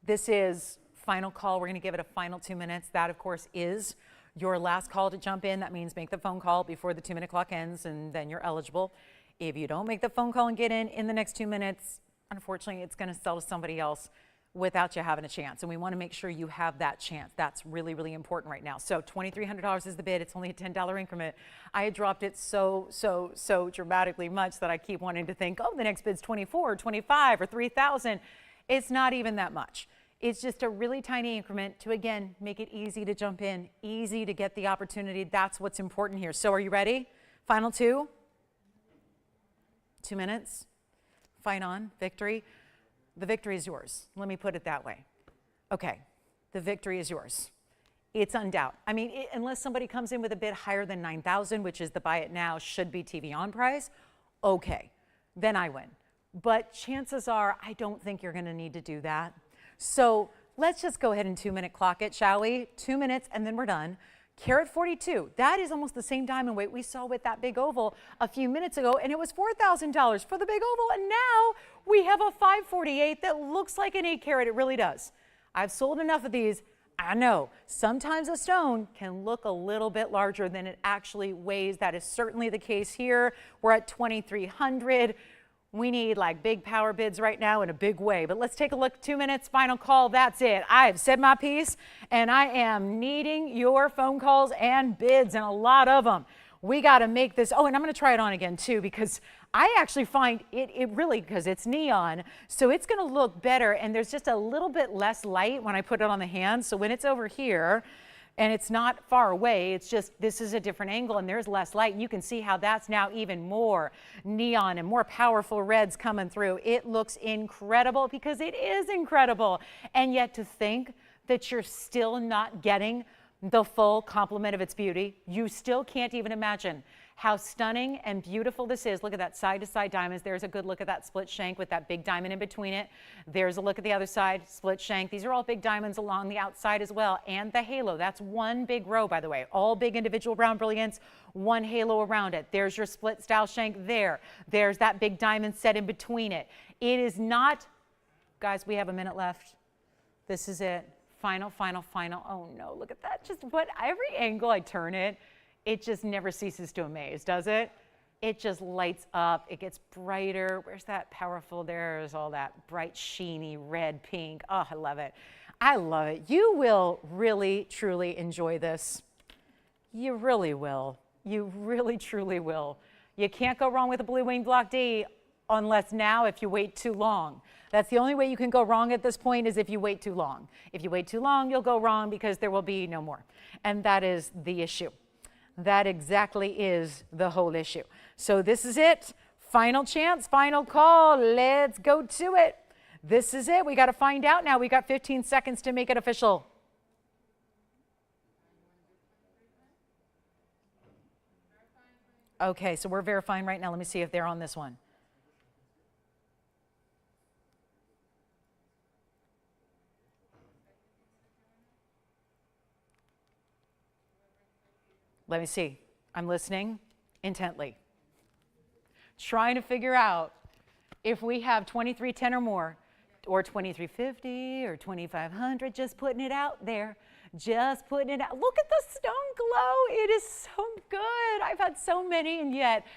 A: This is final call. We're going to give it a final 2 minutes. That, of course, is your last call to jump in. That means make the phone call before the 2-minute clock ends, and then you're eligible. If you don't make the phone call and get in the next 2 minutes, unfortunately, it's going to sell to somebody else without you having a chance. And we want to make sure you have that chance. That's really, really important right now. So $2,300 is the bid. It's only a $10 increment. I had dropped it so dramatically much that I keep wanting to think, oh, the next bid's 24 or 25 or 3,000. It's not even that much. It's just a really tiny increment to, again, make it easy to jump in, easy to get the opportunity. That's what's important here. So are you ready? Final 2? 2 minutes. Fight on. Victory. The victory is yours. Let me put it that way. Okay, the victory is yours. It's undoubt. I mean, unless somebody comes in with a bid higher than 9,000, which is the buy it now should be TVON price, okay, then I win. But chances are, I don't think you're going to need to do that. So let's just go ahead and 2-minute clock it, shall we? 2 minutes, and then we're done. Carat 42, that is almost the same diamond weight we saw with that big oval a few minutes ago, and it was $4,000 for the big oval, and now we have a 548 that looks like an 8 carat. It really does. I've sold enough of these. I know sometimes a stone can look a little bit larger than it actually weighs. That is certainly the case here. We're at 2,300. We need like big power bids right now in a big way. But let's take a look. 2 minutes, final call. That's it. I've said my piece, and I am needing your phone calls and bids, and a lot of them. We got to make this. Oh, and I'm going to try it on again too, because I actually find it really, because it's neon, so it's going to look better, and there's just a little bit less light when I put it on the hand. So when it's over here, and it's not far away, it's just this is a different angle and there's less light. You can see how that's now even more neon and more powerful reds coming through. It looks incredible, because it is incredible. And yet to think that you're still not getting the full complement of its beauty, you still can't even imagine how stunning and beautiful this is. Look at that side-to-side diamonds. There's a good look at that split shank with that big diamond in between it. There's a look at the other side, split shank. These are all big diamonds along the outside as well. And the halo, that's one big row, by the way. All big individual brown brilliants, one halo around it. There's your split style shank there. There's that big diamond set in between it. It is not, guys, we have a minute left. This is it. Final, final, final. Oh no, look at that. Just what, every angle I turn it, it just never ceases to amaze, does it? It just lights up. It gets brighter. Where's that powerful? There's all that bright, sheeny red, pink. Oh, I love it. I love it. You will really, truly enjoy this. You really will. You really, truly will. You can't go wrong with a Blue Wing Block D unless now if you wait too long. That's the only way you can go wrong at this point, is if you wait too long. If you wait too long, you'll go wrong, because there will be no more. And that is the issue. That exactly is the whole issue. So this is it. Final chance, final call. Let's go to it. This is it. We got to find out now. We got 15 seconds to make it official. Okay, so we're verifying right now. Let me see if they're on this one. Let me see. I'm listening intently, trying to figure out if we have 2310 or more. or 2350 or 2500, just putting it out there. Just putting it out. Look at the stone glow. It is so good. I've had so many, and yet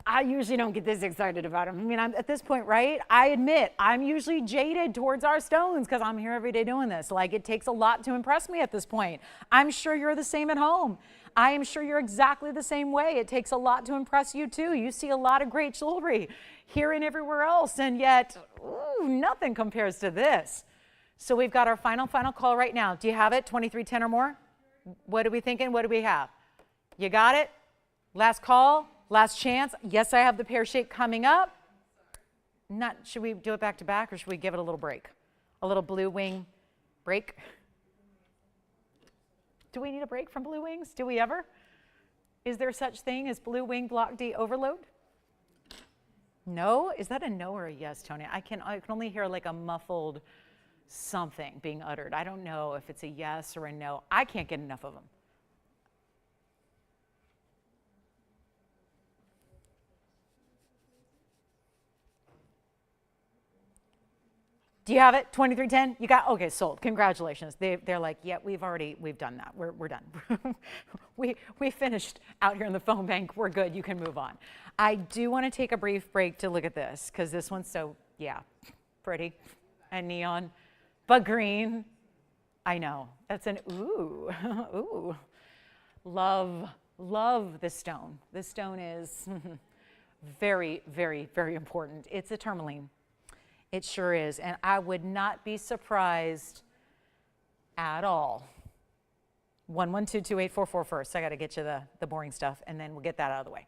A: I usually don't get this excited about them. I mean, I'm at this point, right? I admit I'm usually jaded towards our stones because I'm here every day doing this. Like, it takes a lot to impress me at this point. I'm sure you're the same at home. I am sure you're exactly the same way. It takes a lot to impress you too. You see a lot of great jewelry here and everywhere else, and yet, ooh, nothing compares to this. So we've got our final call right now. Do you have it? 2310 or more? What are we thinking? What do we have? You got it? Last call, last chance. Yes, I have the pear shape coming up. Should we do it back to back, or should we give it a little break? A little blue wing break? Do we need a break from blue wings? Do we ever? Is there such thing as blue wing block D overload? No? Is that a no or a yes, Tony? I can only hear like a muffled something being uttered. I don't know if it's a yes or a no. I can't get enough of them. Do you have it? 2310? You got, okay, sold. Congratulations. They're like, yeah, we've done that. We're done. we finished out here in the phone bank. We're good. You can move on. I do want to take a brief break to look at this because this one's so, yeah, pretty and neon, but green. I know. That's an ooh, ooh. Love this stone. This stone is very, very, very important. It's a tourmaline. It sure is, and I would not be surprised at all. 1122844 first. I got to get you the boring stuff, and then we'll get that out of the way.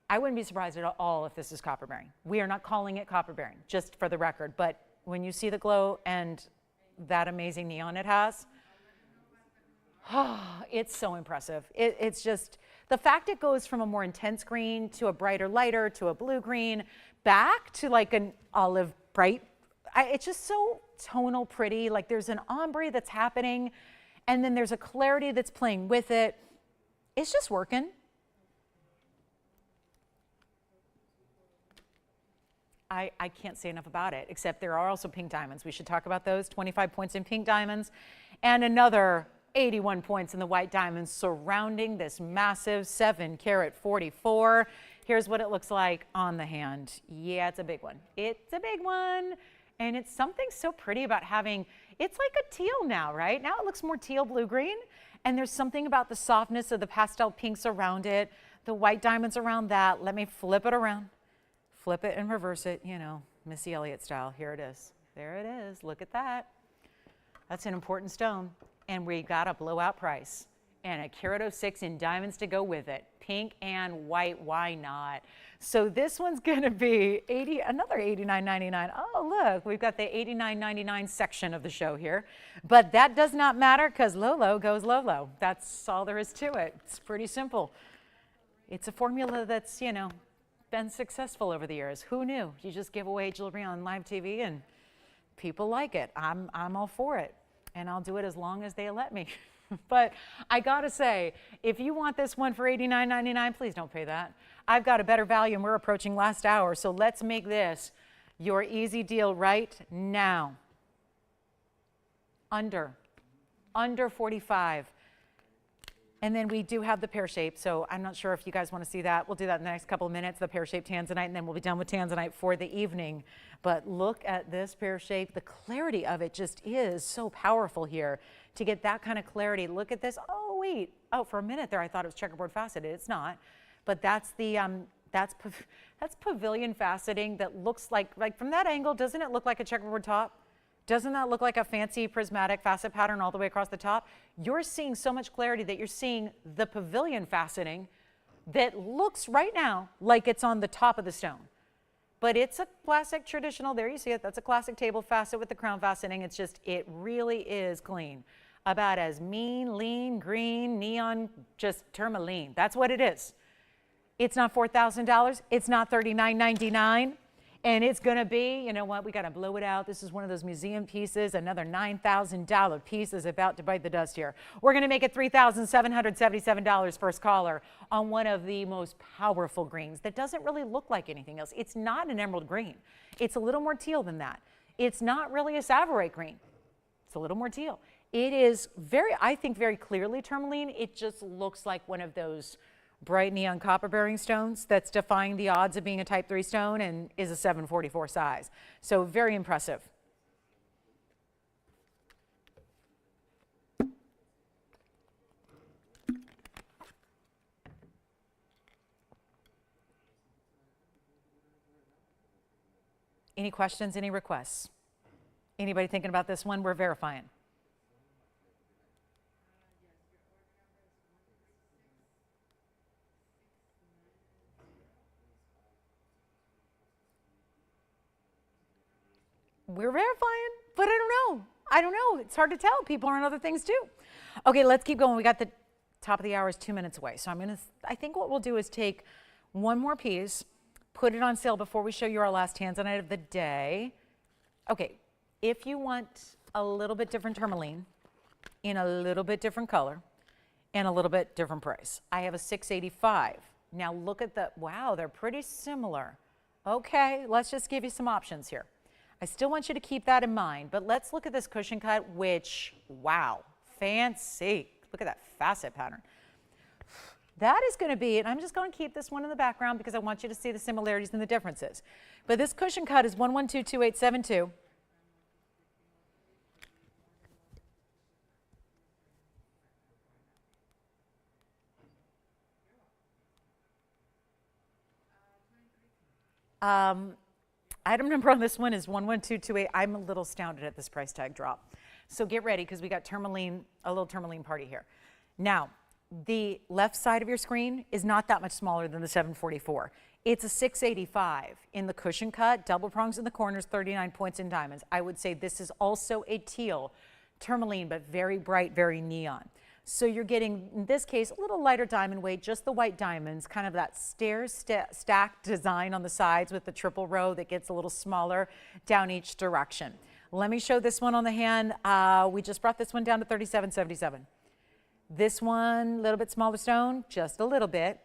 A: I wouldn't be surprised at all if this is copper bearing. We are not calling it copper bearing, just for the record, but when you see the glow and that amazing neon it has, it's so impressive. It's just, the fact it goes from a more intense green to a brighter lighter to a blue green, back to like an olive bright. It's just so tonal pretty. Like there's an ombre that's happening, and then there's a clarity that's playing with it. It's just working. I can't say enough about it, except there are also pink diamonds. We should talk about those. 25 points in pink diamonds and another 81 points in the white diamonds surrounding this massive 7-carat 44. Here's what it looks like on the hand. Yeah, it's a big one. It's a big one. And it's something so pretty about having, it's like a teal now, right? Now it looks more teal blue-green. And there's something about the softness of the pastel pinks around it, the white diamonds around that. Let me flip it around. Flip it and reverse it, you know, Missy Elliott style. Here it is. There it is. Look at that. That's an important stone. And we got a blowout price. And a carat 06 in diamonds to go with it. Pink and white, why not? So this one's gonna be another $89.99. Oh, look, we've got the $89.99 section of the show here. But that does not matter because low goes low. That's all there is to it. It's pretty simple. It's a formula that's, you know, been successful over the years. Who knew? You just give away jewelry on live TV and people like it. I'm all for it. And I'll do it as long as they let me. But I gotta say, if you want this one for $89.99, please don't pay that. I've got a better value and we're approaching last hour. So let's make this your easy deal right now. Under 45. And then we do have the pear shape, so I'm not sure if you guys want to see that. We'll do that in the next couple of minutes, the pear shaped tanzanite, and then we'll be done with tanzanite for the evening. But look at this pear shape. The clarity of it just is so powerful here to get that kind of clarity. Look at this. Oh, wait. Oh, for a minute there, I thought it was checkerboard faceted. It's not. But that's the that's pavilion faceting that looks like from that angle, doesn't it look like a checkerboard top? Doesn't that look like a fancy prismatic facet pattern all the way across the top? You're seeing so much clarity that you're seeing the pavilion faceting that looks right now like it's on the top of the stone. But it's a classic traditional, there you see it, that's a classic table facet with the crown faceting. It's just, it really is clean. About as mean, lean, green, neon, just tourmaline. That's what it is. It's not $4,000, it's not $39.99. And it's gonna be, you know what, we gotta blow it out. This is one of those museum pieces. Another $9,000 piece is about to bite the dust here. We're gonna make it $3,777 first caller on one of the most powerful greens that doesn't really look like anything else. It's not an emerald green. It's a little more teal than that. It's not really a Savoy green. It's a little more teal. It is I think very clearly tourmaline. It just looks like one of those bright neon copper bearing stones that's defying the odds of being a type 3 stone and is a 744 size. So very impressive. Any questions, any requests? Anybody thinking about this one? We're verifying. We're verifying, but I don't know. I don't know. It's hard to tell. People are on other things too. Okay, let's keep going. We got the top of the hour is 2 minutes away. So I think what we'll do is take one more piece, put it on sale before we show you our last tanzanite of the day. Okay, if you want a little bit different tourmaline in a little bit different color and a little bit different price, I have a 685. Now look at wow, they're pretty similar. Okay, let's just give you some options here. I still want you to keep that in mind, but let's look at this cushion cut, which, wow, fancy. Look at that facet pattern. That is going to be, and I'm just going to keep this one in the background because I want you to see the similarities and the differences. But this cushion cut is 1122872. Item number on this one is 11228. I'm a little astounded at this price tag drop. So get ready because we got tourmaline, a little tourmaline party here. Now, the left side of your screen is not that much smaller than the 744. It's a 685 in the cushion cut, double prongs in the corners, 39 points in diamonds. I would say this is also a teal tourmaline, but very bright, very neon. So you're getting, in this case, a little lighter diamond weight, just the white diamonds, kind of that stacked design on the sides with the triple row that gets a little smaller down each direction. Let me show this one on the hand. We just brought this one down to 37.77. This one, a little bit smaller stone, just a little bit.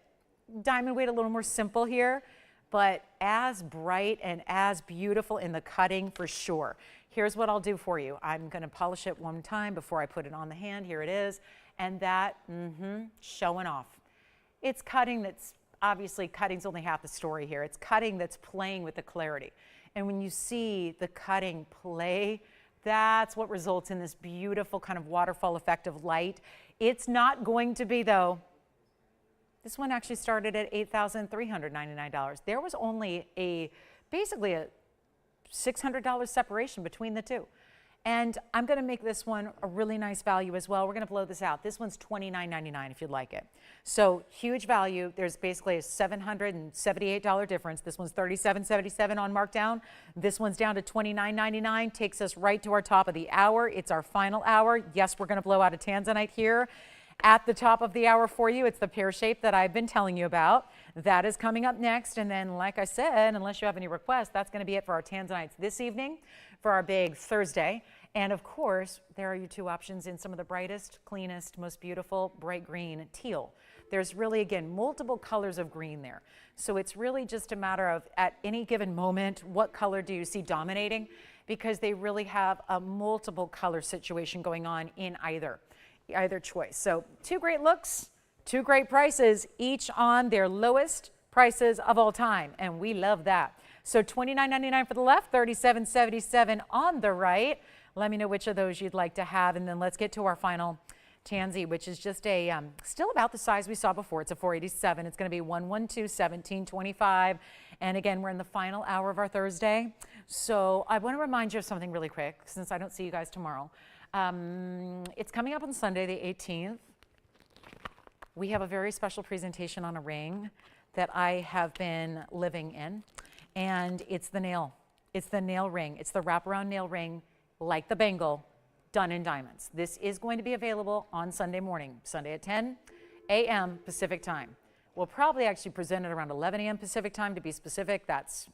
A: Diamond weight a little more simple here, but as bright and as beautiful in the cutting for sure. Here's what I'll do for you. I'm going to polish it one time before I put it on the hand. Here it is. And that, showing off. It's cutting that's, obviously cutting's only half the story here. It's cutting that's playing with the clarity. And when you see the cutting play, that's what results in this beautiful kind of waterfall effect of light. It's not going to be, though, this one actually started at $8,399. There was only basically a $600 separation between the two. And I'm going to make this one a really nice value as well. We're going to blow this out. This one's $29.99 if you'd like it. So huge value. There's basically a $778 difference. This one's $37.77 on markdown. This one's down to $29.99. Takes us right to our top of the hour. It's our final hour. Yes, we're going to blow out a tanzanite here. At the top of the hour for you, it's the pear shape that I've been telling you about. That is coming up next. And then, like I said, unless you have any requests, that's going to be it for our tanzanites this evening for our big Thursday. And of course, there are your two options in some of the brightest, cleanest, most beautiful, bright green, teal. There's really, again, multiple colors of green there. So it's really just a matter of, at any given moment, what color do you see dominating? Because they really have a multiple color situation going on in either choice. So two great looks, two great prices, each on their lowest prices of all time. And we love that. So $29.99 for the left, $37.77 on the right. Let me know which of those you'd like to have. And then let's get to our final tansy, which is just a, still about the size we saw before. It's a 487. It's going to be 112-1725. And again, we're in the final hour of our Thursday. So I want to remind you of something really quick, since I don't see you guys tomorrow. It's coming up on Sunday, the 18th. We have a very special presentation on a ring that I have been living in, and it's the nail. It's the nail ring. It's the wraparound nail ring, like the bangle, done in diamonds. This is going to be available on Sunday morning, Sunday at 10 a.m. Pacific time. We'll probably actually present it around 11 a.m. Pacific time, to be specific. That's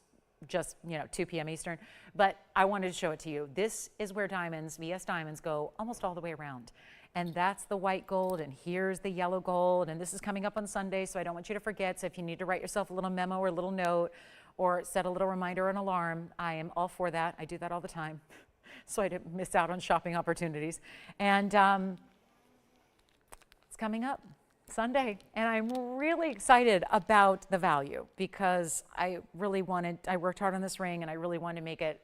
A: just, 2 p.m. Eastern, but I wanted to show it to you. This is where diamonds, VS diamonds, go almost all the way around. And that's the white gold, and here's the yellow gold, and this is coming up on Sunday, so I don't want you to forget. So if you need to write yourself a little memo or a little note, or set a little reminder and alarm. I am all for that. I do that all the time so I didn't miss out on shopping opportunities. And it's coming up Sunday, and I'm really excited about the value because I worked hard on this ring and I really wanted to make it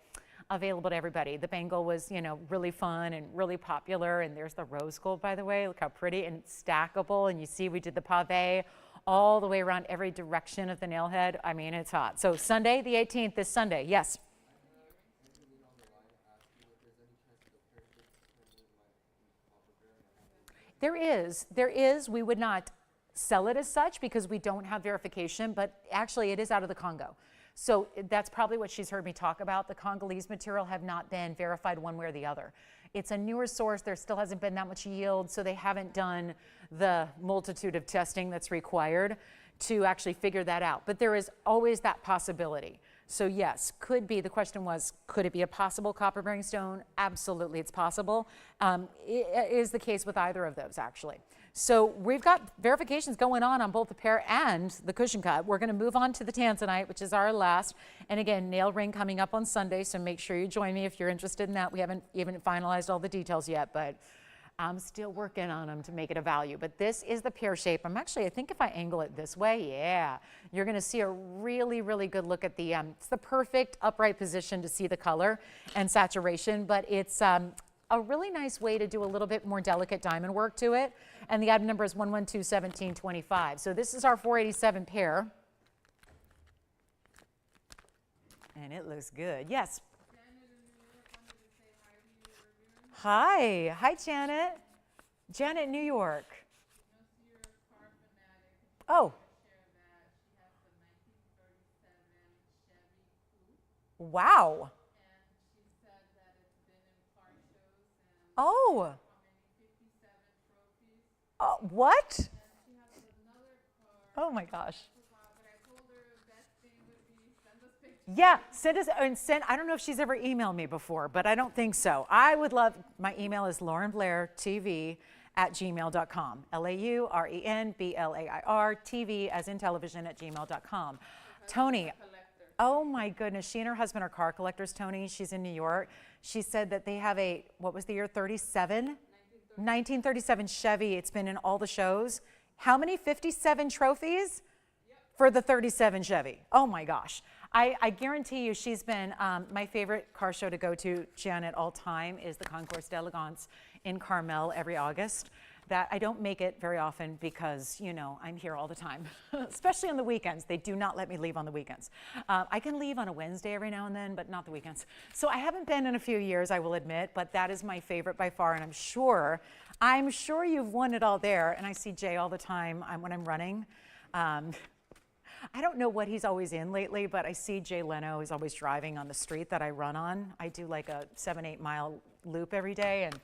A: available to everybody. The bangle was, really fun and really popular, and there's the rose gold, by the way. Look how pretty, and it's stackable, and you see we did the pave all the way around every direction of the nail head. I mean, it's hot. So Sunday, the 18th, this Sunday, yes. There is. We would not sell it as such because we don't have verification, but actually it is out of the Congo. So that's probably what she's heard me talk about. The Congolese material have not been verified one way or the other. It's a newer source. There still hasn't been that much yield, so they haven't done the multitude of testing that's required to actually figure that out. But there is always that possibility. So yes, could be. The question was, could it be a possible copper-bearing stone? Absolutely, it's possible. It is the case with either of those, actually. So we've got verifications going on both the pair and the cushion cut. We're going to move on to the tanzanite, which is our last. And again, nail ring coming up on Sunday, so make sure you join me if you're interested in that. We haven't even finalized all the details yet, but I'm still working on them to make it a value. But this is the pear shape. I think if I angle it this way, yeah, you're going to see a really, really good look at the, it's the perfect upright position to see the color and saturation, but it's a really nice way to do a little bit more delicate diamond work to it. And the item number is 1121725. So this is our 487 pair. And it looks good. Yes. Hi. Hi, Janet. Janet, New York. Oh. Wow. Oh. What? Oh my gosh. Yeah, send us, and send, I don't know if she's ever emailed me before, but I don't think so. I would love, my email is laurenblairtv@gmail.com. LaurenBlairTV as in television @gmail.com. Tony, oh my goodness, she and her husband are car collectors, Tony. She's in New York. She said that they have a, what was the year, 37? 1937 Chevy. It's been in all the shows. How many? 57 trophies? For the 37 Chevy. Oh my gosh. I guarantee you she's been, my favorite car show to go to, Janet, all time, is the Concours d'Elegance in Carmel every August. That I don't make it very often because, I'm here all the time, especially on the weekends. They do not let me leave on the weekends. I can leave on a Wednesday every now and then, but not the weekends. So I haven't been in a few years, I will admit, but that is my favorite by far, and I'm sure you've won it all there. And I see Jay all the time when I'm running. I don't know what he's always in lately, but I see Jay Leno is always driving on the street that I run on. I do like a 7-8 mile loop every day, and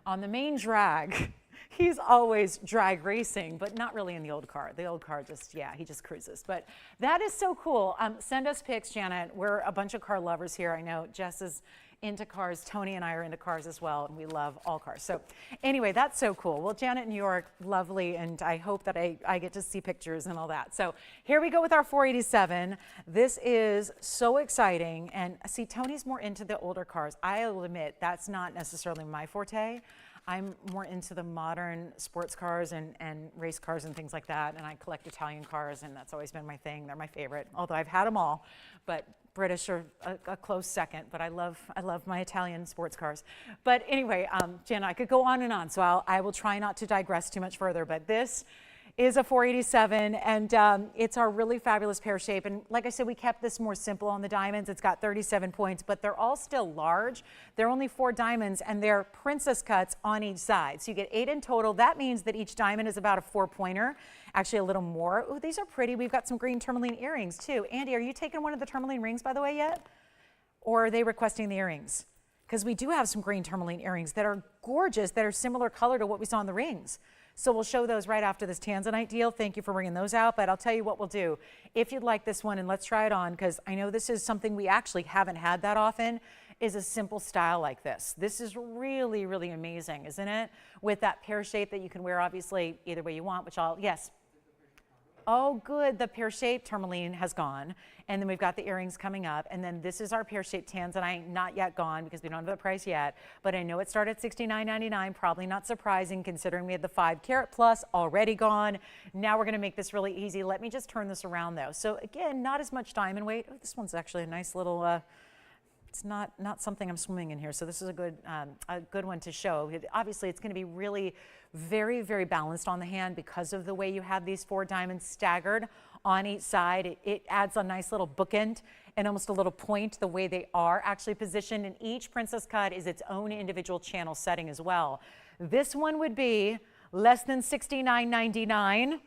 A: on the main drag, he's always drag racing, but not really in the old car. The old car just, yeah, he just cruises. But that is so cool. Send us pics, Janet. We're a bunch of car lovers here. I know Jess is into cars. Tony and I are into cars as well, and we love all cars. So anyway, that's so cool. Well, Janet, New York, lovely, and I hope that I get to see pictures and all that. So here we go with our 487. This is so exciting, and see, Tony's more into the older cars. I'll admit that's not necessarily my forte. I'm more into the modern sports cars and race cars and things like that, and I collect Italian cars, and that's always been my thing. They're my favorite, although I've had them all, but British are a close second, but I love my Italian sports cars. But anyway, Jenna, I could go on and on, so I will try not to digress too much further, but this is a 487, and it's our really fabulous pear shape. And like I said, we kept this more simple on the diamonds. It's got 37 points, but they're all still large. They're only 4 diamonds, and they're princess cuts on each side. So you get 8 in total. That means that each diamond is about a 4-pointer, actually a little more. Oh, these are pretty. We've got some green tourmaline earrings too. Andy, are you taking one of the tourmaline rings, by the way, yet? Or are they requesting the earrings? Because we do have some green tourmaline earrings that are gorgeous, that are similar color to what we saw in the rings. So we'll show those right after this tanzanite deal. Thank you for bringing those out, but I'll tell you what we'll do. If you'd like this one, and let's try it on, because I know this is something we actually haven't had that often, is a simple style like this. This is really, really amazing, isn't it? With that pear shape that you can wear, obviously, either way you want, which yes. Oh, good. The pear-shaped tourmaline has gone. And then we've got the earrings coming up. And then this is our pear-shaped tanzanite, not yet gone because we don't have the price yet. But I know it started at $69.99. Probably not surprising considering we had the 5 carat plus already gone. Now we're going to make this really easy. Let me just turn this around though. So again, not as much diamond weight. Oh, this one's actually a nice little, it's not something I'm swimming in here. So this is a good one to show. Obviously, it's going to be really very, very balanced on the hand because of the way you have these 4 diamonds staggered on each side. It adds a nice little bookend and almost a little point the way they are actually positioned. And each princess cut is its own individual channel setting as well. This one would be less than $69.99.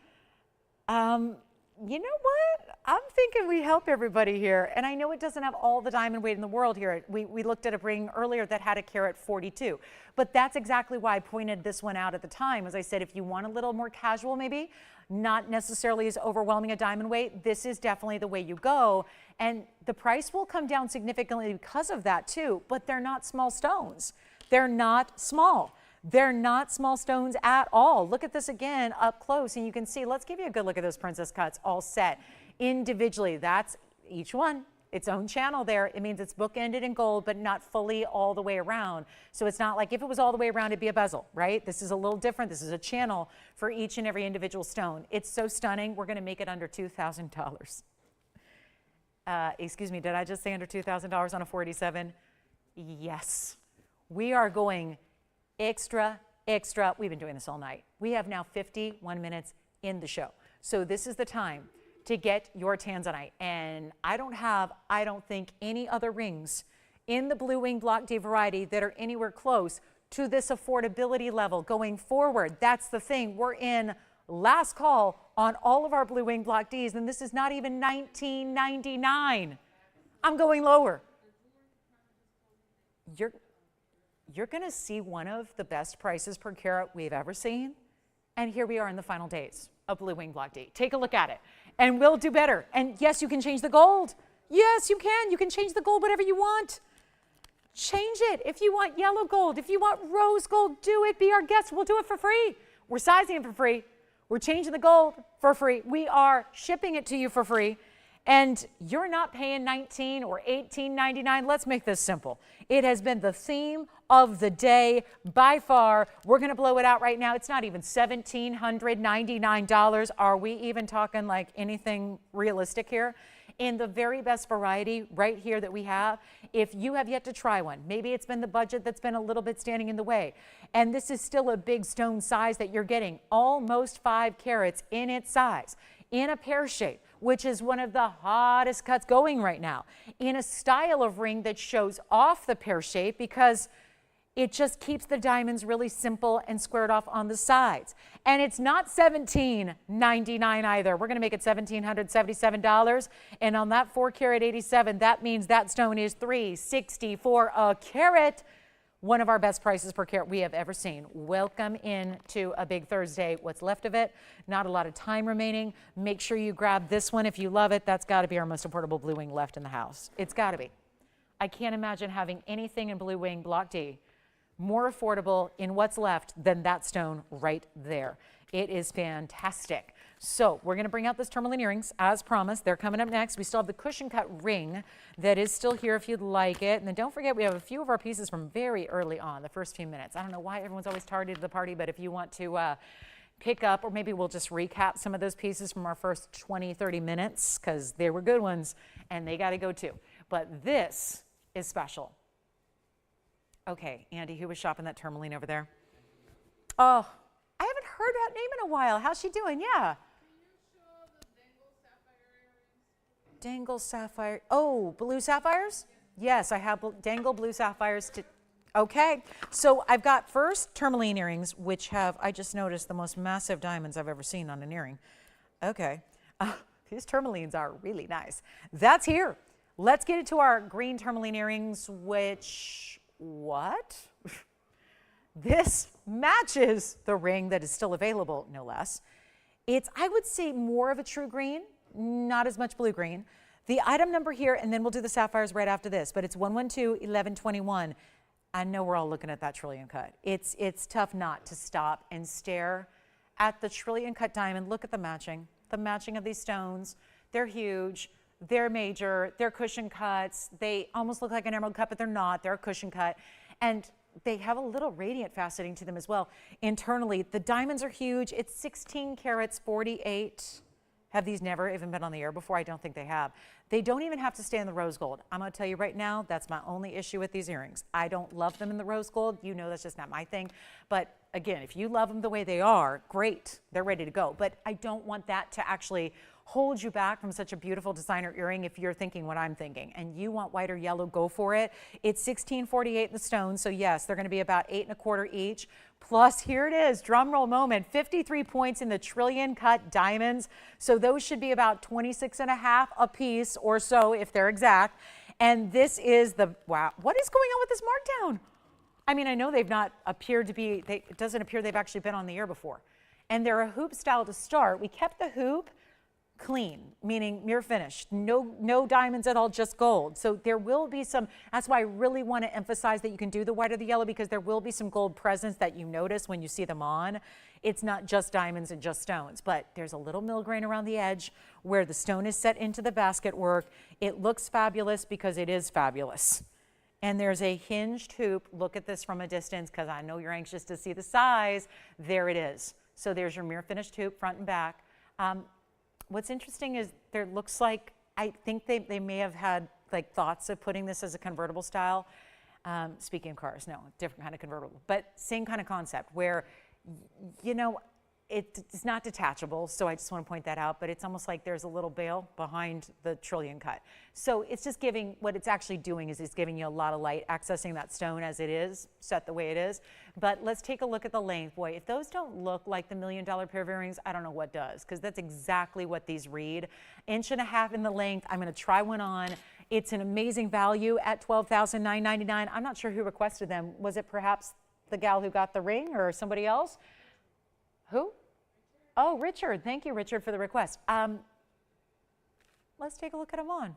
A: You know what? I'm thinking we help everybody here. And I know it doesn't have all the diamond weight in the world here. We looked at a ring earlier that had a carat 42. But that's exactly why I pointed this one out at the time. As I said, if you want a little more casual maybe, not necessarily as overwhelming a diamond weight, this is definitely the way you go. And the price will come down significantly because of that too. But they're not small stones. They're not small. They're not small stones at all. Look at this again up close and you can see, let's give you a good look at those princess cuts all set individually. That's each one, its own channel there. It means it's bookended in gold, but not fully all the way around. So it's not like if it was all the way around, it'd be a bezel, right? This is a little different. This is a channel for each and every individual stone. It's so stunning. We're going to make it under $2,000. Excuse me, did I just say under $2,000 on a 487? Yes. We are going extra. We've been doing this all night. We have now 51 minutes in the show. So this is the time to get your tanzanite. And I don't think any other rings in the Blue Wing Block D variety that are anywhere close to this affordability level going forward. That's the thing. We're in last call on all of our Blue Wing Block Ds, and this is not even $19.99. I'm going lower. You're going to see one of the best prices per carat we've ever seen. And here we are in the final days of Blue Wing Block D. Take a look at it and we'll do better. And yes, you can change the gold. Yes, you can. You can change the gold whatever you want. Change it. If you want yellow gold, if you want rose gold, do it. Be our guest. We'll do it for free. We're sizing it for free. We're changing the gold for free. We are shipping it to you for free. And you're not paying $19 or $18.99. Let's make this simple. It has been the theme of the day by far. We're going to blow it out right now. It's not even $1,799. Are we even talking like anything realistic here? In the very best variety right here that we have, if you have yet to try one, maybe it's been the budget that's been a little bit standing in the way, and this is still a big stone size that you're getting, almost 5 carats in its size, in a pear shape, which is one of the hottest cuts going right now, in a style of ring that shows off the pear shape because it just keeps the diamonds really simple and squared off on the sides. And it's not $17.99 either. We're going to make it $1,777. And on that 4 carat 87, that means that stone is $364 a carat. One of our best prices per carat we have ever seen. Welcome into a big Thursday. What's left of it, not a lot of time remaining. Make sure you grab this one if you love it. That's got to be our most affordable Blue Wing left in the house. It's got to be. I can't imagine having anything in Blue Wing Block D more affordable in what's left than that stone right there. It is fantastic. So we're going to bring out those tourmaline earrings as promised. They're coming up next. We still have the cushion cut ring that is still here if you'd like it. And then don't forget, we have a few of our pieces from very early on, the first few minutes. I don't know why everyone's always tardy to the party, but if you want to pick up, or maybe we'll just recap some of those pieces from our first 20, 30 minutes, because they were good ones and they got to go too. But this is special. Okay, Andy, who was shopping that tourmaline over there? Oh, I haven't heard that name in a while. How's she doing? Yeah. Dangle sapphire. Oh, blue sapphires? Yes, I have dangle blue sapphires. Okay, so I've got first tourmaline earrings, which have, I just noticed, the most massive diamonds I've ever seen on an earring. Okay, these tourmalines are really nice. That's here. Let's get into our green tourmaline earrings, which, what? This matches the ring that is still available, no less. It's, I would say, more of a true green, not as much blue green. The item number here, and then we'll do the sapphires right after this, but it's 112-1121. I know we're all looking at that trillion cut. It's tough not to stop and stare at the trillion cut diamond. Look at the matching. the matching of these stones. They're huge, they're major, they're cushion cuts. They almost look like an emerald cut, but they're not. They're a cushion cut. And they have a little radiant faceting to them as well. Internally, the diamonds are huge. It's 16 carats, 48. Have these never even been on the air before? I don't think they have. They don't even have to stay in the rose gold. I'm going to tell you right now, that's my only issue with these earrings. I don't love them in the rose gold. You know that's just not my thing. But again, if you love them the way they are, great. They're ready to go. But I don't want that to actually hold you back from such a beautiful designer earring if you're thinking what I'm thinking. And you want white or yellow, go for it. It's $16.48 in the stone. So yes, they're going to be about 8 1/4 each. Plus, here it is, drum roll moment, 53 points in the trillion cut diamonds. So those should be about 26.5 a piece or so if they're exact. And this is the, wow, what is going on with this markdown? I mean, I know they've not appeared to be, it doesn't appear they've actually been on the air before. And they're a hoop style to start. We kept the hoop clean, meaning mirror finish, no diamonds at all, just gold. So there will be some, that's why I really want to emphasize that you can do the white or the yellow, because there will be some gold presence that you notice when you see them on. It's not just diamonds and just stones, but there's a little milligrain around the edge where the stone is set into the basket work. It looks fabulous because it is fabulous. And there's a hinged hoop. Look at this from a distance because I know you're anxious to see the size. There it is. So there's your mirror finished hoop, front and back. What's interesting is there looks like, I think they may have had like thoughts of putting this as a convertible style. Speaking of cars, no, different kind of convertible, but same kind of concept where, you know, it's not detachable, so I just want to point that out, but it's almost like there's a little bail behind the trillion cut. So it's just giving, what it's actually doing is it's giving you a lot of light, accessing that stone as it is, set the way it is. But let's take a look at the length. Boy, if those don't look like the $1 million pair of earrings, I don't know what does, because that's exactly what these read. 1.5 inches in the length. I'm going to try one on. It's an amazing value at $12,999. I'm not sure who requested them. Was it perhaps the gal who got the ring or somebody else? Who? Oh, Richard. Thank you, Richard, for the request. Let's take a look at them on.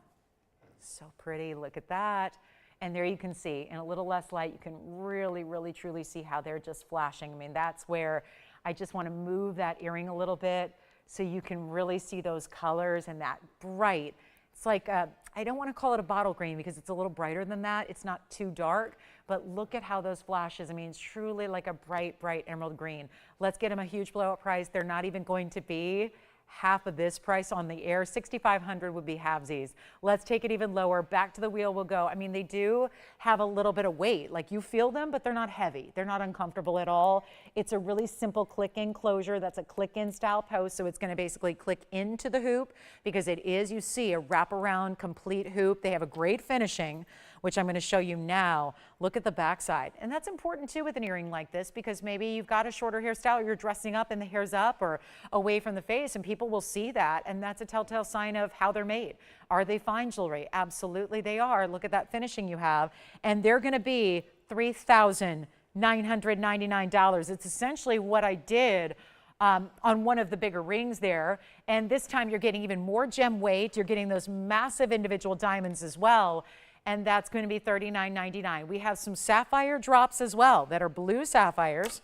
A: So pretty. Look at that. And there you can see, in a little less light, you can really, really, truly see how they're just flashing. I mean, that's where I just want to move that earring a little bit so you can really see those colors and that bright. It's like, I don't want to call it a bottle green because it's a little brighter than that. It's not too dark, but look at how those flashes. I mean, it's truly like a bright, bright emerald green. Let's get them a huge blowout price. They're not even going to be half of this price on the air. $6,500 would be halvesies. Let's take it even lower. Back to the wheel we'll go. I mean, they do have a little bit of weight. Like you feel them, but they're not heavy. They're not uncomfortable at all. It's a really simple click-in closure. That's a click-in style post. So it's going to basically click into the hoop because it is, you see, a wraparound complete hoop. They have a great finishing, which I'm going to show you now. Look at the backside. And that's important too with an earring like this because maybe you've got a shorter hairstyle or you're dressing up and the hair's up or away from the face and people will see that, and that's a telltale sign of how they're made. Are they fine jewelry? Absolutely they are. Look at that finishing you have. And they're going to be $3,999. It's essentially what I did on one of the bigger rings there. And this time you're getting even more gem weight. You're getting those massive individual diamonds as well. And that's going to be $39.99. We have some sapphire drops as well that are blue sapphires.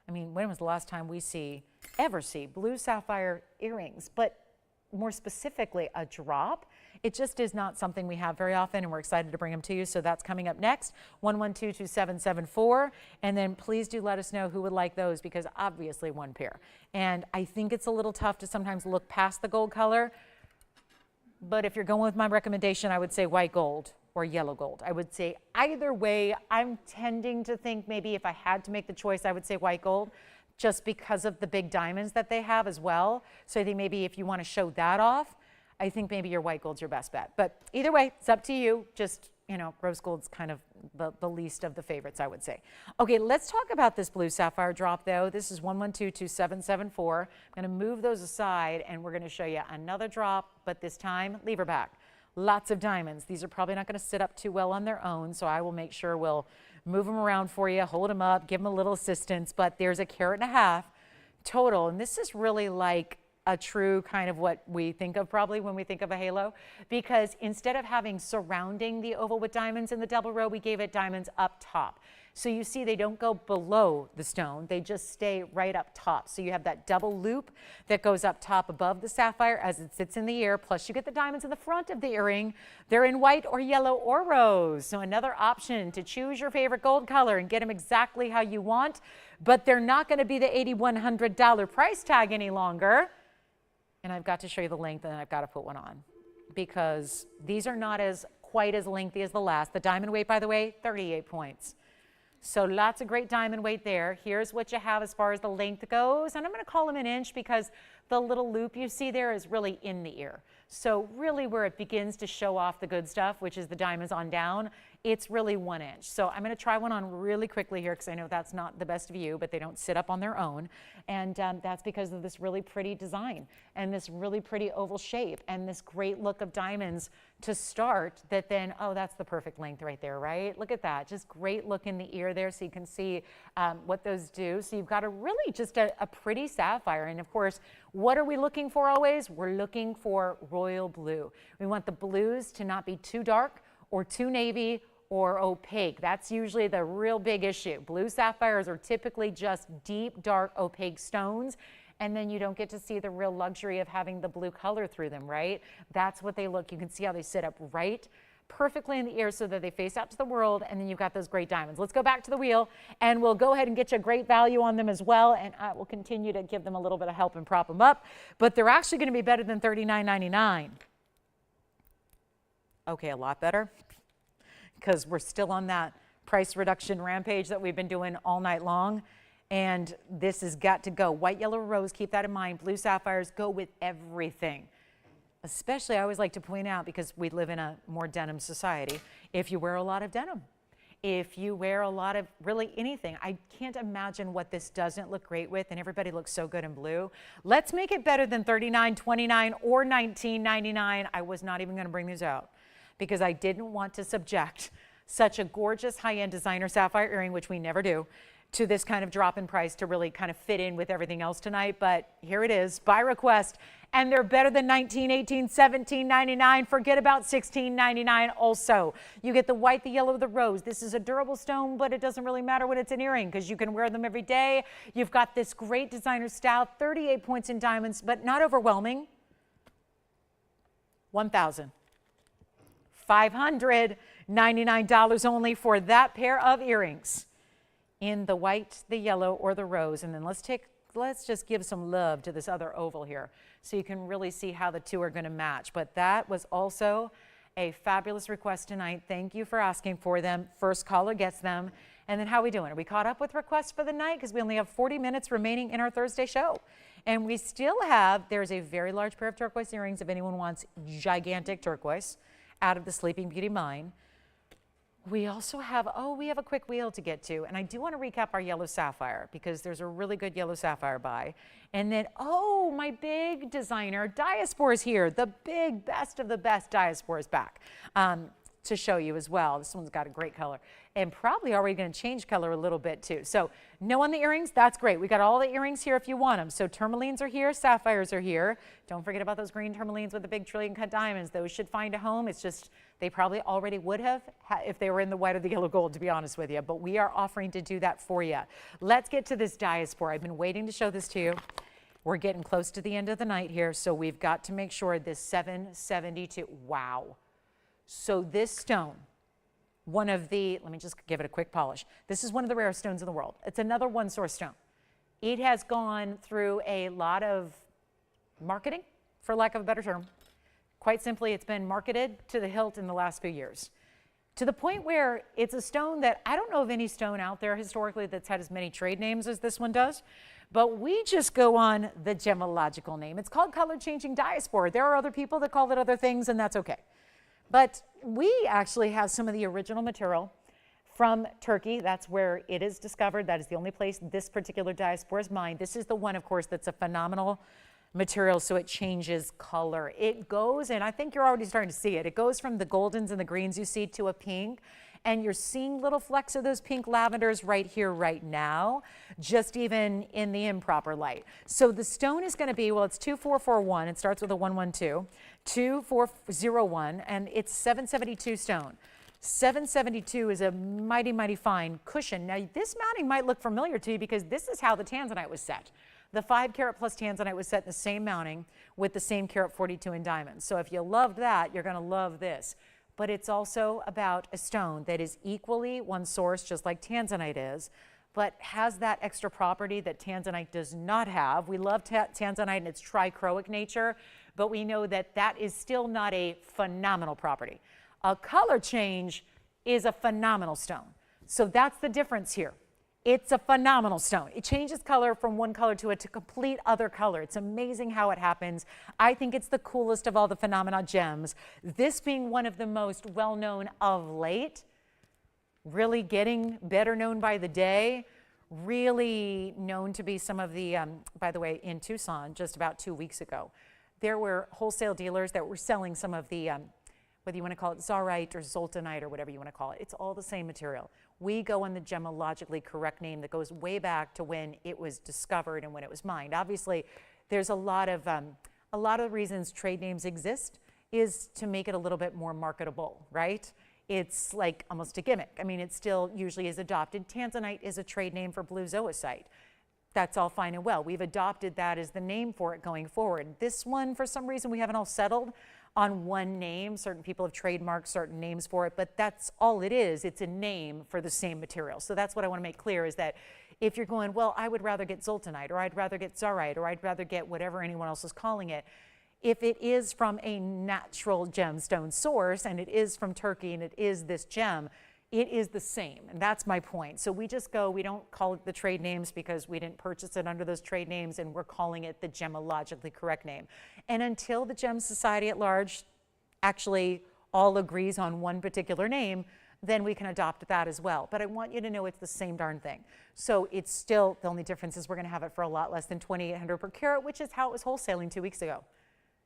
A: I mean, when was the last time we ever see blue sapphire earrings? But more specifically, a drop. It just is not something we have very often, and we're excited to bring them to you. So that's coming up next, 112-2774. And then please do let us know who would like those because obviously one pair. And I think it's a little tough to sometimes look past the gold color. But if you're going with my recommendation, I would say white gold or yellow gold. I would say either way. I'm tending to think maybe if I had to make the choice, I would say white gold just because of the big diamonds that they have as well. So I think maybe if you want to show that off, I think maybe your white gold's your best bet. But either way, it's up to you. Just, you know, rose gold's kind of the least of the favorites, I would say. Okay, let's talk about this blue sapphire drop though. This is 112-2774. I'm going to move those aside and we're going to show you another drop, but this time lever back. Lots of diamonds. These are probably not going to sit up too well on their own, so I will make sure we'll move them around for you, hold them up, give them a little assistance, but there's 1.5 carats total, and this is really like a true kind of what we think of probably when we think of a halo, because instead of having surrounding the oval with diamonds in the double row, we gave it diamonds up top. So you see they don't go below the stone, they just stay right up top. So you have that double loop that goes up top above the sapphire as it sits in the ear, plus you get the diamonds in the front of the earring. They're in white or yellow or rose. So another option to choose your favorite gold color and get them exactly how you want, but they're not going to be the $8,100 price tag any longer. And I've got to show you the length, and I've got to put one on because these are not quite as lengthy as the last. The diamond weight, by the way, 38 points. So lots of great diamond weight there. Here's what you have as far as the length goes. And I'm going to call them an inch because the little loop you see there is really in the ear. So really where it begins to show off the good stuff, which is the diamonds on down, it's really 1 inch. So I'm going to try one on really quickly here because I know that's not the best view, but they don't sit up on their own. And that's because of this really pretty design and this really pretty oval shape and this great look of diamonds to start that then, oh, that's the perfect length right there, right? Look at that. Just great look in the ear there so you can see what those do. So you've got a really just a pretty sapphire. And of course, what are we looking for always? We're looking for royal blue. We want the blues to not be too dark or too navy or opaque. That's usually the real big issue. Blue sapphires are typically just deep, dark, opaque stones, and then you don't get to see the real luxury of having the blue color through them, right? That's what they look. You can see how they sit up right perfectly in the ear so that they face out to the world, and then you've got those great diamonds. Let's go back to the wheel, and we'll go ahead and get you a great value on them as well, and I will continue to give them a little bit of help and prop them up, but they're actually going to be better than $39.99. Okay, a lot better, because we're still on that price reduction rampage that we've been doing all night long. And this has got to go. White, yellow, rose, keep that in mind. Blue sapphires go with everything. Especially, I always like to point out, because we live in a more denim society, if you wear a lot of denim, if you wear a lot of really anything, I can't imagine what this doesn't look great with, and everybody looks so good in blue. Let's make it better than $39.29 or $19.99. I was not even going to bring these out, because I didn't want to subject such a gorgeous high-end designer sapphire earring, which we never do, to this kind of drop in price to really kind of fit in with everything else tonight. But here it is, by request, and they're better than $19, $18, $17.99. Forget about $16.99 also. You get the white, the yellow, the rose. This is a durable stone, but it doesn't really matter when it's an earring because you can wear them every day. You've got this great designer style, 38 points in diamonds, but not overwhelming. $1,599 only for that pair of earrings in the white, the yellow, or the rose. And then let's just give some love to this other oval here so you can really see how the two are going to match. But that was also a fabulous request tonight. Thank you for asking for them. First caller gets them. And then how are we doing? Are we caught up with requests for the night? Because we only have 40 minutes remaining in our Thursday show. And we still have, there's a very large pair of turquoise earrings if anyone wants gigantic turquoise out of the Sleeping Beauty mine. We also have, we have a quick wheel to get to. And I do want to recap our yellow sapphire because there's a really good yellow sapphire buy. And then, my big designer Diaspora is here. The big best of the best Diaspora is back to show you as well. This one's got a great color and probably already going to change color a little bit too. So no on the earrings, that's great. We got all the earrings here if you want them. So tourmalines are here, sapphires are here. Don't forget about those green tourmalines with the big trillion cut diamonds. Those should find a home. It's just they probably already would have if they were in the white or the yellow gold, to be honest with you. But we are offering to do that for you. Let's get to this Diaspora. I've been waiting to show this to you. We're getting close to the end of the night here, so we've got to make sure this 772. Wow. So this stone, one of the, let me just give it a quick polish. This is one of the rarest stones in the world. It's another one source stone. It has gone through a lot of marketing, for lack of a better term. Quite simply, it's been marketed to the hilt in the last few years, to the point where it's a stone that I don't know of any stone out there historically that's had as many trade names as this one does, but we just go on the gemological name. It's called color changing Diaspora. There are other people that call it other things, and that's okay. But we actually have some of the original material from Turkey. That's where it is discovered. That is the only place this particular Diaspora is mined. This is the one, of course, that's a phenomenal material, so it changes color. It goes, and I think you're already starting to see it. It goes from the goldens and the greens you see to a pink, And you're seeing little flecks of those pink lavenders right here, right now, just even in the improper light. So the stone is going to be, well, it's 2441. It starts with a 112, 2401, and it's 772 stone. 772 is a mighty, mighty fine cushion. Now, this mounting might look familiar to you because this is how the tanzanite was set. The 5 carat plus tanzanite was set in the same mounting with the same carat 42 in diamonds. So if you loved that, you're going to love this. But it's also about a stone that is equally one source, just like tanzanite is, but has that extra property that tanzanite does not have. We love tanzanite and its trichroic nature, but we know that that is still not a phenomenal property. A color change is a phenomenal stone. So that's the difference here. It's a phenomenal stone. It changes color from one color to a complete other color. It's amazing how it happens. I think it's the coolest of all the phenomena gems. This being one of the most well-known of late, really getting better known by the day, really known to be some of the, by the way, in Tucson just about 2 weeks ago, there were wholesale dealers that were selling some of the, whether you want to call it Zarite or Zoltanite or whatever you want to call it, it's all the same material. We go on the gemologically correct name that goes way back to when it was discovered and when it was mined. Obviously, there's a lot of reasons trade names exist is to make it a little bit more marketable, right? It's like almost a gimmick. I mean, it still usually is adopted. Tanzanite is a trade name for blue zoisite. That's all fine and well. We've adopted that as the name for it going forward. This one, for some reason, we haven't all settled on one name. Certain people have trademarked certain names for it, but that's all it is. It's a name for the same material. So that's what I want to make clear is that if you're going, well, I would rather get Zoltanite, or I'd rather get Zarite, or I'd rather get whatever anyone else is calling it, if it is from a natural gemstone source, and it is from Turkey, and it is this gem, it is the same, and that's my point. So we just go, we don't call it the trade names because we didn't purchase it under those trade names, and we're calling it the gemologically correct name. And until the Gem Society at large actually all agrees on one particular name, then we can adopt that as well. But I want you to know it's the same darn thing. So it's still, the only difference is we're gonna have it for a lot less than $2,800 per carat, which is how it was wholesaling 2 weeks ago.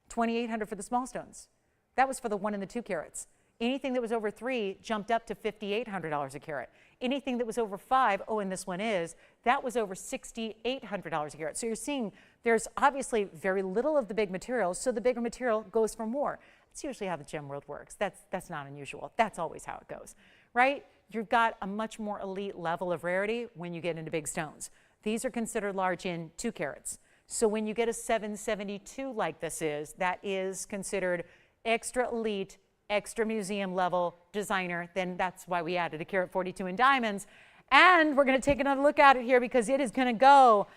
A: $2,800 for the small stones. That was for the 1 and the 2 carats. Anything that was over 3 jumped up to $5,800 a carat. Anything that was over 5, oh, and this one is, that was over $6,800 a carat. So you're seeing there's obviously very little of the big material, so the bigger material goes for more. That's usually how the gem world works. That's not unusual. That's always how it goes, right? You've got a much more elite level of rarity when you get into big stones. These are considered large in 2 carats. So when you get a 772 like this is, that is considered extra elite, extra museum level designer. Then that's why we added a carat 42 in diamonds. And we're going to take another look at it here because it is going to go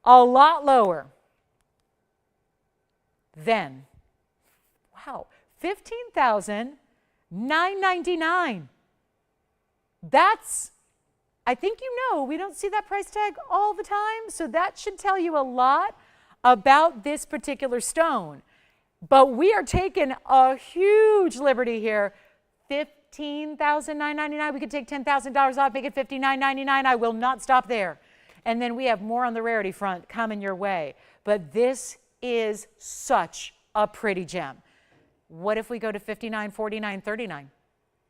A: a lot lower than, wow, $15,999. That's, I think you know, we don't see that price tag all the time. So that should tell you a lot about this particular stone. But we are taking a huge liberty here. $15,999. We could take $10,000 off, make it $59.99. I will not stop there. And then we have more on the rarity front coming your way. But this is such a pretty gem. What if we go to $59.49.39?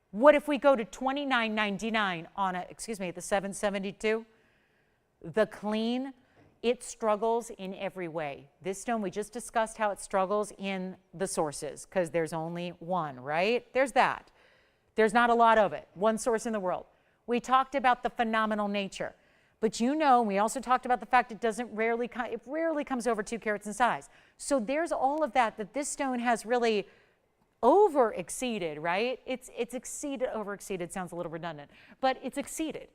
A: What if we go to $29.99 on a, the 772? The clean. It struggles in every way. This stone, we just discussed how it struggles in the sources because there's only one, right? There's that. There's not a lot of it. One source in the world. We talked about the phenomenal nature. But you know, we also talked about the fact it rarely comes over 2 carats in size. So there's all of that this stone has really over-exceeded, right? It's exceeded, over-exceeded sounds a little redundant, but it's exceeded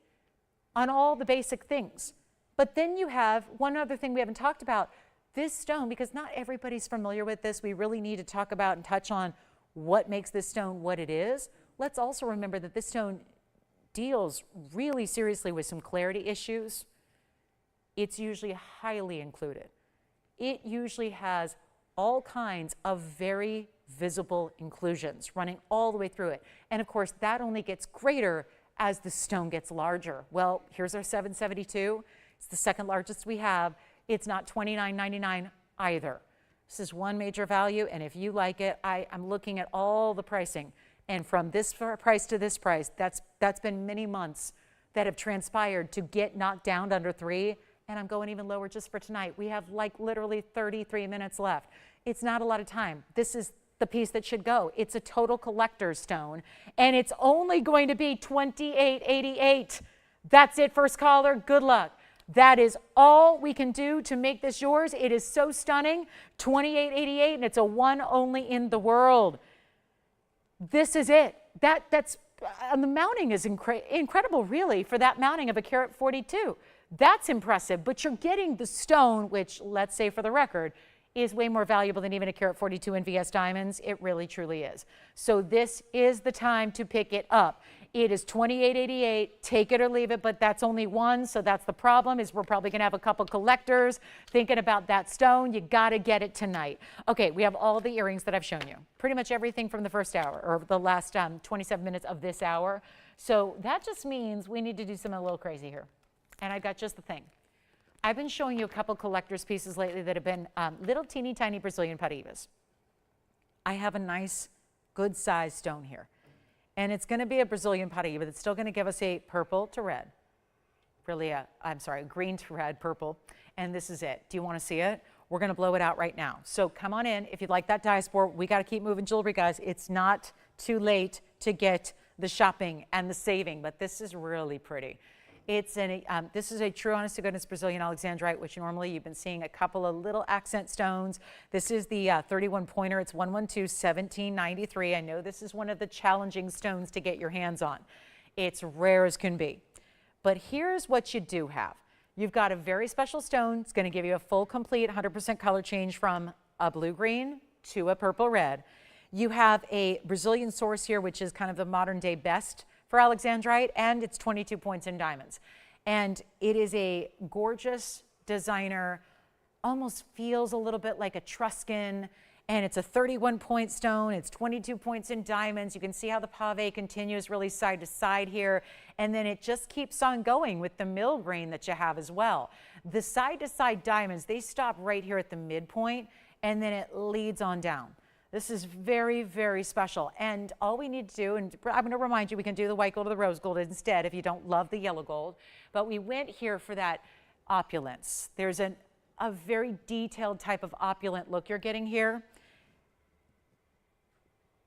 A: on all the basic things. But then you have one other thing we haven't talked about. This stone, because not everybody's familiar with this, we really need to talk about and touch on what makes this stone what it is. Let's also remember that this stone deals really seriously with some clarity issues. It's usually highly included. It usually has all kinds of very visible inclusions running all the way through it. And of course, that only gets greater as the stone gets larger. Well, here's our 772. It's the second largest we have. It's not $29.99 either. This is one major value, and if you like it, I'm looking at all the pricing. And from this price to this price, that's been many months that have transpired to get knocked down under 3. And I'm going even lower just for tonight. We have like literally 33 minutes left. It's not a lot of time. This is the piece that should go. It's a total collector's stone, and it's only going to be $28.88. That's it, first caller. Good luck. That is all we can do to make this yours. It is so stunning. $28.88, and it's a one only in the world. This is it. That's the mounting is incredible, really, for that mounting of a carat 42. That's impressive, but you're getting the stone, which, let's say for the record, is way more valuable than even a carat 42 in VS diamonds. It really, truly is. So this is the time to pick it up. It is $28.88. Take it or leave it, but that's only one, so that's the problem, is we're probably going to have a couple collectors thinking about that stone. You got to get it tonight. Okay, we have all the earrings that I've shown you. Pretty much everything from the first hour, or the last 27 minutes of this hour. So that just means we need to do something a little crazy here. And I got just the thing. I've been showing you a couple collector's pieces lately that have been little teeny tiny Brazilian Paraibas. I have a nice, good size stone here. And it's going to be a Brazilian Paraiba that's still going to give us a purple to red. Really, green to red, purple. And this is it. Do you want to see it? We're going to blow it out right now. So come on in. If you'd like that diaspora, we got to keep moving jewelry, guys. It's not too late to get the shopping and the saving, but this is really pretty. This is a true, honest to goodness Brazilian alexandrite, which normally you've been seeing a couple of little accent stones. This is the 31 pointer. It's 112, 1793. I know this is one of the challenging stones to get your hands on. It's rare as can be. But here's what you do have. You've got a very special stone. It's going to give you a full, complete 100% color change from a blue-green to a purple-red. You have a Brazilian source here, which is kind of the modern-day best for alexandrite, and it's 22 points in diamonds. And it is a gorgeous designer, almost feels a little bit like a Etruscan, and it's a 31-point stone. It's 22 points in diamonds. You can see how the pave continues really side to side here, and then it just keeps on going with the mill grain that you have as well. The side to side diamonds, they stop right here at the midpoint, and then it leads on down. This is very, very special. And all we need to do, and I'm going to remind you, we can do the white gold or the rose gold instead if you don't love the yellow gold. But we went here for that opulence. There's a very detailed type of opulent look you're getting here.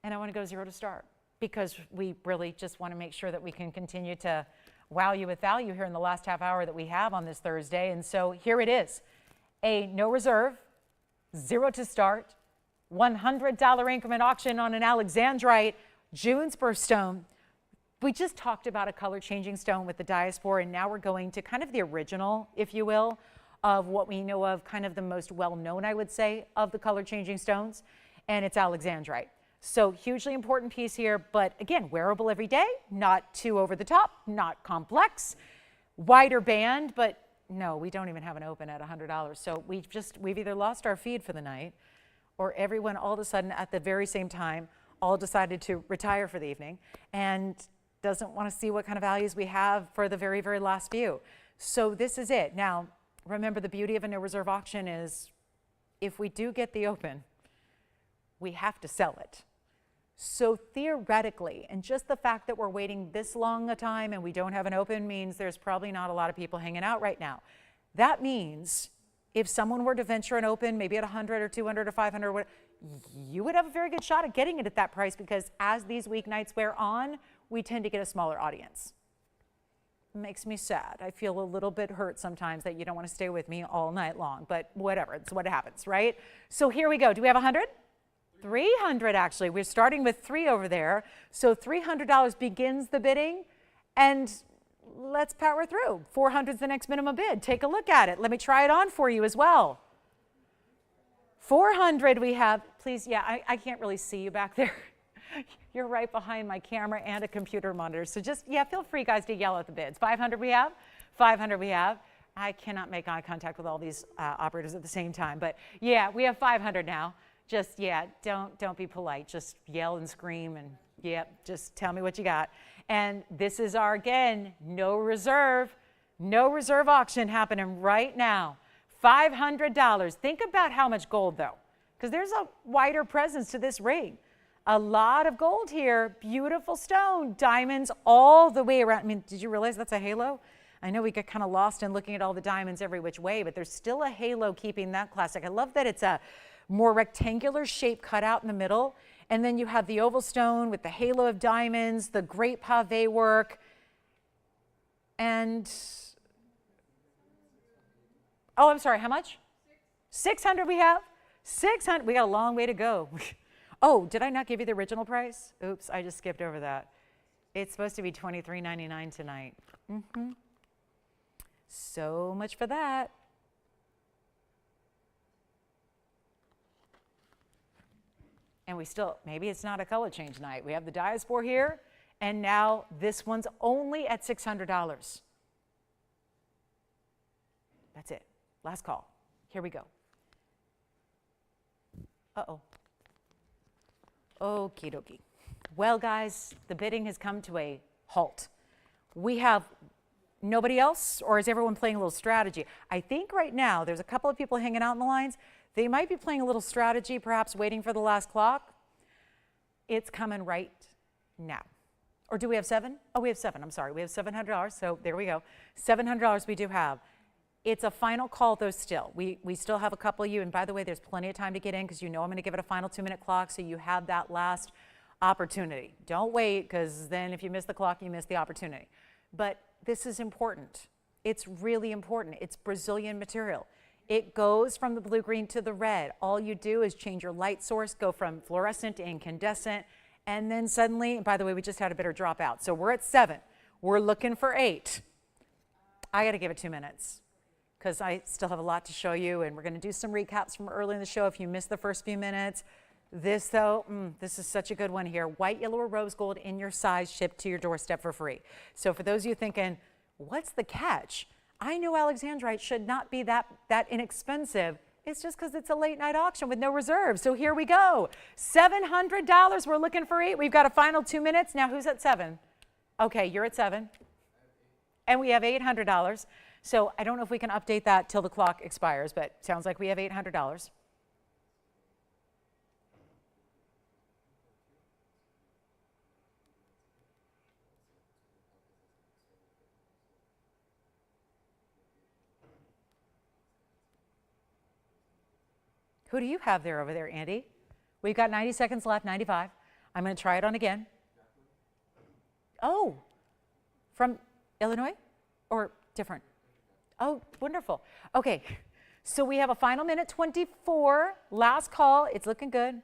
A: And I want to go zero to start because we really just want to make sure that we can continue to wow you with value here in the last half hour that we have on this Thursday. And so here it is, a no reserve, zero to start, $100 increment auction on an alexandrite June's birthstone. We just talked about a color changing stone with the diaspora, and now we're going to kind of the original, if you will, of what we know of, kind of the most well-known, I would say, of the color changing stones, and it's alexandrite. So hugely important piece here, but again, wearable every day, not too over the top, not complex, wider band, but no, we don't even have an open at $100. So we've either lost our feed for the night, or everyone all of a sudden at the very same time all decided to retire for the evening and doesn't want to see what kind of values we have for the very, very last few. So this is it. Now, remember, the beauty of a no reserve auction is if we do get the open, we have to sell it. So theoretically, and just the fact that we're waiting this long a time and we don't have an open means there's probably not a lot of people hanging out right now. That means if someone were to venture an open, maybe at 100 or 200 or 500, you would have a very good shot at getting it at that price, because as these weeknights wear on, we tend to get a smaller audience. It makes me sad. I feel a little bit hurt sometimes that you don't want to stay with me all night long, but whatever, it's what happens, right? So here we go. Do we have 100? 300 actually. We're starting with 3 over there. So $300 begins the bidding, and let's power through. 400 is the next minimum bid. Take a look at it. Let me try it on for you as well. 400 we have. Please, yeah, I can't really see you back there. You're right behind my camera and a computer monitor. So just, yeah, feel free, guys, to yell at the bids. 500 we have. 500 we have. I cannot make eye contact with all these operators at the same time. But yeah, we have 500 now. Just, yeah, don't be polite. Just yell and scream and, yeah, just tell me what you got. And this is our, again, no reserve auction happening right now. $500. Think about how much gold, though, because there's a wider presence to this ring. A lot of gold here. Beautiful stone. Diamonds all the way around. I mean, did you realize that's a halo? I know we get kind of lost in looking at all the diamonds every which way, but there's still a halo keeping that classic. I love that it's a more rectangular shape cut out in the middle. And then you have the oval stone with the halo of diamonds, the great pave work. And, oh, I'm sorry, how much? 600 we have? 600, we got a long way to go. Oh, did I not give you the original price? Oops, I just skipped over that. It's supposed to be $23.99 tonight. So much for that. And we still, maybe it's not a color change night. We have the Diaspora here, and now this one's only at $600. That's it. Last call. Here we go. Uh-oh. Okie dokie. Well, guys, the bidding has come to a halt. We have nobody else, or is everyone playing a little strategy? I think right now there's a couple of people hanging out in the lines. They might be playing a little strategy, perhaps waiting for the last clock. It's coming right now. Or do we have 7? Oh, we have 7. I'm sorry. We have $700. So there we go. $700 we do have. It's a final call, though, still. We still have a couple of you. And by the way, there's plenty of time to get in because you know I'm going to give it a final 2-minute clock. So you have that last opportunity. Don't wait, because then if you miss the clock, you miss the opportunity. But this is important. It's really important. It's Brazilian material. It goes from the blue-green to the red. All you do is change your light source, go from fluorescent to incandescent, and then suddenly, and by the way, we just had a bidder drop out. So we're at 7. We're looking for 8. I got to give it 2 minutes because I still have a lot to show you, and we're going to do some recaps from early in the show if you missed the first few minutes. This, though, this is such a good one here. White, yellow, or rose gold in your size shipped to your doorstep for free. So for those of you thinking, what's the catch? I know Alexandrite should not be that inexpensive. It's just because it's a late night auction with no reserves. So here we go. $700. We're looking for 8. We've got a final 2 minutes. Now who's at 7? Okay, you're at 7. And we have $800. So I don't know if we can update that till the clock expires, but sounds like we have $800. Who do you have there over there, Andy? We've got 90 seconds left, 95. I'm going to try it on again. Oh, from Illinois or different? Oh, wonderful. Okay, so we have a final minute 24. Last call. It's looking good.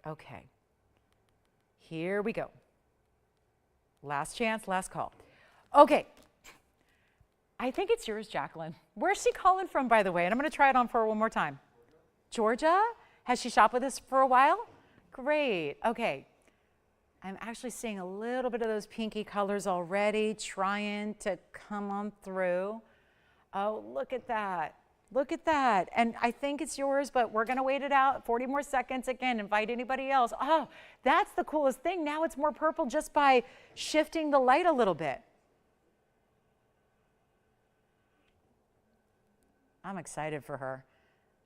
A: Okay. Here we go. Last chance, last call. Okay. I think it's yours, Jacqueline. Where's she calling from, by the way? And I'm going to try it on for her one more time. Georgia? Has she shopped with us for a while? Great. Okay. I'm actually seeing a little bit of those pinky colors already trying to come on through. Oh, look at that. Look at that. And I think it's yours, but we're going to wait it out. 40 more seconds. Again, invite anybody else. Oh, that's the coolest thing. Now it's more purple just by shifting the light a little bit. I'm excited for her.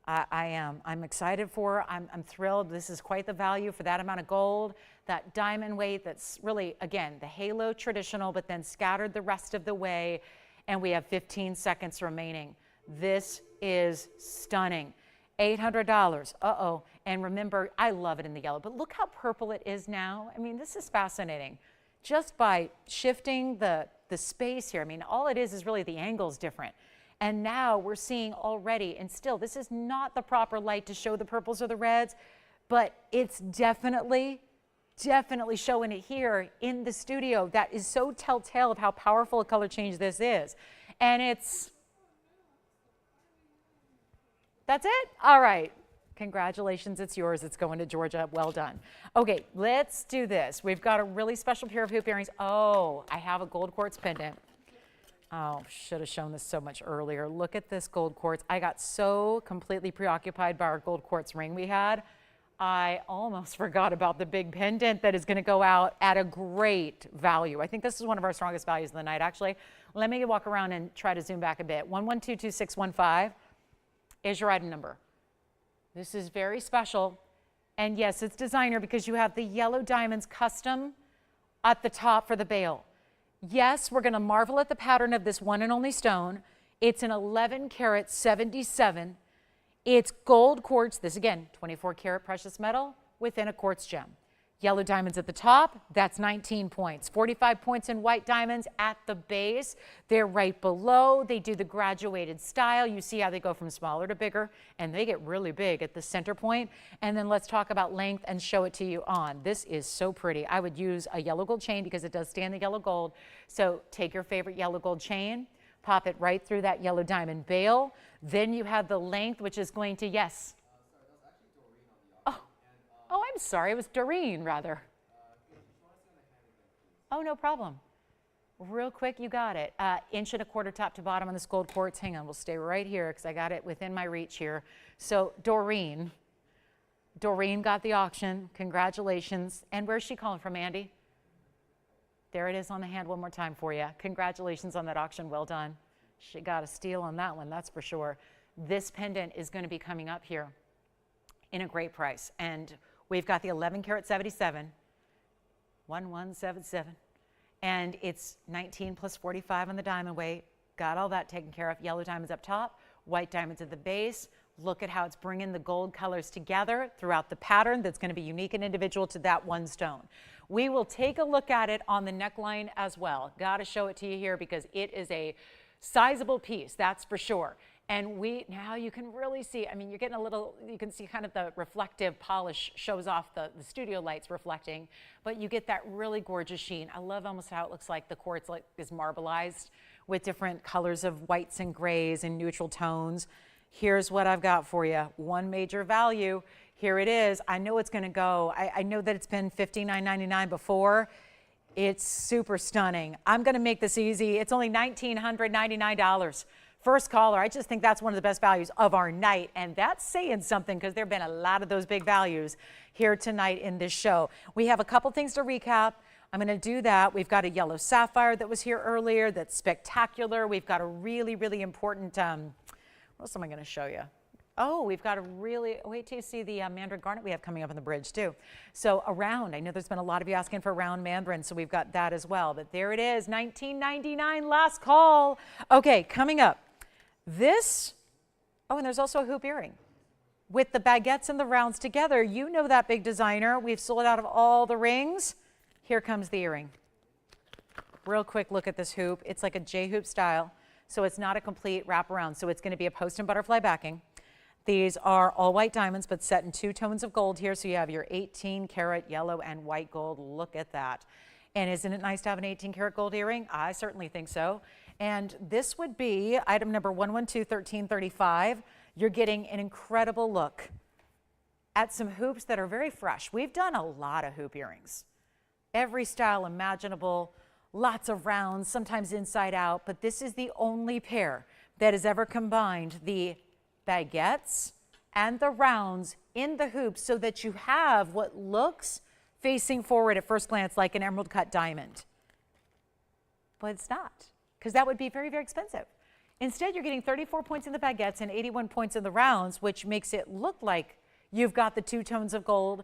A: I am. I'm excited for her. I'm thrilled. This is quite the value for that amount of gold, that diamond weight that's really, again, the halo traditional, but then scattered the rest of the way. And we have 15 seconds remaining. This is stunning. $800. Uh-oh. And remember, I love it in the yellow, but look how purple it is now. I mean, this is fascinating. Just by shifting the space here, I mean, all it is really the angle's different. And now we're seeing already, and still, this is not the proper light to show the purples or the reds, but it's definitely showing it here in the studio. That is so telltale of how powerful a color change this is. And that's it? All right. Congratulations, it's yours. It's going to Georgia. Well done. Okay, let's do this. We've got a really special pair of hoop earrings. Oh, I have a gold quartz pendant. Oh, should have shown this so much earlier. Look at this gold quartz. I got so completely preoccupied by our gold quartz ring we had. I almost forgot about the big pendant that is going to go out at a great value. I think this is one of our strongest values of the night, actually. Let me walk around and try to zoom back a bit. 11222615 is your item number. This is very special. And yes, it's designer because you have the yellow diamonds custom at the top for the bail. Yes, we're going to marvel at the pattern of this one and only stone. It's an 11 karat 77. It's gold quartz, this again, 24 karat precious metal within a quartz gem. Yellow diamonds at the top, that's 19 points. 45 points in white diamonds at the base. They're right below. They do the graduated style. You see how they go from smaller to bigger, and they get really big at the center point. And then let's talk about length and show it to you on. This is so pretty. I would use a yellow gold chain because it does stand the yellow gold. So take your favorite yellow gold chain, pop it right through that yellow diamond bail. Then you have the length, which is going to, yes. Oh, I'm sorry. It was Doreen, rather. Oh, no problem. Real quick, you got it. 1.25 inch top to bottom on this gold quartz. Hang on, we'll stay right here because I got it within my reach here. So Doreen got the auction. Congratulations. And where's she calling from, Andy? There it is on the hand one more time for you. Congratulations on that auction. Well done. She got a steal on that one, that's for sure. This pendant is going to be coming up here in a great price. And we've got the 11 karat 77, 1177. And it's 19 plus 45 on the diamond weight. Got all that taken care of. Yellow diamonds up top, white diamonds at the base. Look at how it's bringing the gold colors together throughout the pattern that's going to be unique and individual to that one stone. We will take a look at it on the neckline as well. Got to show it to you here because it is a sizable piece, that's for sure. And now you can really see, I mean, you're getting a little, you can see kind of the reflective polish shows off the studio lights reflecting, but you get that really gorgeous sheen. I love almost how it looks like the quartz is marbleized with different colors of whites and grays and neutral tones. Here's what I've got for you. One major value. Here it is. I know it's going to go. I know that it's been $59.99 before. It's super stunning. I'm going to make this easy. It's only $1,999. First caller. I just think that's one of the best values of our night. And that's saying something because there have been a lot of those big values here tonight in this show. We have a couple things to recap. I'm going to do that. We've got a yellow sapphire that was here earlier that's spectacular. We've got a really, really important, what else am I going to show you? Oh, we've got a really, wait till you see the mandarin garnet we have coming up on the bridge too. So a round, I know there's been a lot of you asking for round mandarin, so we've got that as well. But there it is, $19.99, last call. Okay, coming up, this, oh, and there's also a hoop earring. With the baguettes and the rounds together, you know that big designer. We've sold out of all the rings. Here comes the earring. Real quick look at this hoop. It's like a J-hoop style, so it's not a complete wraparound. So it's going to be a post and butterfly backing. These are all white diamonds, but set in 2 tones of gold here. So you have your 18 karat yellow and white gold. Look at that. And isn't it nice to have an 18 karat gold earring? I certainly think so. And this would be item number 1121335. You're getting an incredible look at some hoops that are very fresh. We've done a lot of hoop earrings. Every style imaginable, lots of rounds, sometimes inside out, but this is the only pair that has ever combined the baguettes and the rounds in the hoops so that you have what looks facing forward at first glance like an emerald cut diamond. But it's not, because that would be very, very expensive. Instead, you're getting 34 points in the baguettes and 81 points in the rounds, which makes it look like you've got the 2 tones of gold.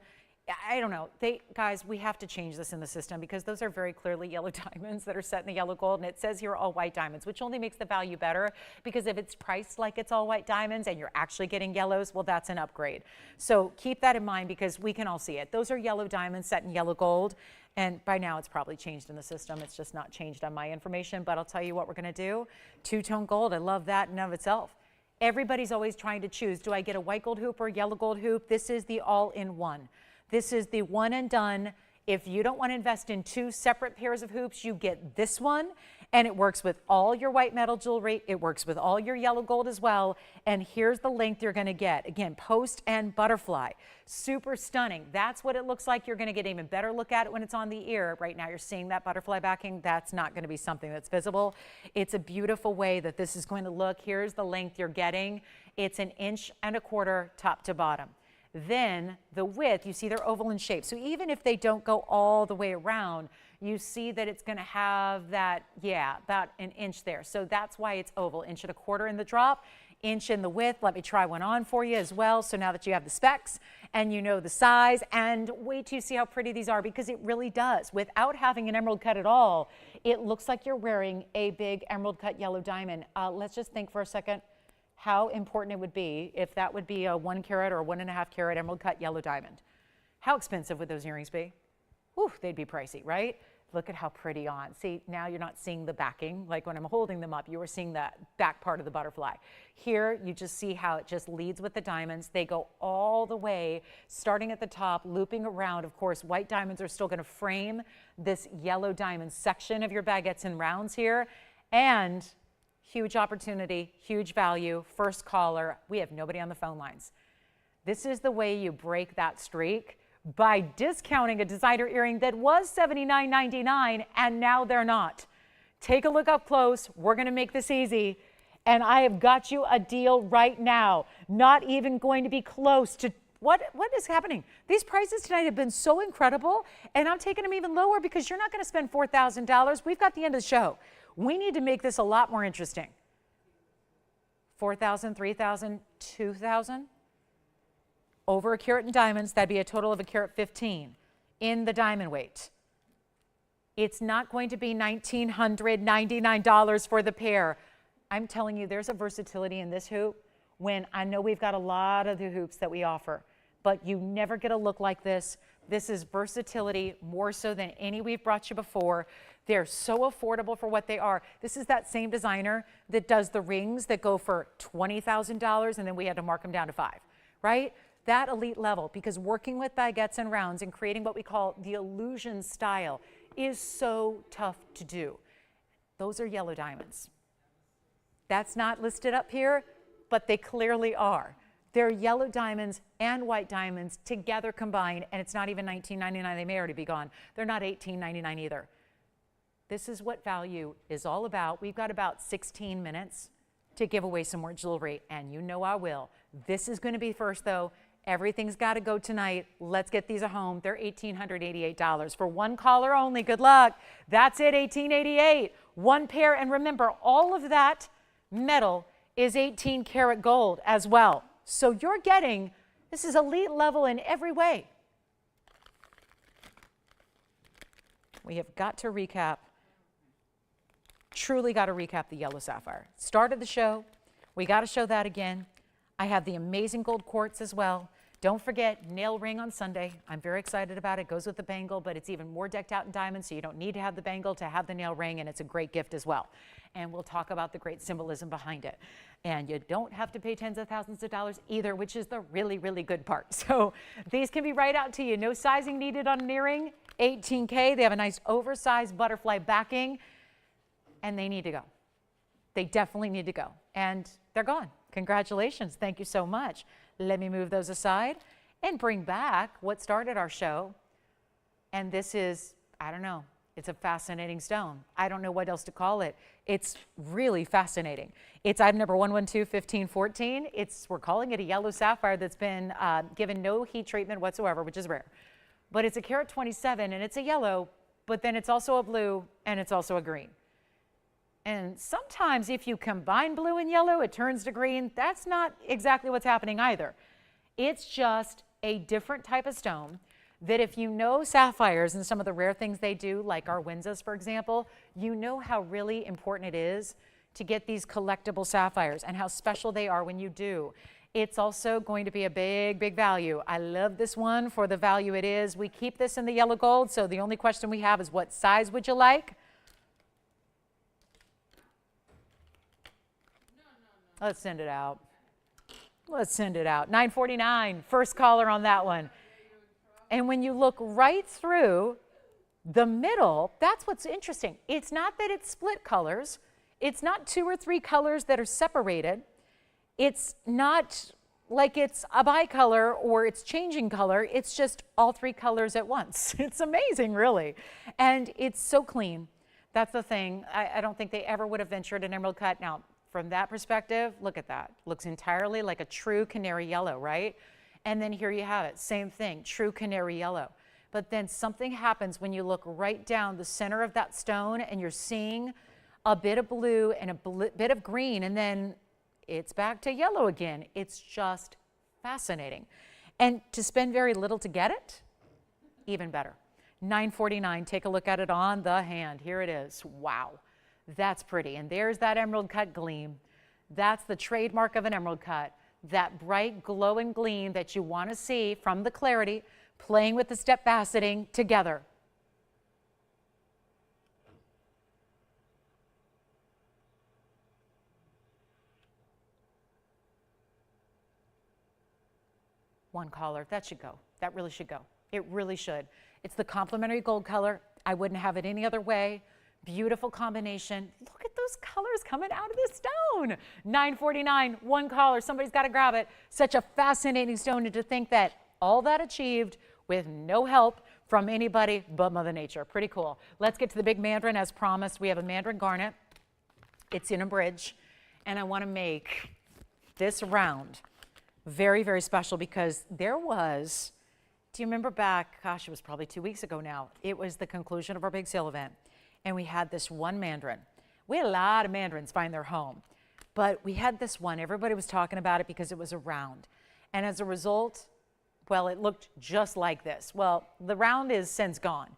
A: I don't know. Guys, we have to change this in the system because those are very clearly yellow diamonds that are set in the yellow gold, and it says here all white diamonds, which only makes the value better because if it's priced like it's all white diamonds and you're actually getting yellows, well, that's an upgrade. So keep that in mind because we can all see it. Those are yellow diamonds set in yellow gold, and by now it's probably changed in the system. It's just not changed on my information, but I'll tell you what we're going to do. 2-tone gold, I love that in and of itself. Everybody's always trying to choose, do I get a white gold hoop or a yellow gold hoop? This is the all-in-one. This is the one and done. If you don't want to invest in 2 separate pairs of hoops, you get this one, and it works with all your white metal jewelry. It works with all your yellow gold as well. And here's the length you're going to get. Again, post and butterfly. Super stunning. That's what it looks like. You're going to get an even better look at it when it's on the ear. Right now, you're seeing that butterfly backing. That's not going to be something that's visible. It's a beautiful way that this is going to look. Here's the length you're getting. It's 1.25 inches top to bottom. Then the width, you see they're oval in shape. So even if they don't go all the way around, you see that it's going to have that, yeah, about an inch there. So that's why it's oval, 1.25 inches in the drop, inch in the width. Let me try one on for you as well. So now that you have the specs and you know the size, and wait till you see how pretty these are, because it really does. Without having an emerald cut at all, it looks like you're wearing a big emerald cut yellow diamond. Let's just think for a second how important it would be if that would be a 1 carat or 1.5 carat emerald cut yellow diamond. How expensive would those earrings be? Whew, they'd be pricey, right? Look at how pretty on. See, now you're not seeing the backing. Like when I'm holding them up, you were seeing that back part of the butterfly. Here, you just see how it just leads with the diamonds. They go all the way, starting at the top, looping around. Of course, white diamonds are still going to frame this yellow diamond section of your baguettes and rounds here. And huge opportunity, huge value, first caller. We have nobody on the phone lines. This is the way you break that streak, by discounting a designer earring that was $79.99 and now they're not. Take a look up close. We're going to make this easy. And I have got you a deal right now. Not even going to be close to what is happening. These prices tonight have been so incredible, and I'm taking them even lower because you're not going to spend $4,000. We've got the end of the show. We need to make this a lot more interesting. $4,000, $3,000, $2,000? Over a carat in diamonds, that'd be a total of a carat 15 in the diamond weight. It's not going to be $1,999 for the pair. I'm telling you, there's a versatility in this hoop when I know we've got a lot of the hoops that we offer, but you never get a look like this. This is versatility more so than any we've brought you before. They're so affordable for what they are. This is that same designer that does the rings that go for $20,000 and then we had to mark them down to $5,000, right? That elite level, because working with baguettes and rounds and creating what we call the illusion style is so tough to do. Those are yellow diamonds. That's not listed up here, but they clearly are. They're yellow diamonds and white diamonds together combined, and it's not even $19.99. They may already be gone. They're not $18.99 either. This is what value is all about. We've got about 16 minutes to give away some more jewelry, and you know I will. This is going to be first, though. Everything's got to go tonight. Let's get these at home. They're $1,888 for one caller only. Good luck. That's it, $1,888. One pair, and remember, all of that metal is 18 karat gold as well. So you're getting, this is elite level in every way. We have got to recap, truly got to recap the yellow sapphire. Started the show. We got to show that again. I have the amazing gold quartz as well. Don't forget, nail ring on Sunday. I'm very excited about it. It goes with the bangle, but it's even more decked out in diamonds, so you don't need to have the bangle to have the nail ring, and it's a great gift as well. And we'll talk about the great symbolism behind it. And you don't have to pay tens of thousands of dollars either, which is the really, really good part. So these can be right out to you. No sizing needed on an earring. 18K. They have a nice oversized butterfly backing, and they need to go. They definitely need to go. And they're gone. Congratulations. Thank you so much. Let me move those aside and bring back what started our show. And this is, I don't know, it's a fascinating stone. I don't know what else to call it. It's really fascinating. It's item number 112-1514. We're calling it a yellow sapphire that's been given no heat treatment whatsoever, which is rare. But it's a carat 27 and it's a yellow, but then it's also a blue and it's also a green. And sometimes if you combine blue and yellow, it turns to green. That's not exactly what's happening either. It's just a different type of stone that if you know sapphires and some of the rare things they do, like our Winzas, for example, you know how really important it is to get these collectible sapphires and how special they are when you do. It's also going to be a big, big value. I love this one for the value it is. We keep this in the yellow gold, so the only question we have is what size would you like? Let's send it out. Let's send it out. $9.49, first caller on that one. And when you look right through the middle, that's what's interesting. It's not that it's split colors. It's not 2 or 3 colors that are separated. It's not like it's a bicolor or it's changing color. It's just all 3 colors at once. It's amazing, really. And it's so clean. That's the thing. I don't think they ever would have ventured an emerald cut. Now, from that perspective, look at that. Looks entirely like a true canary yellow, right? And then here you have it, same thing, true canary yellow. But then something happens when you look right down the center of that stone and you're seeing a bit of blue and a bit of green, and then it's back to yellow again. It's just fascinating. And to spend very little to get it, even better. $9.49, take a look at it on the hand. Here it is. Wow, that's pretty. And there's that emerald cut gleam. That's the trademark of an emerald cut. That bright glowing gleam that you want to see from the clarity, playing with the step faceting together. One color, that should go. That really should go. It really should. It's the complementary gold color. I wouldn't have it any other way. Beautiful combination. Look at those colors coming out of this stone. $9.49, one collar. Somebody's got to grab it. Such a fascinating stone, and to think that all that achieved with no help from anybody but Mother Nature. Pretty cool. Let's get to the big mandarin as promised. We have a mandarin garnet. It's in a bridge, and I want to make this round very, very special because there was, do you remember back, gosh, it was probably 2 weeks ago now. It was the conclusion of our big sale event. And we had this one mandarin. We had a lot of mandarins find their home, but we had this one. Everybody was talking about it because it was a round. And as a result, well, it looked just like this. Well, the round is since gone.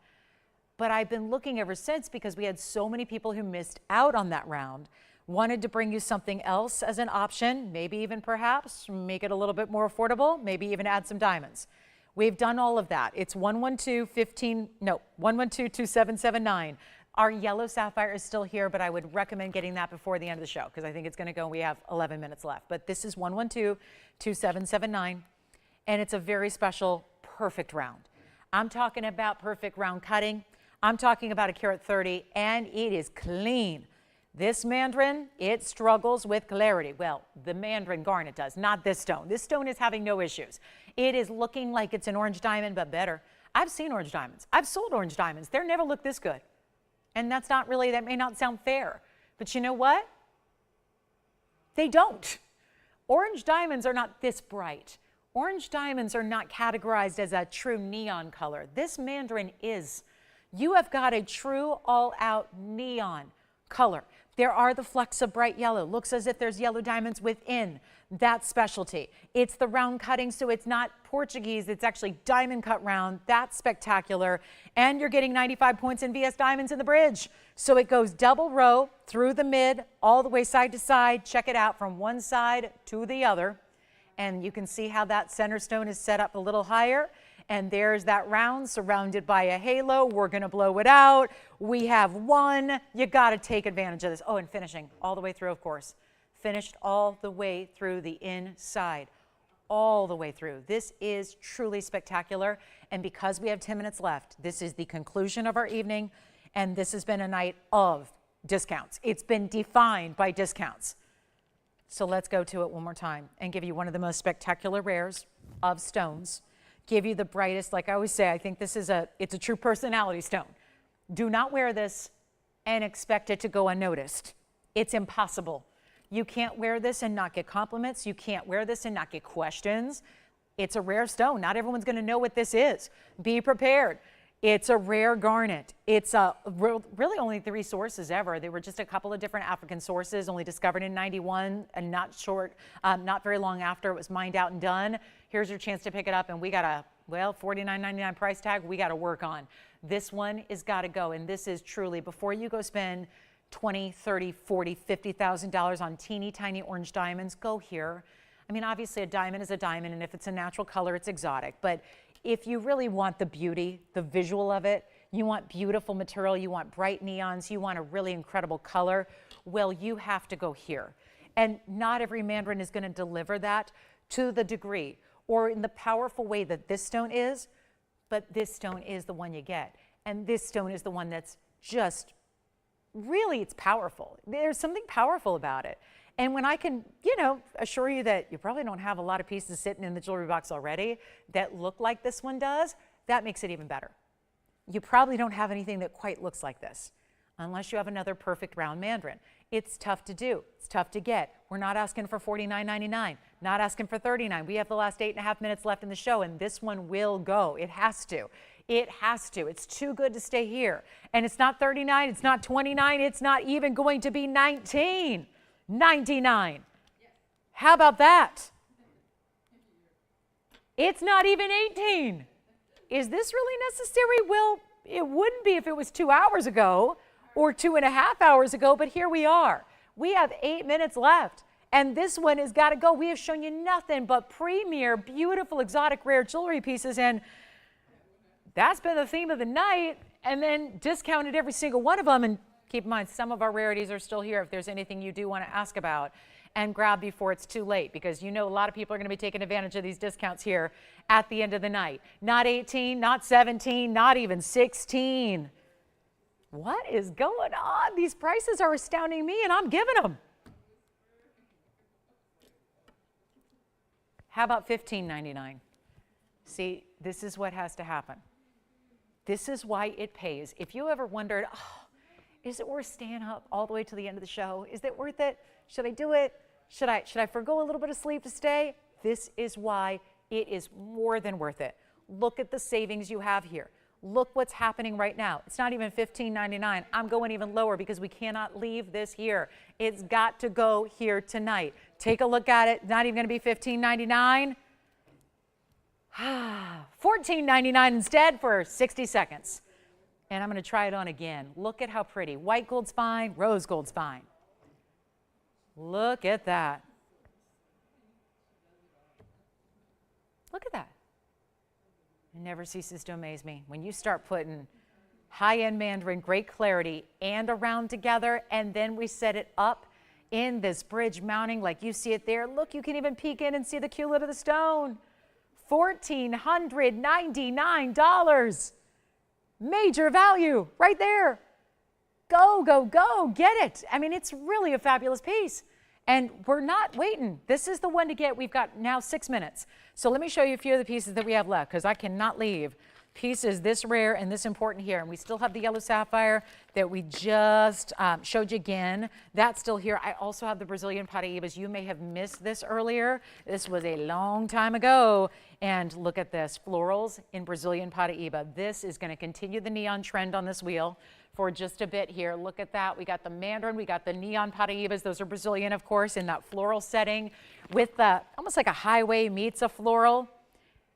A: But I've been looking ever since because we had so many people who missed out on that round, wanted to bring you something else as an option, maybe even perhaps make it a little bit more affordable, maybe even add some diamonds. We've done all of that. It's 112-2779. Our yellow sapphire is still here, but I would recommend getting that before the end of the show because I think it's going to go. We have 11 minutes left. But this is 112-2779, and it's a very special, perfect round. I'm talking about perfect round cutting. I'm talking about a carat 30, and it is clean. This mandarin, it struggles with clarity. Well, the mandarin garnet does, not this stone. This stone is having no issues. It is looking like it's an orange diamond, but better. I've seen orange diamonds. I've sold orange diamonds. They never look this good. And that's not really, that may not sound fair, but you know what? They don't. Orange diamonds are not this bright. Orange diamonds are not categorized as a true neon color. This mandarin is. You have got a true all-out neon color. There are the flecks of bright yellow. Looks as if there's yellow diamonds within that specialty. It's the round cutting, so it's not Portuguese. It's actually diamond cut round. That's spectacular. And you're getting 95 points in VS Diamonds in the bridge. So it goes double row through the mid, all the way side to side. Check it out from one side to the other. And you can see how that center stone is set up a little higher. And there's that round surrounded by a halo. We're going to blow it out. We have one. You got to take advantage of this. Oh, and finishing all the way through, of course. Finished all the way through the inside. All the way through. This is truly spectacular. And because we have 10 minutes left, this is the conclusion of our evening. And this has been a night of discounts. It's been defined by discounts. So let's go to it one more time and give you one of the most spectacular rares of stones. Give you the brightest, like I always say, I think this is it's a true personality stone. Do not wear this and expect it to go unnoticed. It's impossible. You can't wear this and not get compliments. You can't wear this and not get questions. It's a rare stone. Not everyone's going to know what this is. Be prepared. It's a rare garnet. It's really only 3 sources ever. There were just a couple of different African sources, only discovered in '91, and not very long after it was mined out and done. Here's your chance to pick it up, and we got a, well, $49.99 price tag we got to work on. This one is got to go, and this is truly, before you go spend $20, $30, $40, $50,000 on teeny tiny orange diamonds, go here. I mean, obviously a diamond is a diamond, and if it's a natural color, it's exotic, but if you really want the beauty, the visual of it, you want beautiful material, you want bright neons, you want a really incredible color, well, you have to go here. And not every mandarin is going to deliver that to the degree or in the powerful way that this stone is, but this stone is the one you get. And this stone is the one that's just, really, it's powerful. There's something powerful about it. And when I can, assure you that you probably don't have a lot of pieces sitting in the jewelry box already that look like this one does, that makes it even better. You probably don't have anything that quite looks like this, unless you have another perfect round mandarin. It's tough to do. It's tough to get. We're not asking for $49.99, not asking for $39. We have the last 8.5 minutes left in the show, and this one will go. It has to. It has to. It's too good to stay here. And it's not $39, it's not $29, it's not even going to be $19.99. How about that? It's not even $18. Is this really necessary? Well, it wouldn't be if it was 2 hours ago or 2.5 hours ago, but here we are. We have 8 minutes left, and this one has got to go. We have shown you nothing but premier, beautiful, exotic, rare jewelry pieces, and that's been the theme of the night, and then discounted every single one of them. And keep in mind, some of our rarities are still here if there's anything you do want to ask about, and grab before it's too late, because you know a lot of people are going to be taking advantage of these discounts here at the end of the night. Not 18, not 17, not even 16. What is going on? These prices are astounding me, and I'm giving them. How about $15.99? See, this is what has to happen. This is why it pays. If you ever wondered, oh, is it worth staying up all the way to the end of the show? Is it worth it? Should I do it? Should I forgo a little bit of sleep to stay? This is why it is more than worth it. Look at the savings you have here. Look what's happening right now. It's not even $15.99. I'm going even lower because we cannot leave this here. It's got to go here tonight. Take a look at it. Not even going to be $15.99. $14.99 instead for 60 seconds. And I'm going to try it on again. Look at how pretty. White gold's fine. Rose gold's fine. Look at that. Look at that. It never ceases to amaze me. When you start putting high-end Mandarin, great clarity, and around together, and then we set it up in this bridge mounting like you see it there. Look, you can even peek in and see the culet of the stone. $1,499. Major value right there. Go, go, go, get it. I mean, it's really a fabulous piece. And we're not waiting. This is the one to get. We've got now 6 minutes. So let me show you a few of the pieces that we have left, because I cannot leave pieces this rare and this important here. And we still have the yellow sapphire that we just showed you again. That's still here. I also have the Brazilian Paraíbas. You may have missed this earlier. This was a long time ago. And look at this, florals in Brazilian Paraíba. This is going to continue the neon trend on this wheel for just a bit here. Look at that. We got the Mandarin, we got the neon Paraíbas. Those are Brazilian, of course, in that floral setting with the almost like a highway meets a floral.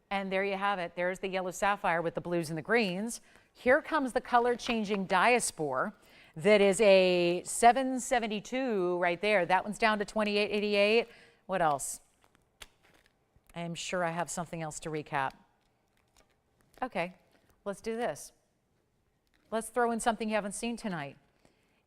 A: And there you have it. There's the yellow sapphire with the blues and the greens. Here comes the color changing diaspore that is a 772 right there. That one's down to 2888. What else? I am sure I have something else to recap. Okay, let's do this. Let's throw in something you haven't seen tonight.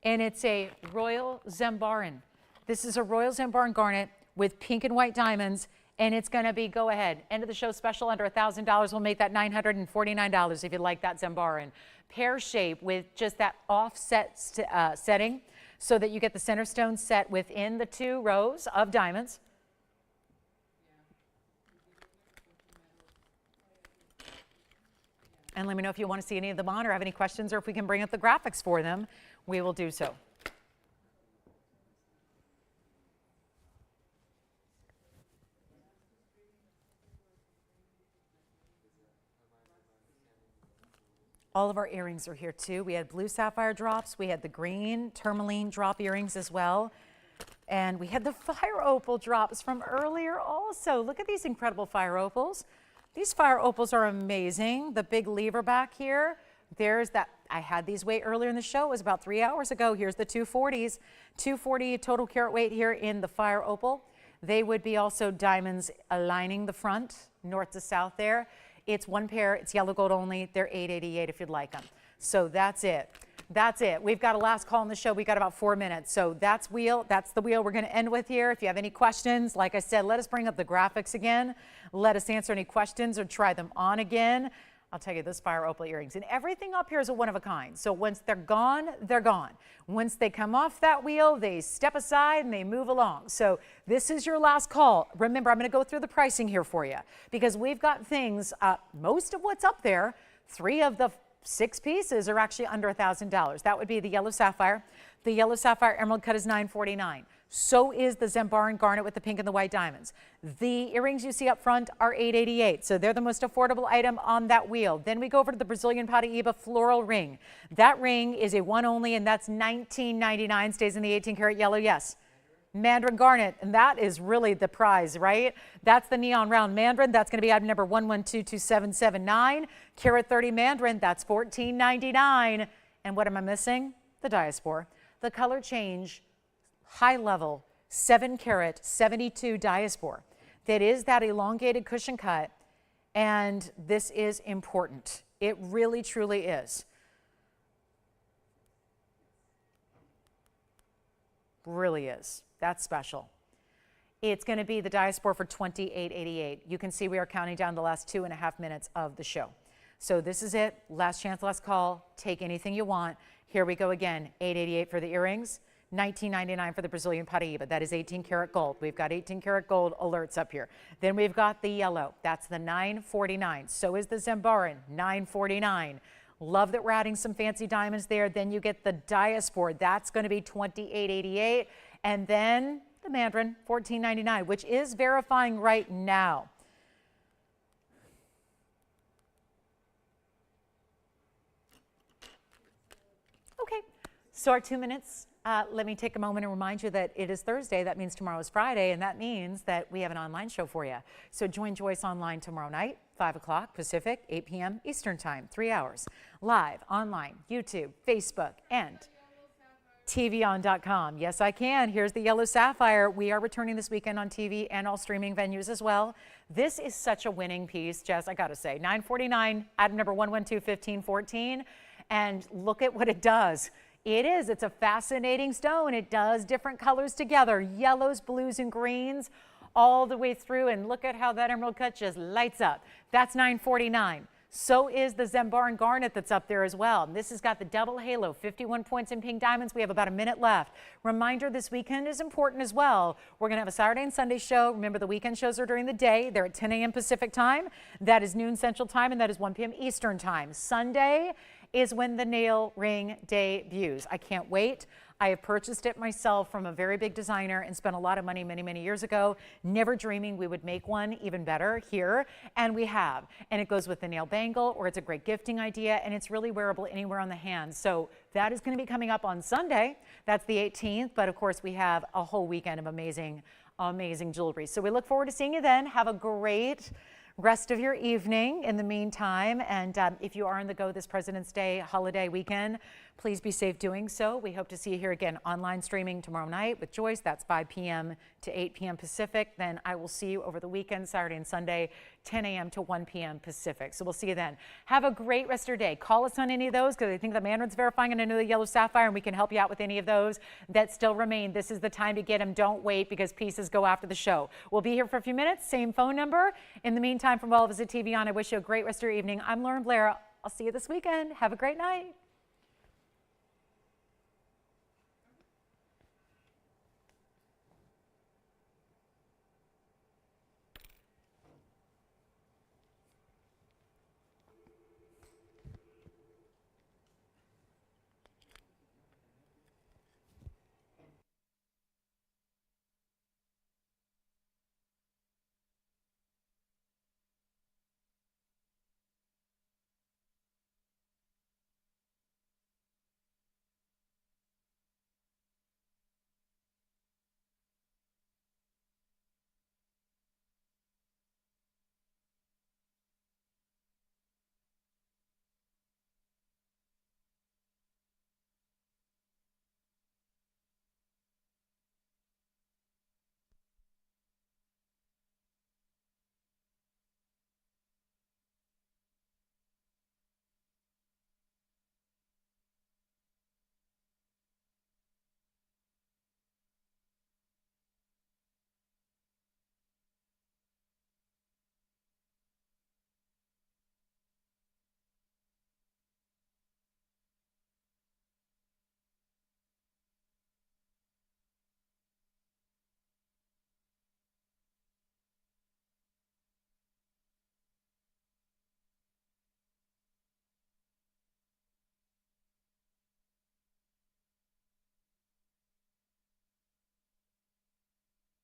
A: And it's a Royal Zambaran. This is a Royal Zambaran garnet with pink and white diamonds, and it's going to be, go ahead, end of the show special under $1,000. We'll make that $949 if you like that Zambaran. Pear shape with just that offset setting so that you get the center stone set within the 2 rows of diamonds. And let me know if you want to see any of them on or have any questions, or if we can bring up the graphics for them, we will do so. All of our earrings are here too. We had blue sapphire drops. We had the green tourmaline drop earrings as well. And we had the fire opal drops from earlier also. Look at these incredible fire opals. These fire opals are amazing. The big lever back here, there's that. I had these way earlier in the show. It was about 3 hours ago. Here's the 240s. 240 total carat weight here in the fire opal. They would be also diamonds aligning the front, north to south there. It's one pair. It's yellow gold only. They're $888 if you'd like them. So that's it. That's it. We've got a last call in the show. We got about 4 minutes. So that's the wheel we're going to end with here. If you have any questions, like I said, let us bring up the graphics again. Let us answer any questions or try them on again. I'll tell you, those fire opal earrings and everything up here is a one of a kind. So once they're gone, they're gone. Once they come off that wheel, they step aside and they move along. So this is your last call. Remember, I'm going to go through the pricing here for you because we've got things, most of what's up there, 3 of the 6 pieces are actually under $1,000. That would be the yellow sapphire. The yellow sapphire emerald cut is $949. So is the Zembaran garnet with the pink and the white diamonds. The earrings you see up front are $888. So they're the most affordable item on that wheel. Then we go over to the Brazilian Paraíba floral ring. That ring is a one only, and that's $19.99. Stays in the 18-karat yellow, yes. Mandarin garnet, and that is really the prize, right? That's the neon round mandarin. That's going to be item number 11222779. Carat 30 mandarin, that's $14.99. And what am I missing? The diaspora. The color change, high level, 7-carat, 72 diaspora. That is that elongated cushion cut, and this is important. It really, truly is. Really is. That's special. It's going to be the diaspora for $28.88. You can see we are counting down the last 2.5 minutes of the show. So this is it. Last chance, last call. Take anything you want. Here we go again. $888 for the earrings. $19.99 for the Brazilian Paraíba. That is 18-karat gold. We've got 18-karat gold alerts up here. Then we've got the yellow. That's the $949. So is the Zembaran, $949. Love that we're adding some fancy diamonds there. Then you get the diaspora. That's going to be $28.88. And then the mandarin, $14.99, which is verifying right now. Okay, so our 2 minutes. Let me take a moment and remind you that it is Thursday. That means tomorrow is Friday, and that means that we have an online show for you. So join Joyce online tomorrow night, 5 o'clock Pacific, 8 p.m. Eastern Time, 3 hours. Live, online, YouTube, Facebook, and TVON.com. Yes, I can. Here's the yellow sapphire. We are returning this weekend on TV and all streaming venues as well. This is such a winning piece, Jess, I got to say. $949, item number 1121514. And look at what it does. It's a fascinating stone. It does different colors together, yellows, blues, and greens all the way through. And look at how that emerald cut just lights up. That's $949. So is the Zembaran garnet that's up there as well. And this has got the double halo, 51 points in pink diamonds. We have about a minute left. Reminder, this weekend is important as well. We're going to have a Saturday and Sunday show. Remember, the weekend shows are during the day. They're at 10 a.m. Pacific time. That is noon Central time, and that is 1 p.m. Eastern time. Sunday is when the nail ring debuts. I can't wait. I have purchased it myself from a very big designer and spent a lot of money many, many years ago, never dreaming we would make one even better here. And we have. And it goes with the nail bangle, or it's a great gifting idea, and it's really wearable anywhere on the hand. So that is going to be coming up on Sunday. That's the 18th. But of course, we have a whole weekend of amazing, amazing jewelry. So we look forward to seeing you then. Have a great rest of your evening in the meantime. And if you are on the go this President's Day holiday weekend, please be safe doing so. We hope to see you here again online streaming tomorrow night with Joyce. That's 5 p.m. to 8 p.m. Pacific. Then I will see you over the weekend, Saturday and Sunday, 10 a.m. to 1 p.m. Pacific. So we'll see you then. Have a great rest of your day. Call us on any of those because I think the mandarin's verifying and I know the yellow sapphire, and we can help you out with any of those that still remain. This is the time to get them. Don't wait because pieces go after the show. We'll be here for a few minutes. Same phone number. In the meantime, from all of us at TVON, I wish you a great rest of your evening. I'm Lauren Blair. I'll see you this weekend. Have a great night.